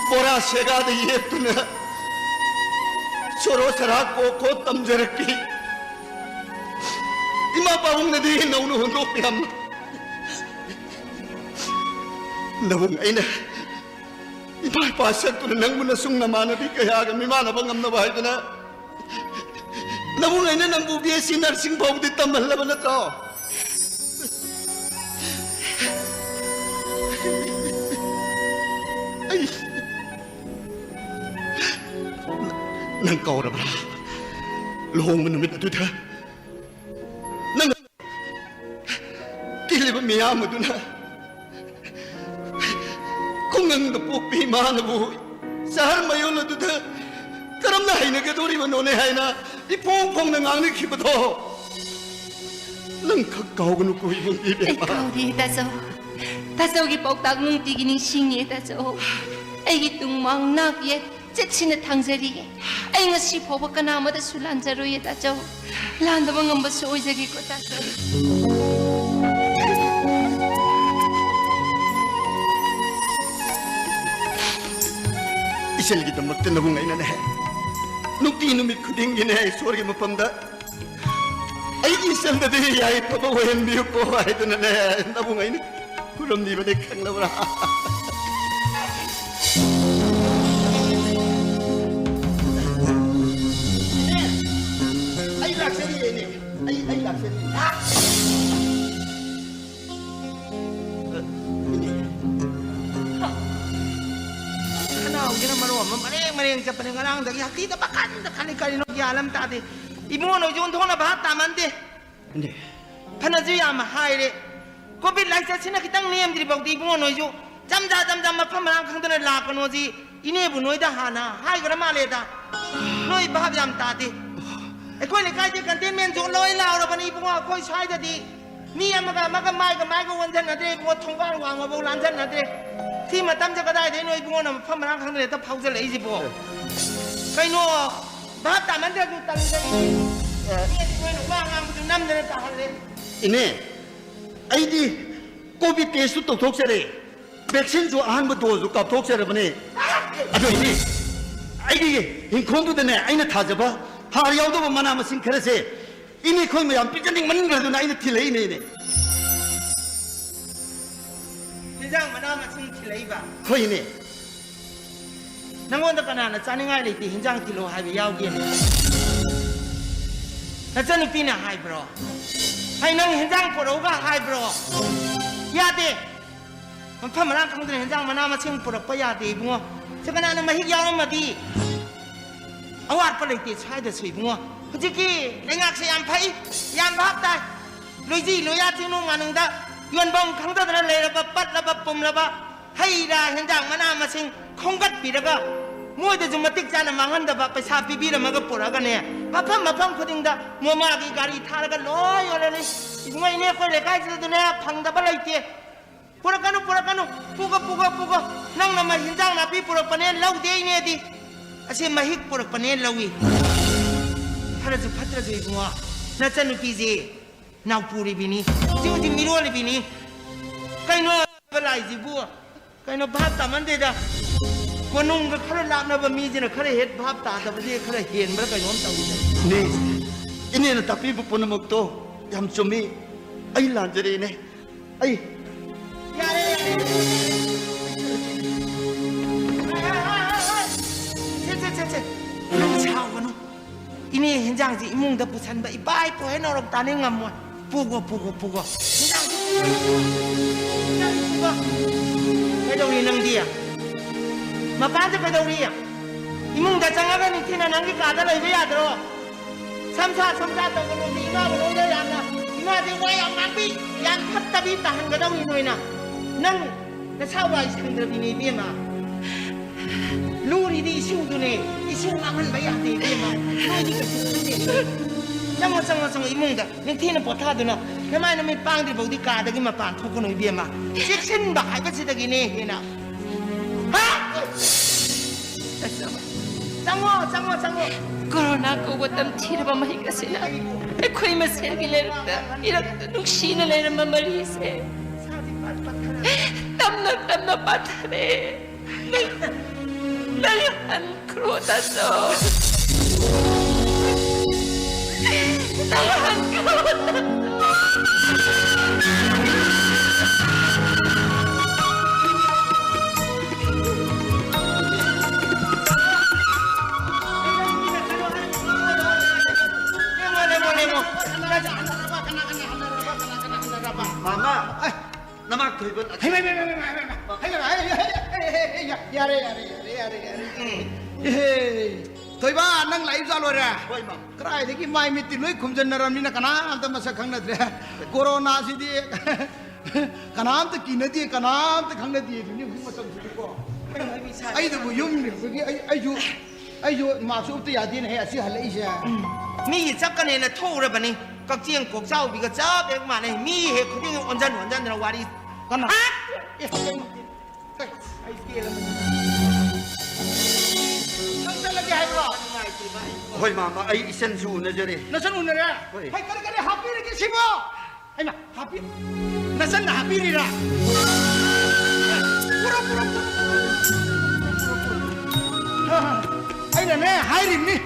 bora sega de yetuna soro sarak ko tamjarakpi ima paung na di naunu hundo piam nawung aina ima pasak tu nang muna sung namana di kaya ga mimana bangam na bahai na nawung aina nang bubiya si nursing bau di tamal na bana to nang kau ra bra lohong menumit atu tha nang kili ba miya mo duna kung ang napupi ma na bu sahar mayon na tu tha karam na hai na ke dori ba no ne hai na ipong pong na ngang ni ki ba to nang kau gnu ko ibong ibe ma kau di ta zo gi pok tak nung ti gi ning sing ye ta zo ai gi tung mang nak ye zetchina thangzari ye ai nga si phoba kana ma da sulan jaro ye ta zo lan da bangam ba so jagi ko ta zo isel gi damak te nabung aina ne nukti numit khuding gi ne sor gi mapam da ai isel da de yai paba wen bi ko ai tu ne nabung aina kuram ni ba de khang la bra ai lak se ni ne ai lak se ni Gina maro mareng sa paningarang dagi hati ta bakan da kali no yalam ta de imo no jun thona ba ta man de ne phana ju ya ma hai re covid lai sa sina kitang niam dri bau di imo no ju jam ma pham rang khang da la ko no ji ine bu noi da hana hai gra ma le da noi ba jam ta de e koi le kai de containment jo loi lao ra bani bu koi sai da di ni am ga mai ga wan jan na de bu thong ba wa ma bu lan jan na deที่มาตั้มจะก็ได้เดี๋ยวหน่วยพวกนั้นพัฒนาครั้งนี้ต้องเผาจะเลยสิพวกใครโน่บ้าแต่มันจะดูตันจะนี่ที่หน่วยหนูว่างามดูน้ำจะตาเลยอินเนี่ยไอ้ดิโควิดเคสตุกทุกเสร็จวัคซีนजोอาหารมาดูจุกับทุกเสร็จปะเนี่ยอะดูนี่ไอ้ดิหินคนดูแต่เนี่ยไอ้เนี่ยท่าจะบ้าหาเรียวดูว่ามันมาสิ่งเคราะห์เสอินเนี่ยคนไม่ยอมพิจารณามันกระดูนะไอ้เนี่ยที่เลยเนี่ยHijang mana macam kilai ba? Koi ni. Nangon tak kana na cani ngai liti hijang kilo hai biau gin. Na cani pina hai bro. Hai nang hijang poro ga hai bro. Ya de. Man pha mana kang de hijang mana macam poro pa ya de bungo. Sekana na mahig yaw ma di. Awat pa liti chai de sui bungo. Hujiki lengak se yam phai yam bhap tai. Loi ji loi ya ting no nganung da. Yuan bang khang da na le la ba pat la ba pum la ba hai ra hen jang mana ma sing khong gat pi da ga moi de jum tik cha na mangan da ba paisa pi bi la ma ga pora ga ne ma pham khuding da mo ma gi gari thar ga loi ole le ngoi ne ko le kai da ne phang da ba lai te pura kanu puga nang na ma hin jang na pi pura pane lau de ne di ase ma hik pura pane lawi thara ju phatra ju ngwa na chanu pi je Now puri bini, jadi mirol bini, kaino balai jibu, kaino bahap taman deda, konung ke kare lak na bami jina kare het bahap ta, tapi dia kare hen mereka kaino tahu ni, ini na tapi bupun mukto, jam cumi, ay lanjari ni, ay. Ya. Cek, nang cakap kono, ini henjang ji imung dah pusan ba ibai pohen orang tani ngamuan. Pugo. Kaya daw nang dia. Mapanta kaya daw niya. Imong datang ka ni tina nang ikada lai biya dro. Samsa daw ko ni nga mo na yan na. Nga di way ang ambi yan phattabi tahan ka daw ni noy na. Nang nasawa isang drabi ni bima. Luri di isu do ne. Isu naman ba yan di bima. Ay di ka Jangan imung dah. Nanti nak potah tu nak. Kemana nak mipang di bawah di kada lagi mapan. Kau kau biar mah. Seksen bah. Apa sih lagi ni? Hina. Ha? Tangguh. Corona ko butam thira ba mahi kasi na. Koi masel giler ta. Irak nuksina le na mamali se. Tamna patare. Nang kruta so. Nang kruta. Mama, namak tuh ibu. Yare. Tuh ibu, nang lain jalur ya. Kerai lagi main meeting lu, kumjen naram ni nak kana, anta masa khang nat deh. Corona sih dia, kana anta kina dia, kana anta khang nat dia. Ini macam tu kok. Ayo tu buyum ni, ayo masuk tu yadin hai asyik hal ini saja. Mi cak kan ini tahu apa ni? Kau cium kau jauh, biar jauh yang mana? Mi he kuding onjan dalam waris. Kana? Hoi mama, ai isen su na jere. Nasan unara? Hai kare happy lagi sibo. Hai ma, happy. Nasan na happy ni ra. Pura. Ai na ne, hai rim ni.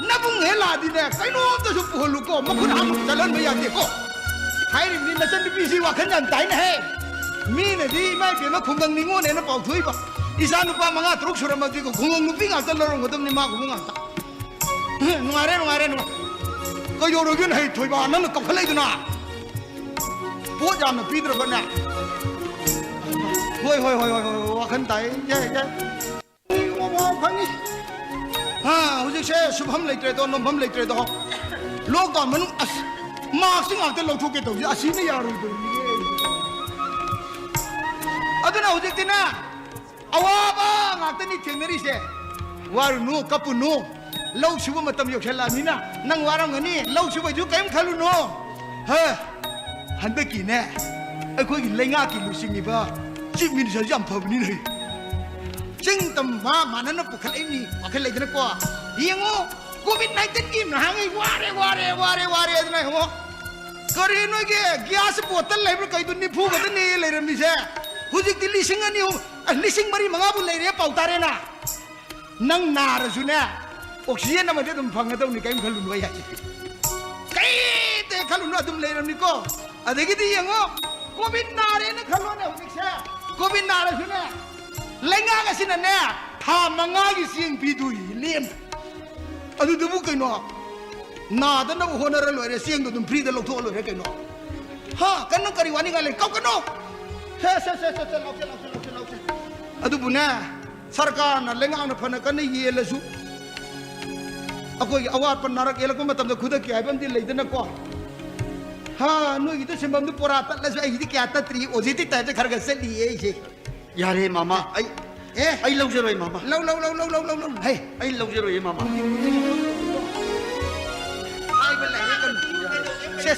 Nabung hela di ne. Kai no to su polu ko, makun ham jalan ba ya de ko. Hai rim ni nasan di bisi wa khan jan tai na he. Mi ne di mai pe ma khungang ni ngo ne na pau thui ba. Isa nu pa manga truk suram di ko khungang nu ping asal lorong ngodam ni ma khungang ta. Nungare. Kau yorogen hai thoi ba nang kau khalai duna. Buat jangan pidra bana. Hoi, wakan tai, ya. Wow, kangi. Ha, uji saya subham lagi terdo, nombam lagi terdo. Lockdown menu as, masing ada lo thuke tu, asini ya ru tu. Aduna uji tina, awaba ngata ni cengeri se. Waru kapunu. Lau subuh matam yok salah mina, nang warang ni, lau subuh juga em kalu no. Ha, hande kine, aku ini lengah kilu singi ba, cip min saja ampau ni nih. Cing temma mana nak bukan ini, akan lagi nak kuah. Iengo, COVID-19 kim hangi ware itu nak ho. Kerana ke, gas botol lagi berkai tu ni phu betul ni lagi ni se. Hujik di lising ni, lising mari mangapun lagi pau tarena. Nang nar sunya. Oksigen nama dia tu fang atau ni kain kalun wajah je. Kain te kalun atau leram ni ko. Ada gitu yang COVID nare ni kalun ni unik saya. COVID nare sini. Lengah ke sini ni. Thamanga ki siang pidui lem. Aduh tu bukan no. Nada nak honor lo ada siang tu free dah lokto lo hekai no. Ha, kan nak kariwani kali kau kan no. Se. Aduh buna. Sarkar na lengah na fana kan ni ye lesu. Aku awal penarak elok macam tu kuda kiai pun dia lagi nak kuah. Ha, nu itu sebab tu porat lah so ini kiai tak tri, ozi tu tak ada kerja seli je. Yare mama, ai lau je mama. Lau. Hey, ai lau je mama. Ai belai kan. Se.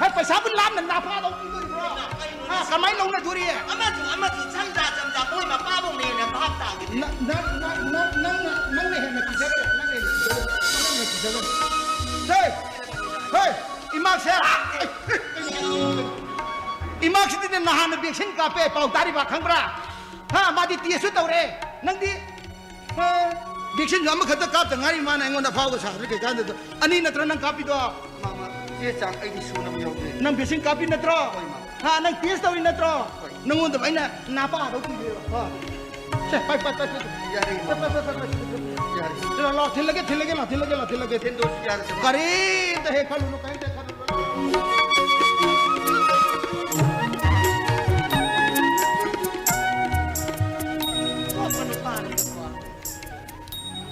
Hai pasal pun lam nak apa lau tu bro. Ha, kamai lau nak duri ya. Amat tu cangca, boleh apa pun ni nak bahap tak? Nang ni hendak kisah ke? Hei, imak saya. Imak sini ni nahan vaksin kape pau tari bakang bra. Ha, madi tiada tahu re. Nang di, vaksin jama kata kap tengari mana engon dah pau ke sah. Lepas kan tu, ani natra nang kapi tu. Mama, dia cang ai disu nam yo. Nang vaksin kapi natra. Ha, nang tiada tahu natra. Nang untuk mana napa ada tu dia. Ha, pai. Yare. Lo thil lagi. Tendo yare. Kari tu he kalu no kain tu kalu.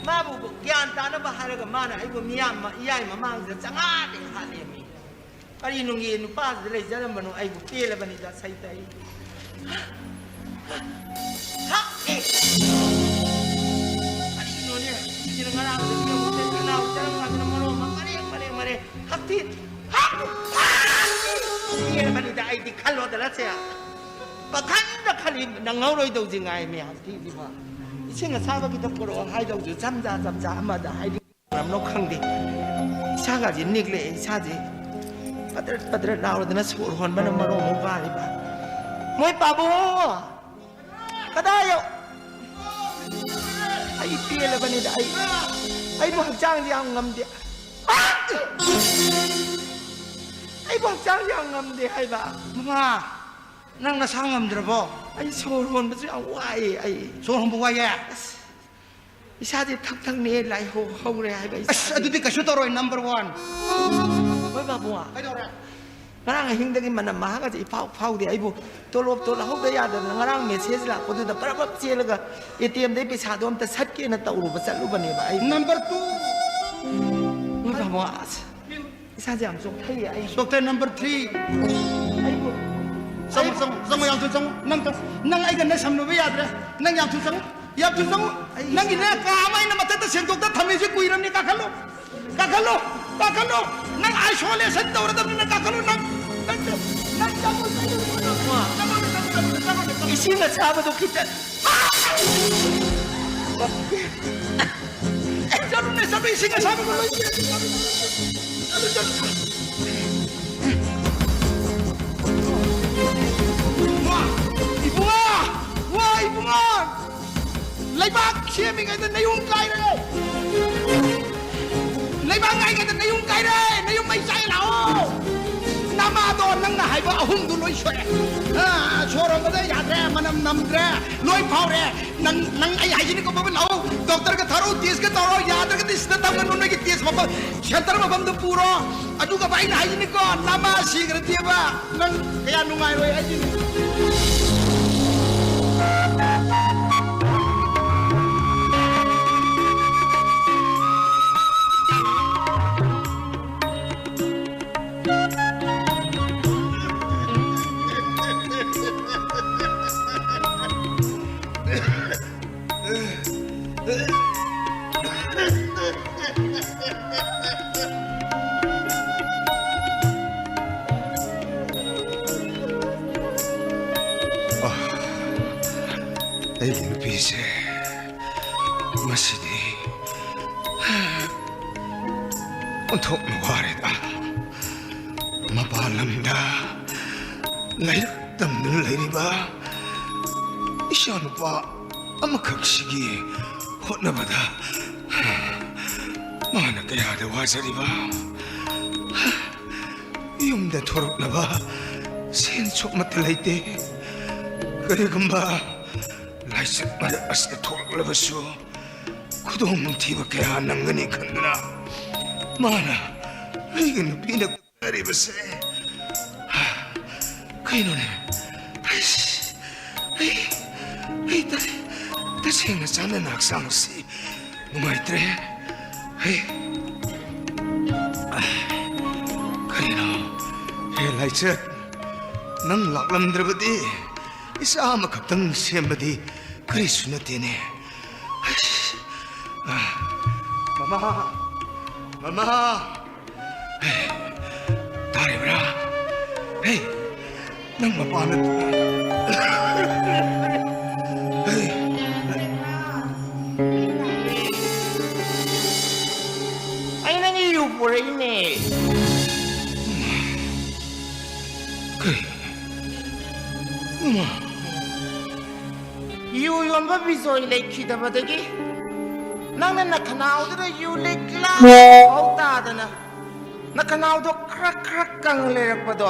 Mabu gian tanah bahar ke mana? Ibu miam, iyai mamang sangat hal ini. Kali nungi nupas dari jalan manu, ibu pilih bani dah saya tahu. Ha, kali nunya, jangan ngarang dia kenal jalan mana manu, mari. Hati, pilih bani dah itu kalau dah saya. Bahkan dah kali nangau roy tu jengai mi hati ni bah. Iseng sahaja kita perlu hai jauh tu jamja amada hai di dalam lokang di. Sahaja jenik le sahaja. Padahal lau dengan suruhan mana marom mubari bah. Moy pabo. Kadayo. Ay pila ba ni ay. Ay mo hagjang yang ngam di. Ay mo hagjang yang ngam di ay ba. Mama, nang nasangam drabo. Ay soron ba siya wai ay. So hong buway ya. Isa di thak ni lai ho ho re ay ba. As adu di kaso toroy number 1. Moy pabo. Ay dora. Ngarang hingdagi manam mahaga ji phau di aibu tolop tol hau da ya da ngarang message la ko da parap chelaga ATM dai paisa dom ta sat ke na tauru ba chalu bane ba ai Number 2. Moy pabo isa jam sok thai ai Dokter number 3. aibu Sama yang tu sama nang ai ganna samno be yadra nang yang tu sama nang ina ka amai na mata ta sen dokter thami je kuiram ni ka khalo nang isolation tawra da na ka khalo nang jamu isi na chaba do kita jaru ne sabi singa sabi ko Ibu nga! Laibak! Siya mi nga na yung kay re! Laibak nga nga na yung kay re! Na yung may say lao! Nama doon nang nahay ba ahong duloy siya re! Sorong ka na yadre! Manam re! Loy pao re! Nang ay hygiene ko pa ba lao! Doktor ka taro! Tis ka taro! Yadre ka tis na tao nga nunay ka tis mapag! Siyempre mapam do puro! Adu ka ba ay na hygiene ko! Nama sigret diya ba? Nang kaya nungay roy hygiene! ꯑꯩꯒꯤ ꯅꯨꯄꯤꯁꯦ ꯃꯁꯤꯗꯤ ꯑꯣꯟꯊꯣꯛꯅ ꯋꯥꯔꯦꯗ ꯃꯄꯥꯟ ꯂꯝꯗ ꯂꯥꯏꯔꯤꯛ ꯇꯝꯗꯨꯅ ꯂꯩꯔꯤꯕ ꯏꯆꯥꯅꯨꯄꯥ ꯑꯃꯈꯛꯁꯤꯒꯤ ꯍꯣꯠꯅꯕꯗ ꯃꯥꯅ ꯀꯌꯥꯗ ꯋꯥꯖꯔꯤꯕ ꯌꯨꯝꯗ ꯊꯣꯔꯛꯅꯕ ꯁꯦꯟ ꯁꯣꯛꯃꯠꯇ ꯂꯩꯇꯦ ꯀꯔꯤꯒꯨꯝꯕ लाइसेंस पर असले थोड़ा लबसु खुदों मुंठी बकया नंगनी खंडना माना लेकिन पीने करे बसे कहीं ने तसे न जाने नाक्सांग सी नुमाइत्रे कहीं ना हे लाइसेंस नंग लाकलम द्रबदी इस आम खतंग सेमबदी करीसु नतेने ममा तारेब्रा हे नंग मपान ai nang iu pore ne करी mama yu yon ba bizoi le khida badagi nang na khanau da yu le kla au ta da na khanau do krak kang le rak ba do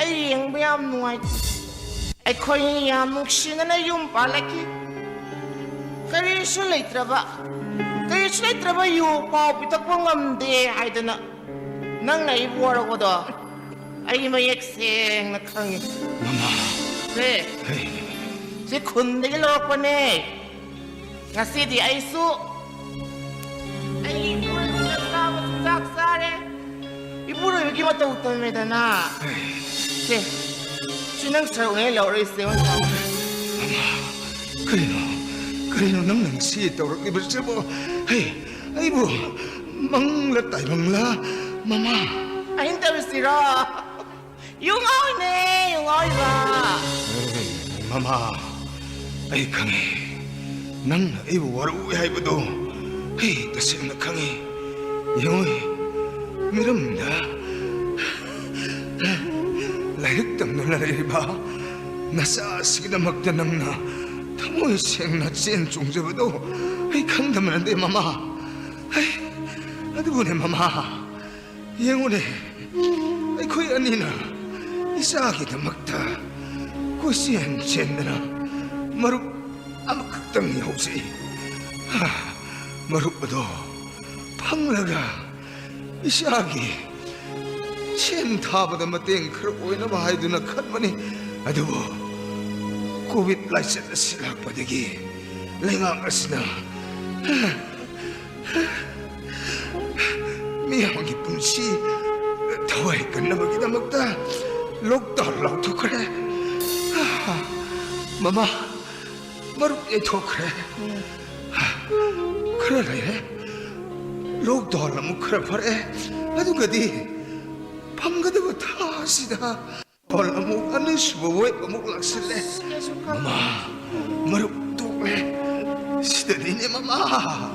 ai yeng biam nuai ai khoi yam nuk sing na yum pa la ki kari su le traba yu pa pi tak ngam de ai da na nang nai bo ra ko do ai ma yek seng na khang mama re si kun de lo ko ne ngasi di ai su ai ibu na sa sak sare ibu ro gi ma to to me da na se sinang sa ngai lo re se wan 그리노 낭낭 시 떠오르 이버스보 헤이 아이고 망라 따이 망라 마마 아인다 비시라 용아네 용아이바 마마 아이 강해 난 아이고 와루 하이브도 헤이 따스나 강해 영어이 미름다 라이크 땅놀라 이바 나사시기다막다 낭나 타모의 생나 찐 종잡아도 아이 강담하는데 마마 아이 아두고네 마마 영혼에 아이 거의 아니나 이사기다막다 고시엔 젠드나 마루 아무 극당이 없이 마루빠도 팡라가 이사기 첸 타바다 마땡 그러고 있나 봐야되나 칸만이 아두고 코비드 라이센스 실학바되기 랭앙아시나 미양이 분시 더와이 끝나먹이다 먹다 록달라고 그래 마마 마루에 더 그래 그래 록달라고 그래 그래 아두가디 방가다가 타시다 얼라무 안에 수보에 먹락실래 마마 마루 또왜 시대리네 마마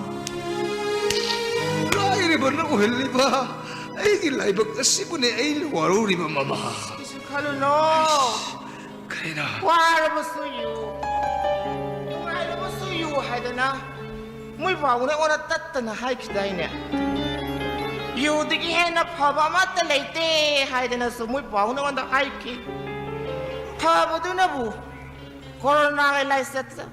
라이리 버나 오헬리바 애기 라이버가 시분에 에일 와루리바 마마 칼로노 그래나 와르버수유 하이드나 물 바우네 오나 따따나 하이키다이네 유디기 해나 파바 맞다 레이테 하이드나서 물 바우네 오나 하이키 파바두나부 코로나가 라이세트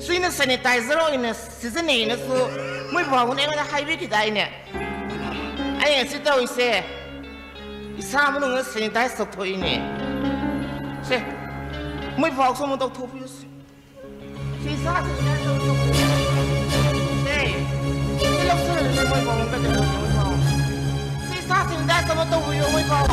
수이는 세니타이저로 이네 시즌에이나서 물 바우네 오나 하이비키다이네 아니 시다오 이세 이 사람은 세니타이저 토이네 세 물 바우 소문 더 토피우스 시사도 네 이렇게 물 바우 까지 시사도 다 소문 더 부여 물 바우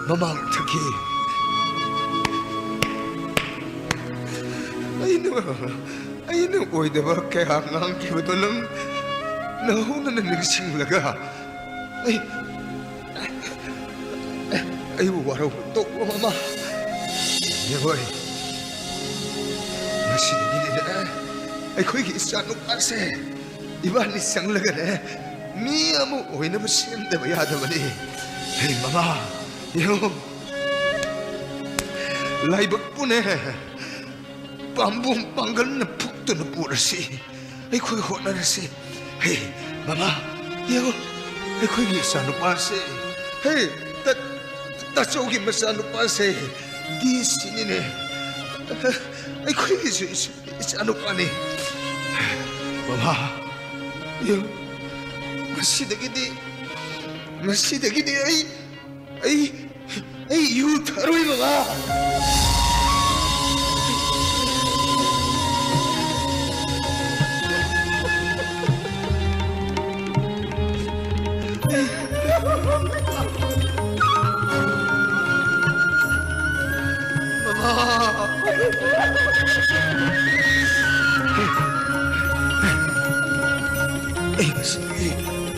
마마 특히 아이는 오이데바 개항강 기부도는 나오는 능싱라가 아이고 와라고 또 마마 여보이 마시는 일이네 거기 있어노 빠세 이반이 상라가네 미아무 오이는 시험대봐 야다마니 에이 마마 요 라이브뿐에 빰붐 빵걸는 푹 뜨는 뿌르시 아이 거기 호나르시 헤이 마마 요 아이 거기 사는 빠세 헤이 따 저기 마사는 빠세 디신이네 아이 거기 사는 빠네 마마 요 마시대기디 아이 유타로이 마마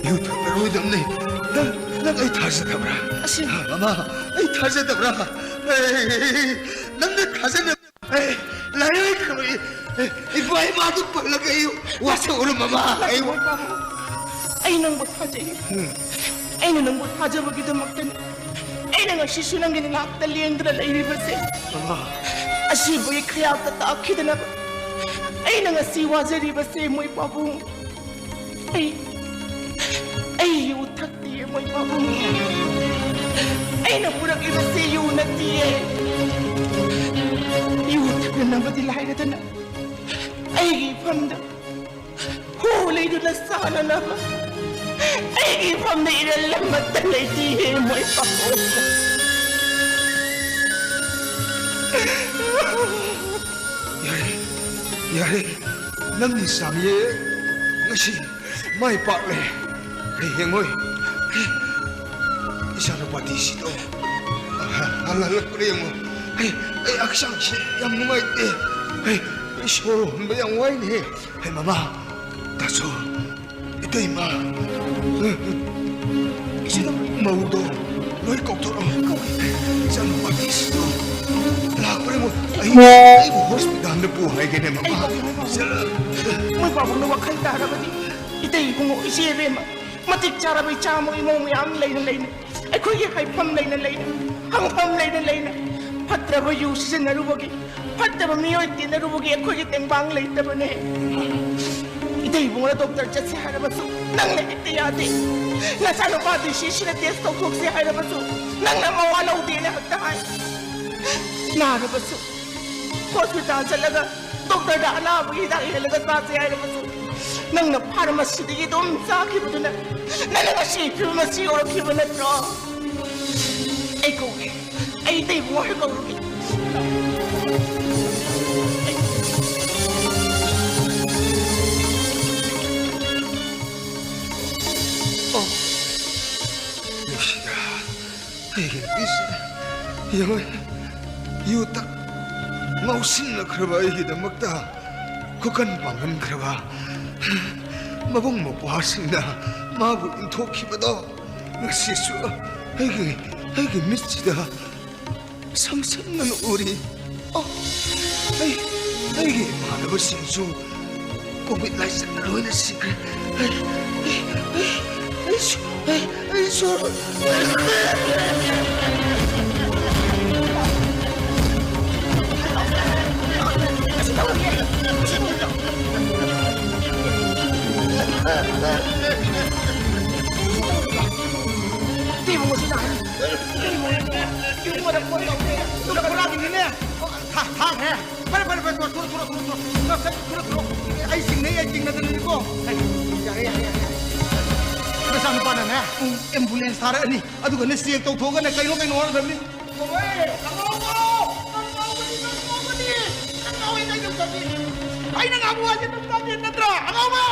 유타로이 덤네 난 타세다브라 마마 타세다브라 난 타세다 라이오이 그로이 이바이 마도 빨라가요 와서 오는 마마 아이는 못 하지 아이는 못 하져보기도 막던 아이는 시수는 게 낙다 리엔드라 레이리버세 아시부이 크야우다 따키드나 아이는 시와제리버세 모이 바봉 ay utakti mo ipabong ay napurang iba sa iyo nagtiye iutak na naman dilahay na tanan ay ipam na hulay doon na sana naman ay ipam na inalamat talay tiye mo ipabong yari namni samye ngasi mai pakle Hengoy, isang napatisi to. Alalak ko rin mo. Ay aksang siya yung numay te. Ay soro ba yung wine he. Ay mama, taso. Ito yung ma. Sino maudo? Loy koktor ang isang mabis to. Lakpare mo. Ay hospital na buhay ganyan mama. Salamat. May babang na wakay tara ba di? Itay kung isire ma. Matik chara ba chamo imong yang lay na lay na. Ay kuya kay pam lay na lay na. Hang pam lay na lay na. Patra ba yung siya narubagi? Patra ba miyo iti narubagi? Ay kuya tembang lay na ba na itay mo na doktor chat si Harabasu. Nang naitiyati. Nasano pa di siya siya test doktor si Harabasu. Nang namawalaw din na hagtahan. Narabasu. Hospital sa laga. Doktor na alam. Kita ilalagat pa si Harabasu. Nang naparmas siya dito. Sa akin mo na. Nanangasipil mo siya. Orak mo na ito. Ay ko. Ay itay mo. Ay ko. Yung yutak mausin na kraba ikidamakta kukan pangan kraba mabong mapuhasin na mabu intoki ba daw nagsisu ay misjida samsam na uri ay manaba sinsu kubit lai sa naroy na sikre ay soro Di mo sinahan. Di mo na po ito. Tulak ko lagi din eh. Thang eh. Para. Turo. Ay sing na din ko. Ay. Masama pa na na. Ambulance tara ni. Ado ka na siya tawtogan na kayo na dami. Ay nangamuha siya ng dami na dra. Angama.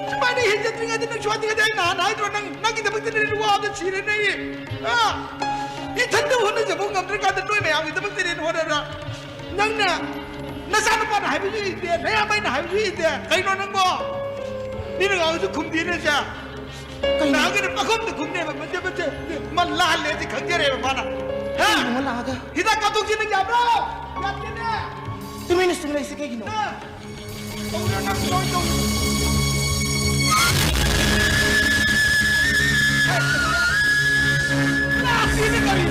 Sabay na hijat rin nga din ng suwati nga dahil nahanay ito nang kita magtininuwa at sila na eh. Itanda mo na siya po ngamdra ka doon na yung kita magtininuwa na nang nasano pa na habi siya hindi nayamay na habi siya hindi kayo nang mo nino nga ako kumdi na siya naagin na pakom na kumdi magmadya malahal na si kangjere pa na ha? Malaga hita katong siya ng yabro yakin na tuminis tumilay si kayo gino huwag na nang soito sini kali.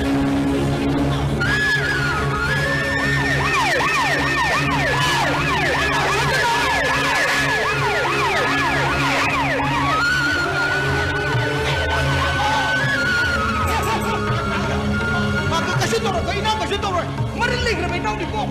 Maka kasih toro, kau inang kasih toro. Marilig na may naw di ko.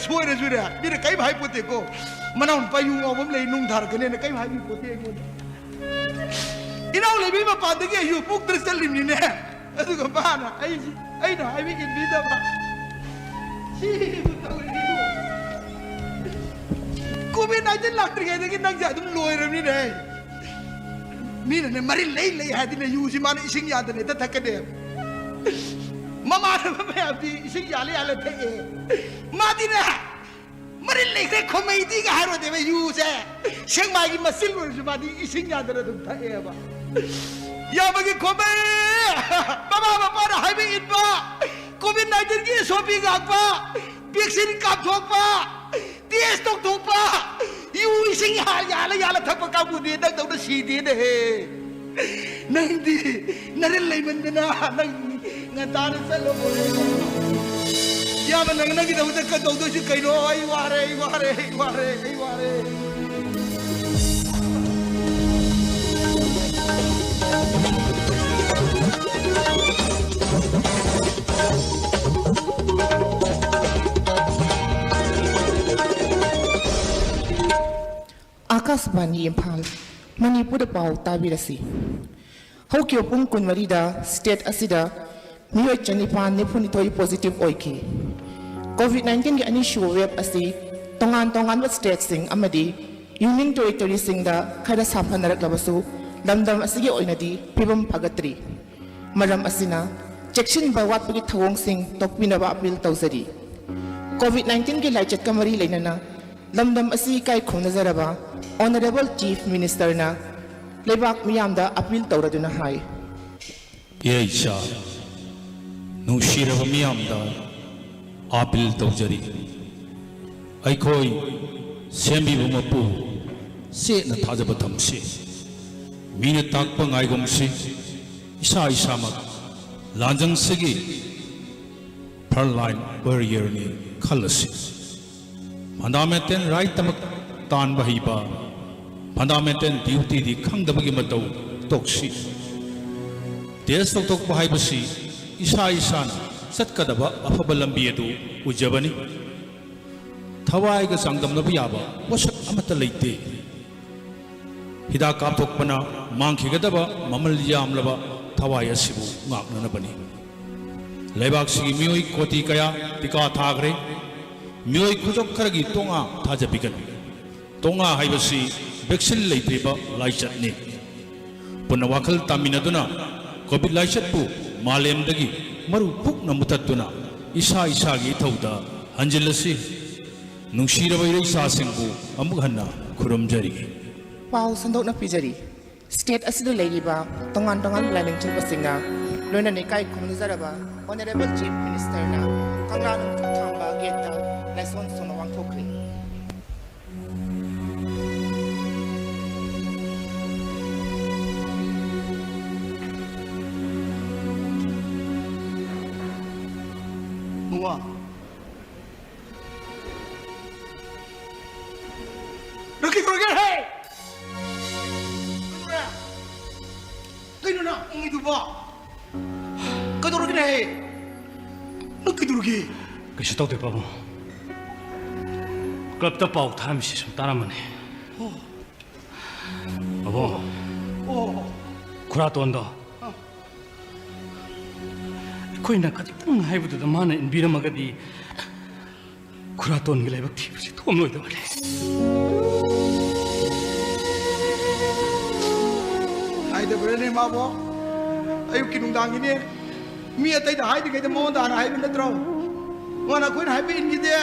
Suara sudah, bila kaya bahaya putih ko, mana on payung awam lay nung dhar kene na kaya bahaya putih ko. Inaw lebih ma pandegi ayu puk tersal lim ni ne. Aduh kapana, ay na, ay bikin bida pa. Si butaw ni ko. Kumin aja lak terkait dengan nang jatuh loy ram ni ne. Mean ने मरी ले है दिन यूजी मान इसिंग याद ने तथकदे ममा में अभी इसिंग याले थे मादिना मरी ले के खोमेदी का हारो देवे यूजे शेंग मागी मसिल वर जुमादी इसिंग याद रे दुम था एबा या बगी खोमे बाबा बाबा हाइबे इनबा कोविड-19 की सोपी गापा वैक्सीन का थोपा टेस्ट तो थोपा यू इसिंग याले थप का बुदे दग दग सीदे दे नंदी नरे लेमंदना नंग ngataन selo ya menang nagi dah udah kau tu si kaino ai ware Akasbani Impal Manipur Pau Tabirasi Hokyo Punkun Marida State Asida New Chanipan Nipunitoi positive oiki COVID-19 ki anishu web asi tongan wat state sing amadi Union Territory sing da kada saphanarak labasu damdam asigi oinadi pibam pagatri maram asina chection by wat pagi thawong sing tokpinaba appeal tawsari COVID-19 ki laichat kamari leinana lamdam asi kai khonazaraba Honorable Chief Minister na lebak miyamda appeal tawraduna hai Yeisha Nushirava miyamda appeal tawjari Aikoi sembi bumapu se na thajaba thamsi Mina takpa ngaigomsi isa mak lanjang segi frontline barrier ni khalasi fundamental right tamak tan bahiba fundamental duty di khangdabagi matau toksi des tok bahibasi isa na satkadaba afaba lambi adu ujabani thawai ga sangdam na biyaba wasak amata leite hida kapthokpana mangkhigadaba mamal yamlaba thawai asibu ngakna bani leibak sigi mioi koti kaya tika thagre mioi khujok kharagi tonga thajabigan tonga haibasi vaccine leitriba laichatni punna wakhal taminaduna covid laichatpu malemdagi maru pukna mutatuna isa gi thauda hanjilasi nungshiraba irei sasingbu amuk hanna khurumjari Pau sandok na pijari state asida legiba tongan planning chilpasinga loina ne kai khonazaraba Honorable Chief Minister na kanganung thamba geta lesson sonawang thokri Mua Ruki kurgan hai Kaino na ngi du ba Kaduru ki hai Kaduru ki Kaisi tawde babu club ta pau thamsi sum taramane abo khuratonda koina kadi pung haibudu da mana inbiramagadi khuraton gi laibak thibsi thomloi da bale ai da brene ma bo ayu kinungdang ni mi atai da hai de mo da na hai bin tro wana koin hai bin gi de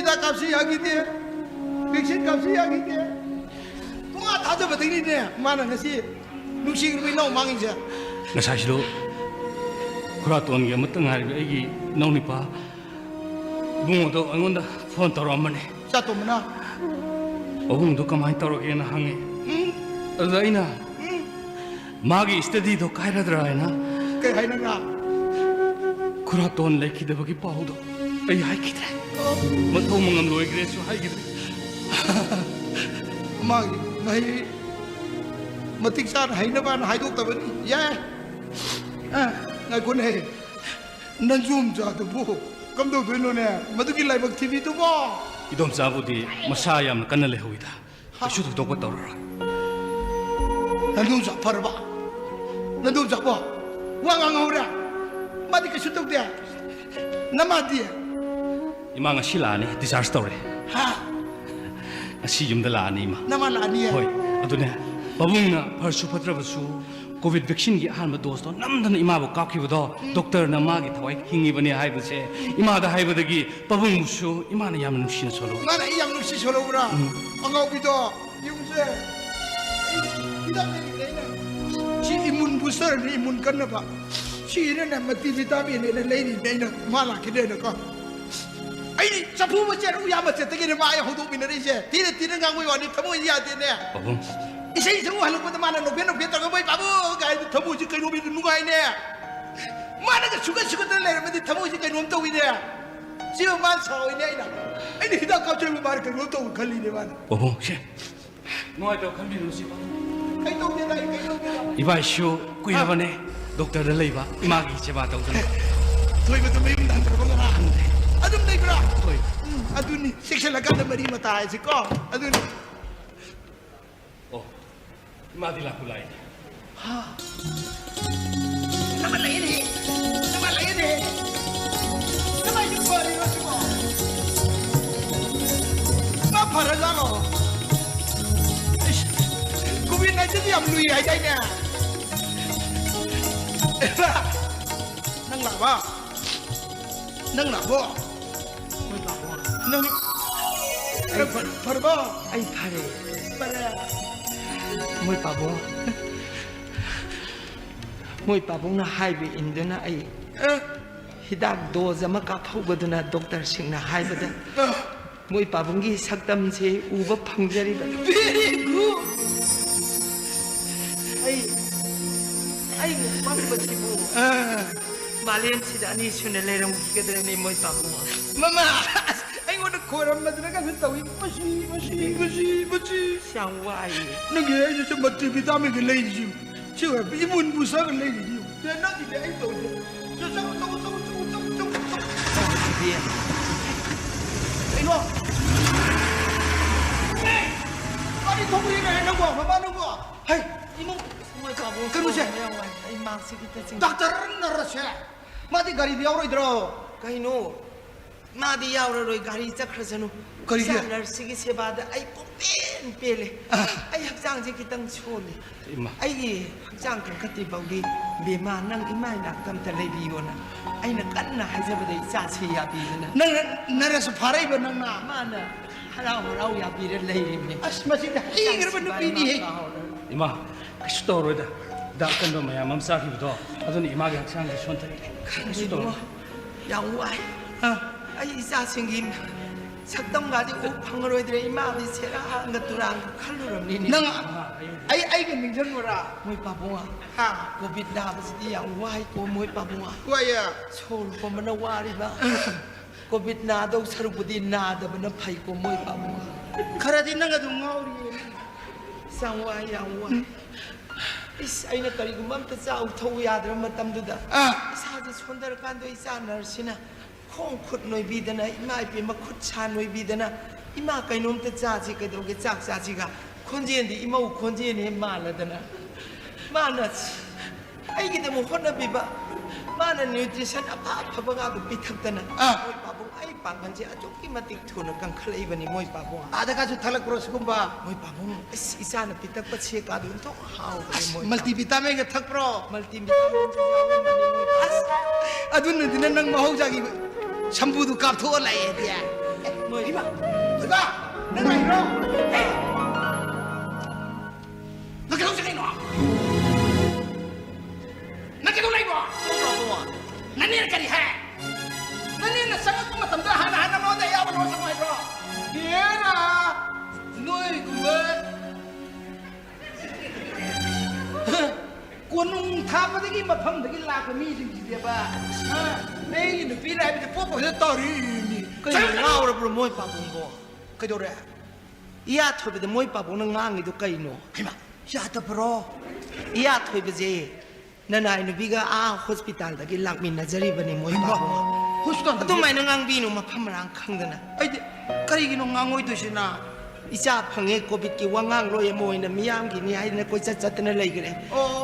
ida kapsi ya gi de vaccine kapsi ya gi de tunga ta da batai ni de mana ngasi nusi ri no mangi ja ngasai silo khuraton gi amatang hari agi naunipa bungo do angonda phone taramane sa to mana ohum do kamai taroge na hange azaina magi study do kairadra na kai hai na khuraton lekidabagi paudo ai hai kidre mathau mangam loi gre su hai kidre magi nai matik san hai na ban hai dok ta ban ya ngai kun he nan zoom ja to bo kam do do no ne madu ki live tv to bo idom sabudi masa yam kan le hoida shu do ko tawra nan zoom ja parba nan zoom ja bo wa nga ngora madi ka shu to dia namadi imanga silani disaster story ha asi yum da lani ma nama lani hoi adune ꯄꯥꯕꯨꯡꯅ ꯐꯔꯁꯨ ꯐꯠꯇ꯭ꯔꯕꯁꯨ ꯀꯣꯚꯤꯗ ꯚꯦꯛꯁꯤꯟꯒꯤ ꯑꯍꯥꯟꯕ ꯗꯣꯁꯇꯣ ꯅꯝꯗꯅ ꯏꯃꯥꯕꯨ ꯀꯥꯞꯈꯤꯕꯗꯣ ꯗꯣꯛꯇꯔꯅ ꯃꯥꯒꯤ ꯊꯋꯥꯏ ꯍꯤꯡꯉꯤꯕꯅꯤ ꯍꯥꯏꯕꯁꯦ ꯏꯃꯥꯗ ꯍꯥꯏꯕꯗꯒꯤ ꯄꯥꯕꯨꯡꯕꯨꯁꯨ ꯏꯃꯥꯅ ꯌꯥꯝꯅ ꯅꯨꯡꯁꯤꯅ ꯁꯣꯜꯂꯨ. Mana yang nusi solobra. Angau bido yungse. Tidak ni. Si imun booster ni imun kan apa? Si ini na mati vitamin ni lady ni na malah kita na kau. Ini sapu macam uya macam tegi ni maya hudu minari je. Tidak ngangui wani tamu iya ni. Pabung. Isai semua halus pada mana nopen tergamai tamu gaya tamu je kau nopen nungai ni. Mana ke suka terleh mesti tamu je kau nopen tahu ni. Siapa masuk ini ina. Ini hidup kau cuma baru kau tahu kali ni mana. Pabung, she. Noi tahu kami nusi pa. Kau tahu dia lagi, kau tahu dia. Iba isu kuih apa ni? Dokter dah lagi ba. Imagi coba tahu tu. Tuh betul memang dah terbang. Aduh ni berah. Aduh ni seksa lakukan meri mata aja kau. Aduh ni. Oh, imadi laku lain. Ha. Nama lain ni. Nama lain ni. Nama itu kau ni macam apa? Apa rasa kau? Kubin aja dia melui aja ni. Nang lapa? Nang lapa? Nang. Perba. Ay pare. Para. Moy pabong. Moy pabong na haibe induna ay hidak doza makaphaubaduna doctor singna haibada. Moy pabonggi saktamse uba phangjariba. Very good. Ay pangbachibu. Malen sidani sune lerong kidreni moy pabong. Mama, ay wala koram madra ka tawi masi. Siyawai. Nagay sa mati vitamin ka lay jiu. Siya imun busa ka lay jiu. Yan na ide ay to. Sa. Dia. Ay no. Ay to rin na nagwa, mabano ko. Hay, Imong moy pabong. Kano siya? Ay maksi kita sing. doctor na rasya. Mati gari di awro idro. Kaino. Madi yauraroi gari chakhrasanu. Kari dia? Nurse sebada ai pele. Ai hakjang je kitang chole. Ima. Ai hakjang kan kati baugi bema nang imai nak kam ta lebiona. Ai na kanna hajabada cha che ya bi na. Nang naras farai ba nang na. Mana harau ya bi re leibni. As masi da. Ay garba nu pidi he. Ima, kisu tahu roda. Dah kan dong maya mamsa hibudo. Adun imagi haksang disontai. Kisu tahu. Yang wai. Ai isa singin. Saktam gadi u phangroi dire imadi chera hanga turang khaluram ni. Nang ay ga mingjan mora. Moi pabunga. Ha. Covid da basti yang wai ko moi pabunga. Waya. Sol ko mana wari ba. Covid na do sarupudi na da bana phai ko moi pabunga. Kharadi nang adu ngauri. Sangwa yang wai. Is aina kari gumam ta cha uthau yadra matam du da. Sa ji sondar kan do isa narsina. Khong khut noi bidana imai pe ma khut cha noi bidana ima kainom ta cha ji ka do ge chak cha ji ga khonjen di imau khonjen ne mala dana mana ai gi de mo honna bi ba mana nutrition apa apa ba ga bi thak dana moi babu ai pa ban ji ajuk ki matik thuna kang khalai bani moi babu Ada ka su thalak pros kumba. moi babu isa na pitak pa che ka dun to hau bani moi Multivitamin ga thak pro. multivitamin jo yawan bani moi as Adun na dinan nang mahau jagi. Sambudu kap tho la ye dia. moi Iba. Iba. Nang ai ro. Nakalo sa kino. Nakalo lai bo. Nani ka ri ha. Nani na sa ko matam da hana mo da ya mo sa mai ro. Diera. Noi kumba. Kunung thapadagi mafamdagi lakpa mi sing ji ba. Nei nu pi rai bi popo se tori ni. Kai ngawra bro moi pabung bo Kai do re. iya thobe de moi pabung na ngangi do kai no Hima. ya ta bro iya thobe je nanai nu biga a hospital da gi lakmin na jari bani moi pabung Huston to mai na ngang bi no ma pham rang khang da na Ai de kari gi no ngangoi do sina. icha phange covid ki wangang ro ye moi na miyam gi ni ai na koi chat chat na lai gre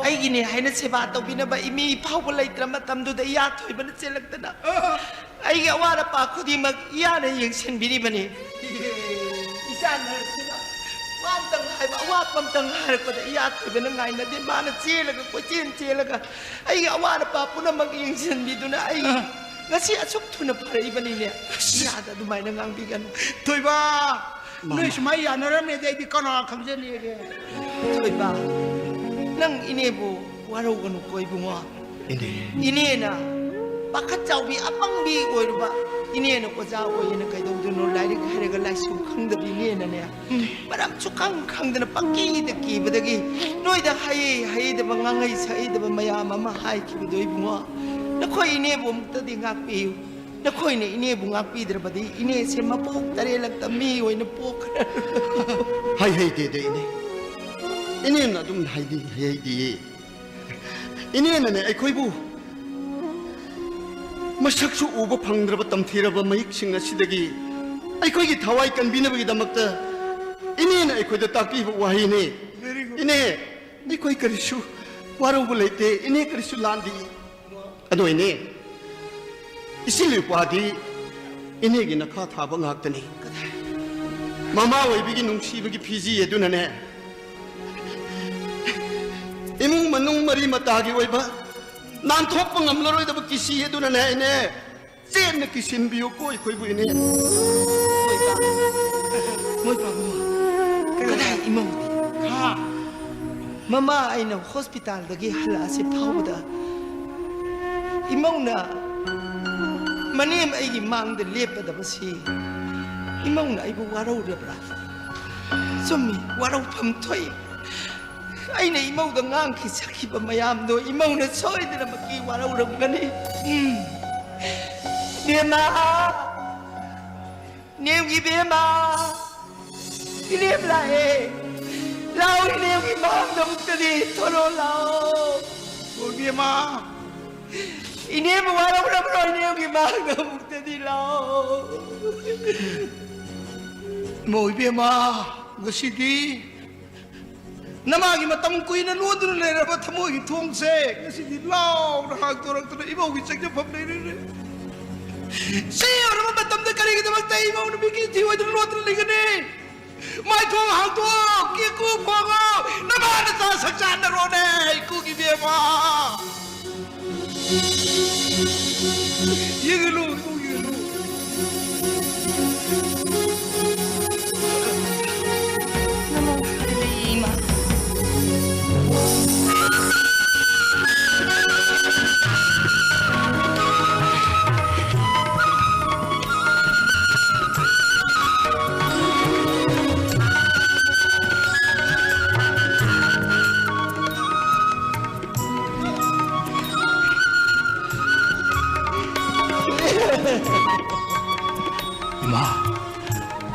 ai gi ni hai na seba to bi na ba imi phau ba lai tra ma tam du da iya thobe na chelak da na ai ga wa ra pa khudi ma iya na yeng sen bi ri bani icha na sina wa ตงหายว่าปั๊มตงหายก็ได้ยาถอยเป็นไงนะเดี๋ยวมาเจี๊ยแล้วก็ไปเจี๊ยแล้วก็ไอ้ว่านะป้าปุ่นมันยังเช่นดีดูนะไอ้งั้นสิอาชุกทุนอะไรบ้านี่เนี่ยยาแต่ดูไม่นางบีกัน ถอยบ้านี่สมัยยานรำเนี่ยได้ดีก่อนคำเจนี่แก ถอยบ้านั่งอินเนบูว่าเรากันคุยบุ้งว่าอินเนน่ะปักขัดเจ้าบีอัปังบีโอ้ยรู้ป่ะอินเนน่ะก็เจ้าโอ้ยน่ะใครต้องดูโน่นไล่ดิใครก็ไล่สู้ขังเดบีเนี่ยน่ะเนี่ยมารับชุกขังเดน่ะปักกี้ตะกี้บัดกี้น้อยเดให้เดบังงังให้ใส่เดบังมายามาให้คิดดูบุ้งว่านักคอยอินเนบุ้มตัดดิ่งงักปีวนักคอยเนี่ยอินเนบุ้งงักปีเดบัดอินเนเสมาปุ๊กตะเรลักตะมีโอ้ยน่ะปุ๊กให้เดอินเน่น่ะดุมให้ดีอินเน่น่ะเนี่ยไอ้คุยบูมาชักชูอุบพังระบตำทีระบมายิกสิงห์สิดกีไอ้คุยกิทวายกันบินบกิดามักตาอินเน่น่ะไอ้คุยจะตากีบวาฮีเน่อินเน่ไอ้คุยกริชูวารุบุเลเตอินเน่กริชูลานดีอโดอินเน่อิสิลิปวาดีอินเน่กินักข้าท้าบังฮักตนีมาม่าไว้บิกินุ่งชีบิกิพิจีเอดุนั่นเองอิมุงมันนุ่งมารีมาตากีไว้บ้านั่นทบปังอำลอยดับกิซีเอดุนั่นเองเนี่ยเจนนักกิสิมบิโอคุยบุญเนี่ยมวยปากมัวก็ได้อิมุงค่ะมาม่าไอ้น่ะฮอสพิทอลตะกี้ฮัลอาเซท้าวดาอิมุงน่ะมันนี่ไอ้กิมังเดลีปะดับซีอิมุงน่ะไอ้บัวเราเรียบร้อยสมีว่าเราพัมถอยไอ้เนี่ยอิมุงต้องงางขี้สักขี้บะมายามโดยอิมุงเนี่ยช่วยเดี๋ยวเมื่อกี้ว่าเราเรื่องกันนี่เนี่ยมาเนี่ยกี่เบี้ยมาเนี่ยอะไรเราเนี่ยกี่มาดมกันดิทรเราโอ้เบี้ยมาอินเดียบัวเราเราเราเนี่ยกี่มาดมกันดิเราโมยเบี้ยมากสิดีน้ำมากิมาตั้มคุยนั่นวัวตัวเลยเราทำโมยทวงเสกสิดีเล่าหากตัวเราตัวนี้อีโมกิจักจะพับเลยเนี่ยเสียเรามาตั้มตะการีกันมาแต่อีโมนบิกิที่ว่าตัววัวตัวเลยกันเนี่ยไม่ทวงหางตัวกี่กูพอก็น้ำมาเนี่ยตาสักจานนะรอเนี่ยกูกี่เบี้ยมายิงลูกกูยิงลูก那么可以吗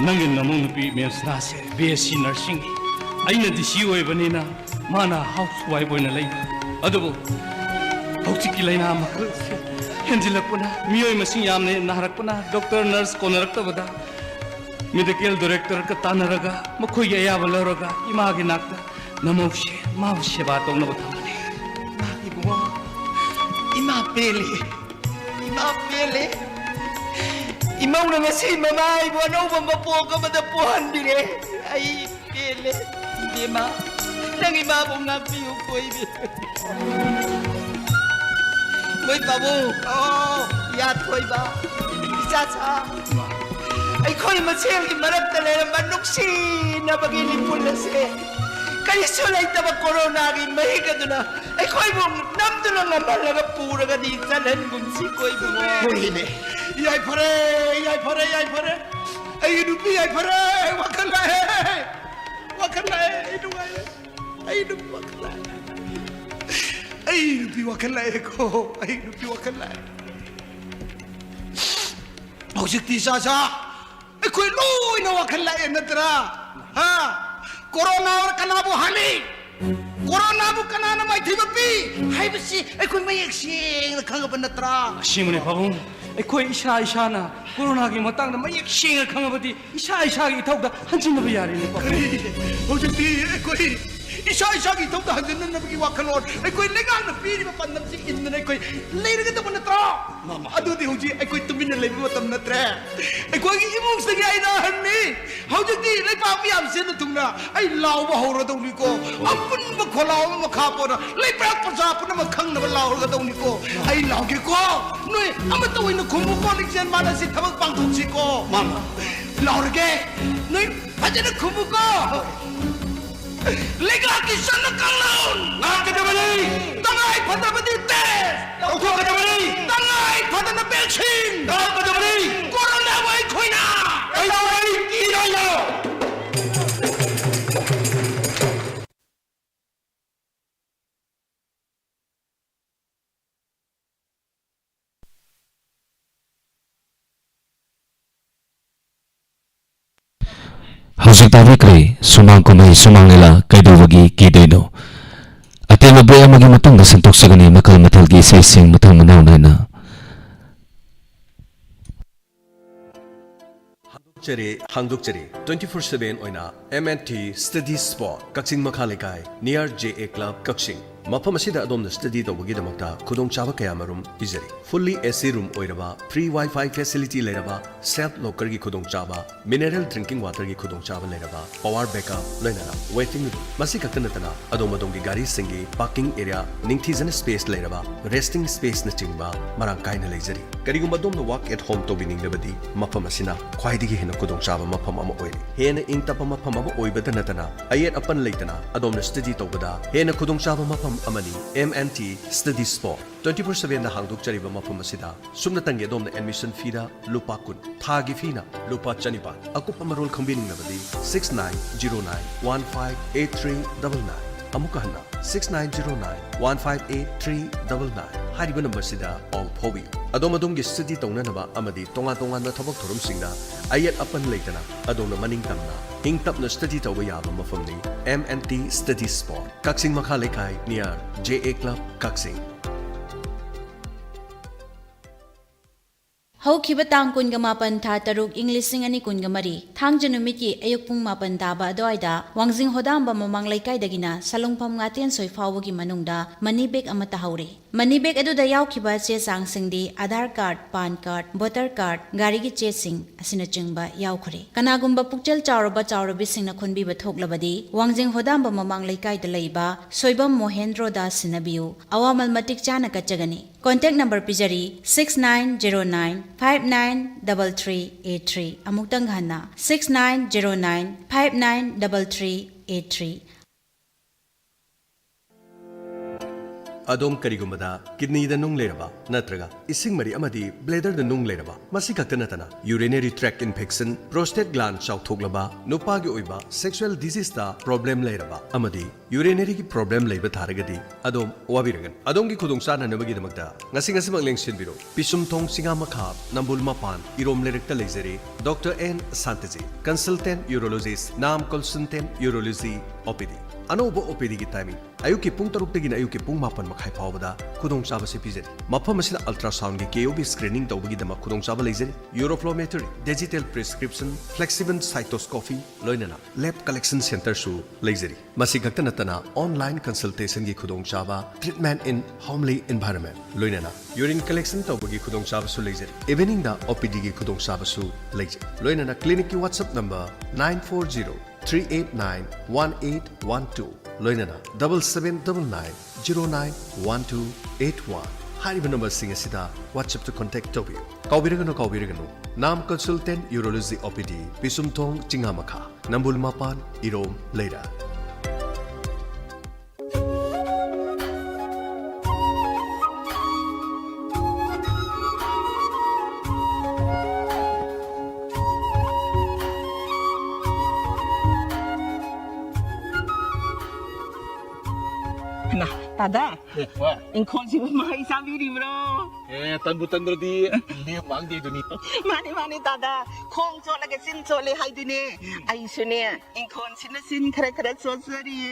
？Nangin namong nupi miyas nase BSc nursing ay na disiyoy ba nina mana housewife boy na lay adobo housekeeping na makal henjilak po na miyoy masing yam ne naharak po na doctor nurse ko narak ta bada medical director ka tanaraga makoy ya balaraga imagi nakta namoshe mawshe batong na utamani ibuwa ima pele Imaw na nga si Mama, ibuwa na umang po ka madapuhan din eh. Ay, pili. Hindi ma. Nang ima pong napiyo ko, ibi. Moy pa mo. Oo, yat ko iba. Isa sa. Ay, ko'y masayang imarap talaga manuksi na pag-ilipon na siya. Kaya sulay tabag corona rin, mahiga doon na. Ay, ko'y mong namdo lang nga malaga pura ka di sa langun si ko'y mo. Hindi. Yay pare. Ay dupi yay pare. Wakala. Idungay. Ay dupi wakala. Ay dupi wakala ko. Ay dupi wakala. Hojik ti sa. Ay koy loy na wakala nadra. Ha? Corona or kanabo hali. Corona bu kanana mai thibapi. Hay basi ay koy may eksing nakangaba natra. Simone pabong ay koy isa na corona gi matang na may eksing khangabadi isa gi ithauda hanjin na bayari ni pabong Hojik ti ay koy इसा इसा की थोड़ा हंजन नबी वाखलोन कोई लेगा न पीरी में पंदम से इन्ने कोई लेर के तो बनता अदु दी हुजी कोई तुमिन ले भी मतम नत्रे कोई की इमुंग से गया इना हन्नी हुजी दी ले पापी आप से न तुमना लाव बहोर दौनी को अपन बखलाव में खापोना ले प्राक प्रजाप न मखंग न लाव दौनी को लाव के को नोय अम तो इन खुमु को लिक्सन माना से थबक पांगथुसी को मामा लाव के नोय भजन खुमु को लेगा की सन कलाउन ना कदबली तंगाई फतबदी ते ओखो कदबली तंगाई फतन बेलछिन ना कदबली कोरोना वाई खोइना आई वाई की रायो Hauzik tavikre sumang kumai sumang nila kaidawagi kidoino. Atin mabuhay maging matang na santok sa gani makal matalgi sa ising matang manaw na. Hangdukchari 24/7 oina MNT Study Spot Kakching Makhalikai near JA Club Kakching. Mafam asida adom na study tawagi damakta khudong chaba kaya marum pizari. Fully AC room oiraba, free Wi-Fi facility leraba, self locker gi khudong chaba, mineral drinking water gi khudong chaba leraba, power backup loinara, waiting room. Masi kaktanatana adom adom gi gari singi parking area ningthizan space leraba, resting space na chingba marang kai na leizari. Karigum adom na work at home to bining labadi mafam asina khwaidigi hena khudong chaba mafam ama oiri. Hena ingtapa mafam ama oibada natana ayet apan leitana adom na study tawbada hena khudong chaba mafam amani MNT Study Spot 24/7 na hangduk chariba mafam asida sumna tangi adom na admission fee da lupa kun thagi fee na lupa chanipan akup amarol khambing na badi 6909158399 amuka hana 6909158399 hariba number sida all phobi adom adom gi study tawna naba amadi tonga tonga na thabak thorum singna ayat apan leitana adom na maning tamna ing tap na study tawba yaba mafam ni MNT Study Spot Kakching Makhalikai near JA Club Kakching. Haukiba tang kunga mapan tha taruk Englishing ani kunga mari thang janumit ki ayuk pung mapan daba adoida wangjing hodam ba mamang laikai dagina salongpham ngaten soi fawgi manungda money bag amata haure money bag adu da yaukiba che sang singdi Aadhaar card pan card voter card gari gi che sing asina chingba yaukhore kanagumba pukchel chawraba chawrabi singna khunbi ba thoklabadi wangjing hodam ba mamang laikai da leiba soibam Mohendro da sinabiu awamal matik chana kachagani contact number pijari 6909593383 amuktang hana 6909593383 adom karigumada kidney da nung leraba natraga ising mari amadi bladder da nung leraba masi kaktanatana urinary tract infection prostate gland chawthoklaba nupa gi oiba sexual disease da problem leraba amadi urinary gi problem leiba tharagadi adom wabiragan adom gi khudong chana nabagi damakta ngasi ngasi mangleng sinbiro pisum thong singa makha nambul mapan irom lerekta leizeri Dr. N. Santaji consultant urologist nam consultant urology OPD anobo OPD gi timing ayuki pung taruk tagina ayuki pung mapan makhai phawbada khudong chaba se pijeri mafam asina ultrasound gi KOB screening tawbagi dama khudong chaba leizeri uroflowmetry digital prescription flexible cystoscopy loinana lab collection center su leizeri masi gaktanatana online consultation gi khudong chaba treatment in homely environment loinana urine collection tawbagi khudong chaba su leizeri evening da OPD gi khudong chaba su leizeri loinana clinic ki WhatsApp number 940-389-1812 loinana 7799-091281 hariba number singa sida WhatsApp to contact tobi kawbiragano nam consultant urology OPD pisumthong chingamakha nambul mapan irom leira Tada, ingkon si Mama isabi di bro. Tan-butan di liam ang di dunito. Mani tada, kong so lagi sin so le hai dine. Ay sune, ingkon sin kare so sari.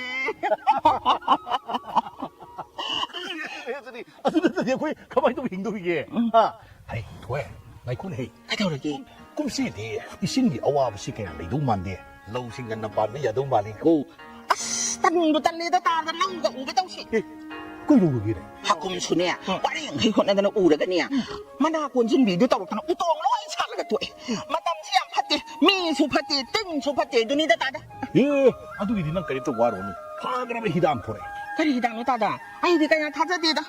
Tadi aku kawan tu Hindu ye. Hai, tuai, nai kun hei. Hai tahu lagi. Kum si di, isin di awal si kaya ledu mandi. Lau singgan nampak ni jadu mali ko. ตันบุตันเลยตาตาเล่ากับอูไปต้องสิ ก็อยู่กี่เลย หักกุมชุนเนี่ยว่าได้อย่างให้คนนั้นอูแล้วกันเนี่ยมันน่ากวนชินบีดูตลกทางอุตองร้อยชัดเลยกับตัวมาตำเชี่ยมพัดเจมีสุพัดเจตึ้งสุพัดเจตัวนี้ตาตาอะดูดีนั่งกันตัววารุนี่พากระเบฮิดามพอเลยก็ดีดังนู้ตาตาไอ้ดีกันยังทัดจะดีตา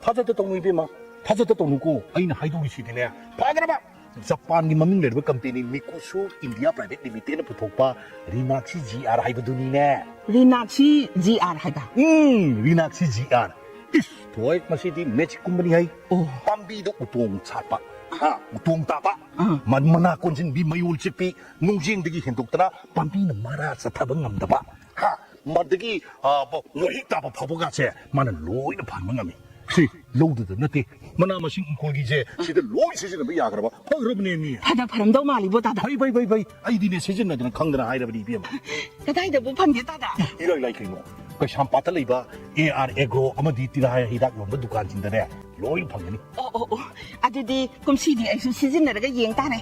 ทัดจะตรงนี้เป็นมั้ยทัดจะตรงนู้นกูไอ้น่ะให้ดูสิเนี่ยพากระเบญี่ปุ่นकी mummy ने कंपनी मिकोशो इंडिया प्राइवेट लिमिटेड ने पुथोपा रिनाक्सी जीआर है बदुनी ने रिनाक्सी जीआर है रिनाक्सी जीआर इस थोय मसीदी मैजिक कंपनी है पंबी दो उतोंग छापा हा उतोंग तापा मन मना कोनजिन बी मयूल चिपी नुंजिंग दगी हेंदोक्तना पंबी न मारा सथाब ngamdaba हा मदगी लोहि तापा फबोगासे माने लोइना फानम ngami सी लौदद नते मना मसिंग इंखोलगीजे सिदा लोइ सिजनबा याग्रबा फग्रबने नि हदा फरमदौ मालिबो तादा भाई आइदिने सिजनदना खंगदना हाइरबनी बियम कदाइदबो फंगे तादा इरोइ लाइखैनो कैसामपाता लेबा एआर एग्रो अमदी तिराय हिदाक योंबा दुकान जिंदने लोइ फंगनी ओ अदुदी कुमसीदी आइसु सिजनरगा येंग ताने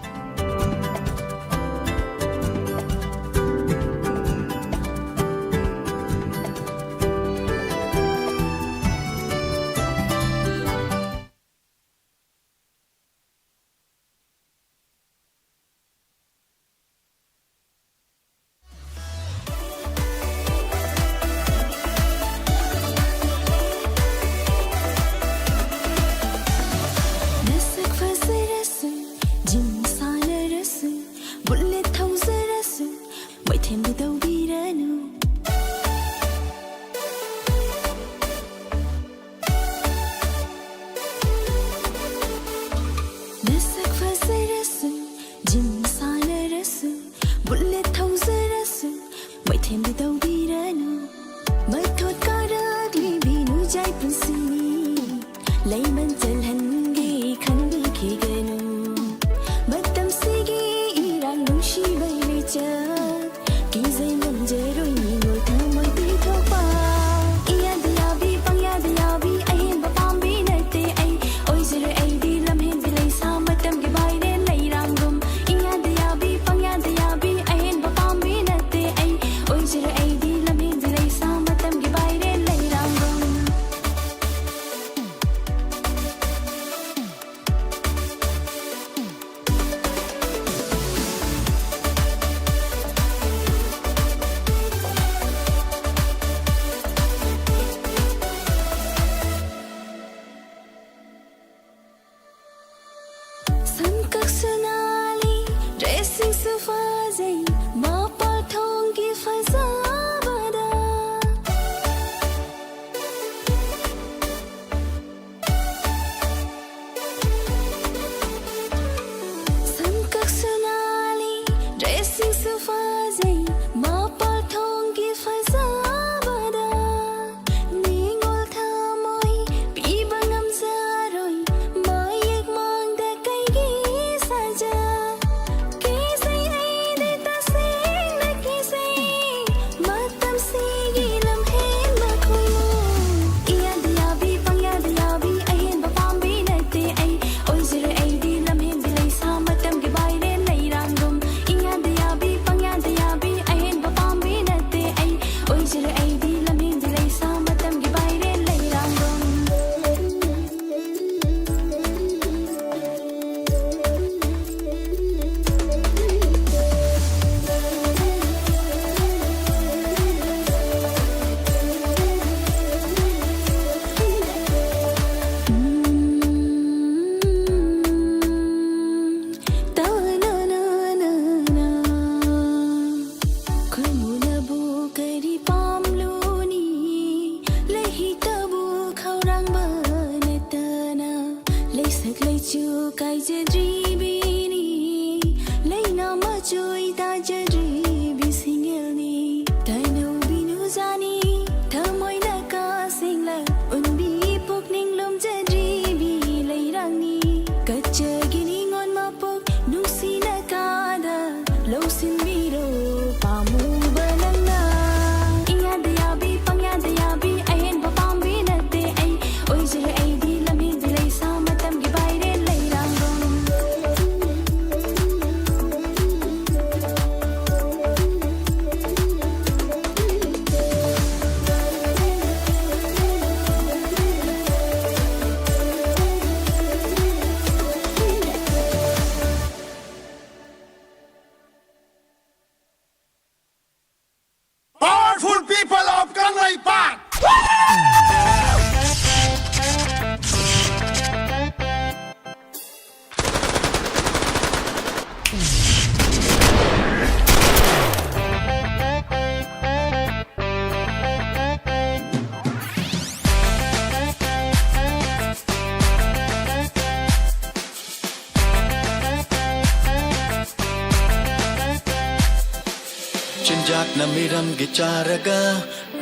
चिंजाक न मिरम गिचारगा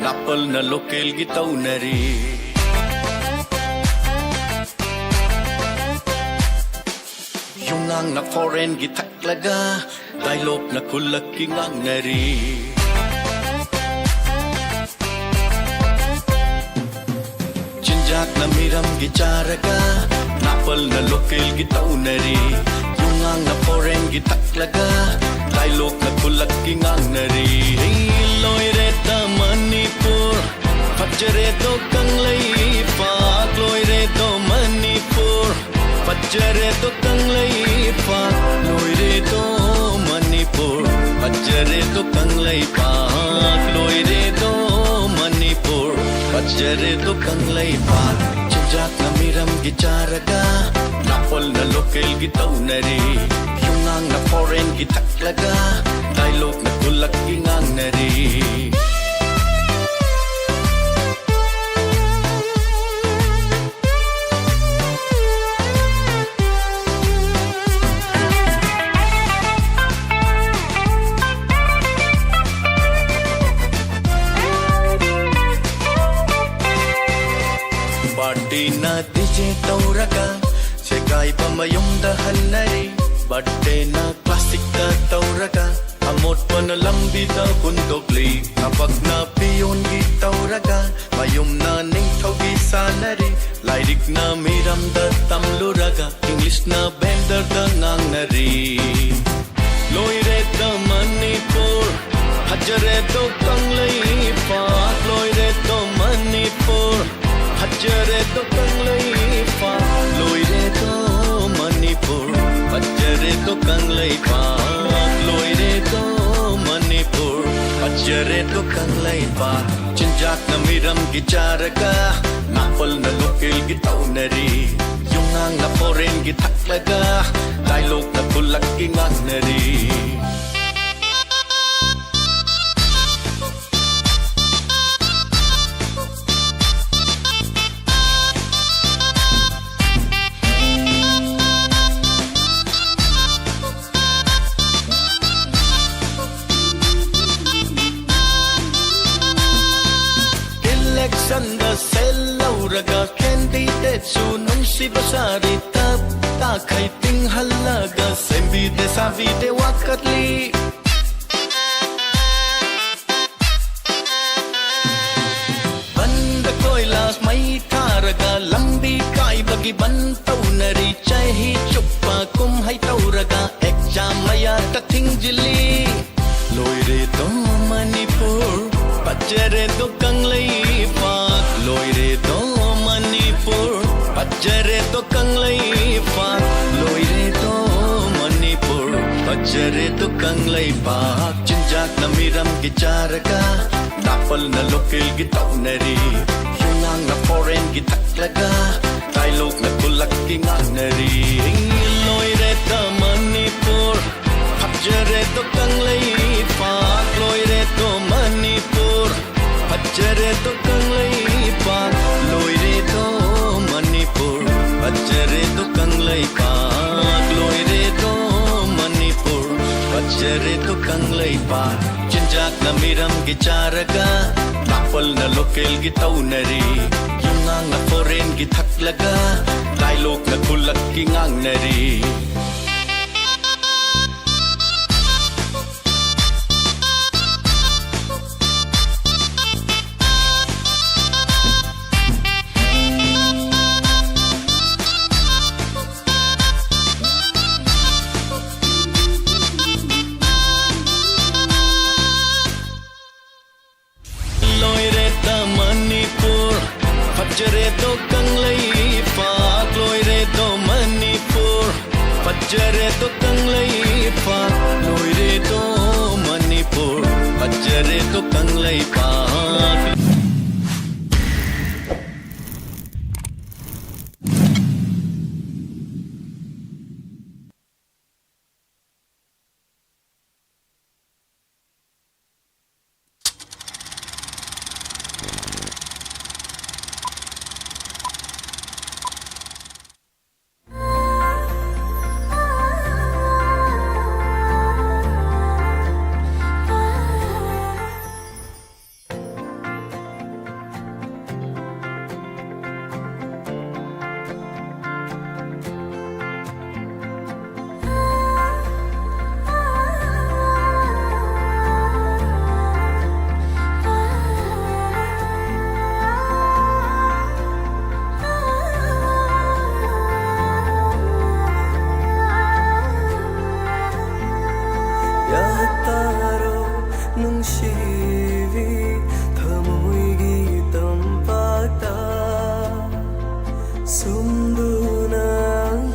नापल न local गितौनरी Yungang na foreign gitaklaga Dialog na kulak kingang nari Jinjak na miram gicharaga Napal na lokal gitaw nari Yungang na foreign gitaklaga Dialog na kulak kingang nari Loy reta Manipur Fajre to kanglay pa Loy reto Manipur Fajre to kanglay pa Loy reto Manipur Fajre to kanglay pa Loy reto Manipur Fajre to kanglay pa Jinjak na miram gicharaga Napol na lokal gitaw nari Yungang na foreign gitaklaga Dialog na kulak kingang nari Badina DJ tauraga Sekai pamayong dahanari Badena klasik na tauraga Amot pa na lambi da kundogli Kapag na piyon gitauraga Mayom na ning tawgi sanari Lairik na miram da tamluraga English na bender da ngang nari Loire da Manipur Hajare do kanglay pa Loire do Manipur Hajare to kanglay pa Loire to Manipur Hajare to kanglay pa Loire to Manipur Hajare to kanglay pa Jinjak na miram gicharaga Napal na lokal gitaw nari Yungang na foreign gitaklaga Dialog na kulak kingang nari Sanda selauraga candidate su nung si basari tap takay ting halaga sembi de savi de wakatli banda koilas mai taraga lambi kai bagi bantaw nari chahi chuppa kum hai tauraga exam maya tathing jili loire to Manipur Pajare to kanglay pa Loire to Manipur Pajare to kanglay pa Loire to Manipur Pajare to kanglay pa Jinjak na miram gicharaga Napal na lokal gitaw nari Yungang na foreign gitaklaga Dialog na kulak kingang nari Loire to Manipur Pajare to kanglay pa Loire to Manipur Pajare to kanglay pa Loire to Manipur Pajare to kanglay pa Loire to Manipur Pajare to kanglay pa Jinjak na miram gicharaga Napal na lokal gitaw nari Yungang na foreign gitaklaga Dialog na kulak kingang nari Fajre to kanglay pa Loire to Manipur Fajre to kanglay pa Loire to Manipur Fajre to kanglay pa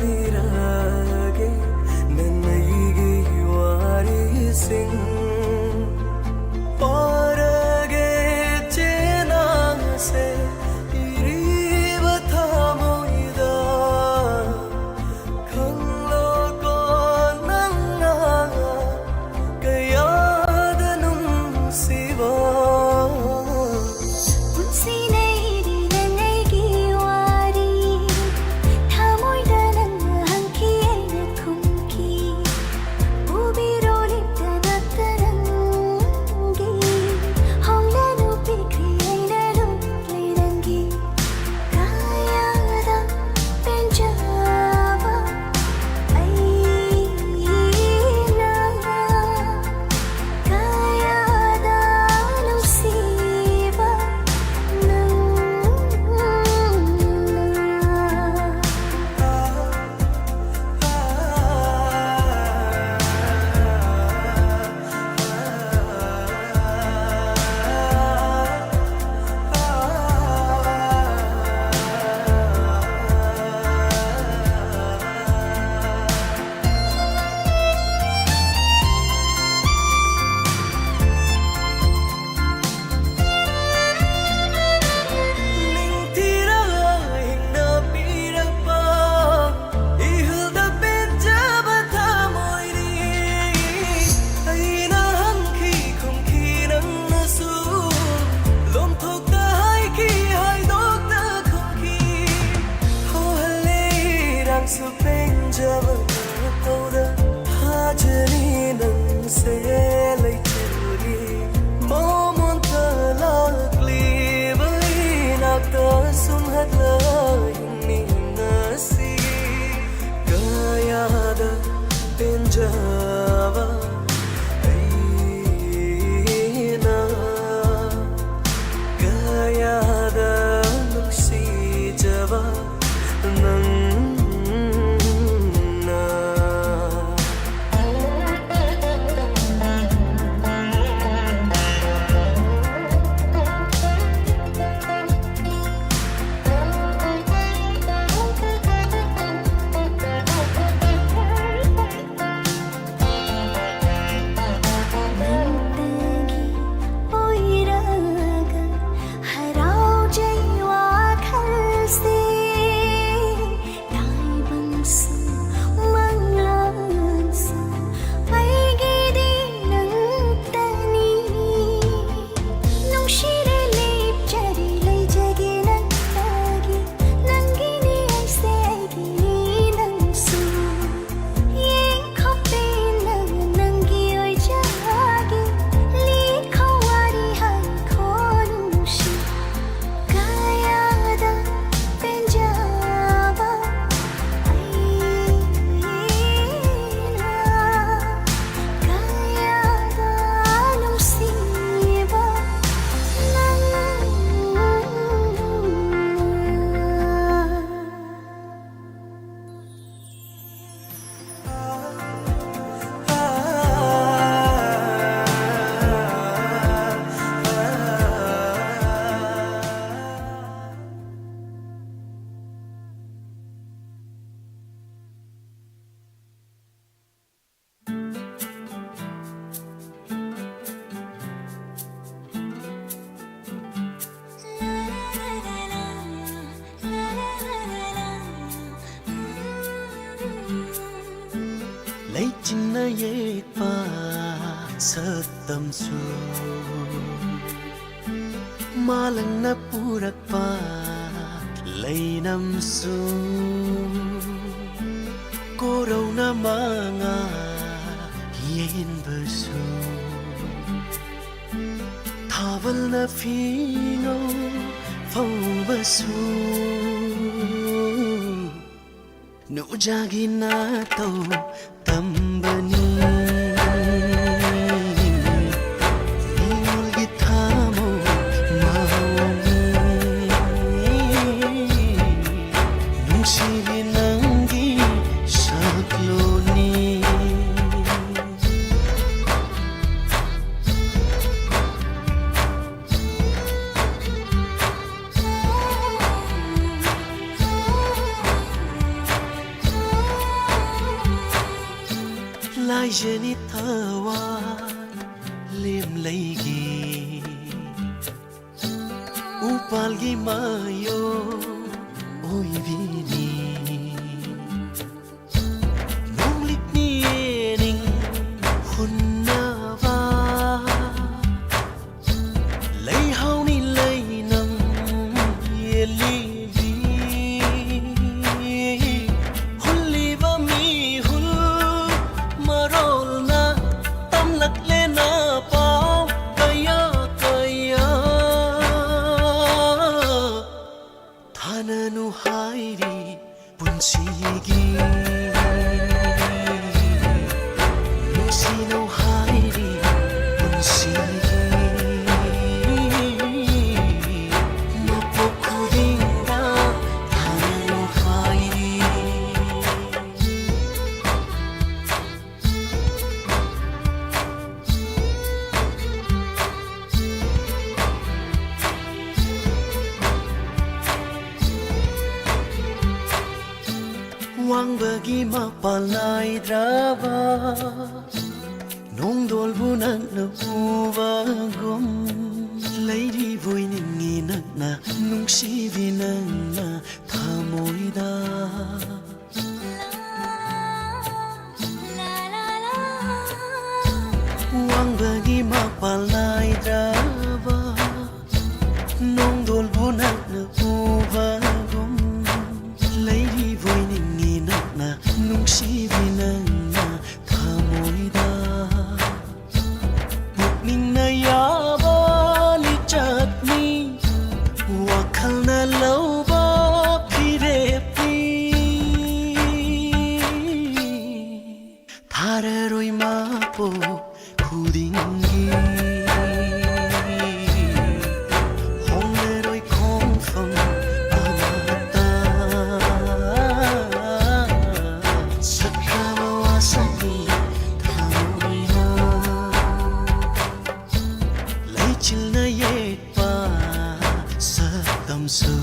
ಸುಂದುನಾಲಿರಾಗೆ ನನ್ನೈಗೆ ವಾರಿಸಿಂಗ್ ಪಾರಗೆ ಚೇನಾಸೆ ಇರಿವ ಥಾಮೊಯ್ದ ಖಂಗ್ಲೋ ಕೋ ನನ್ನ ಕೈಯಾದ ನುಂಸಿವ 예뻐 섰담수 말랑나 뿌락바 레이남수 고로나 망아 예인버수 타벌나 피노 펑버수 누자기 나도 tambani ingol gitamo mawangi nungsibi nangi sakloni Jeni thawa lem leigi upal gi mayo oi vini nong lik ni ning hunna va lei hau ni lei nang ye li vi hulli va mi hul marol na tam lak le na pao kaya kaya thananu hairi punsigi nusino hairi punsigi mapokudinga thananu hairi wang bagi mapalai drava nong dol bunak na uva gom lady boy ningi nak na nung si vinang na thamoida wang bagi mapalai drava nong dol bunak na uva gom lady boy ningi nak na nung si vinang na thamoida bukning na yaba li chatni wakhal na lauba phire pi thararoi ma po khudingi hongleroi khongfang amata sakrama wasani thamoida leichil na yet pa sa tam su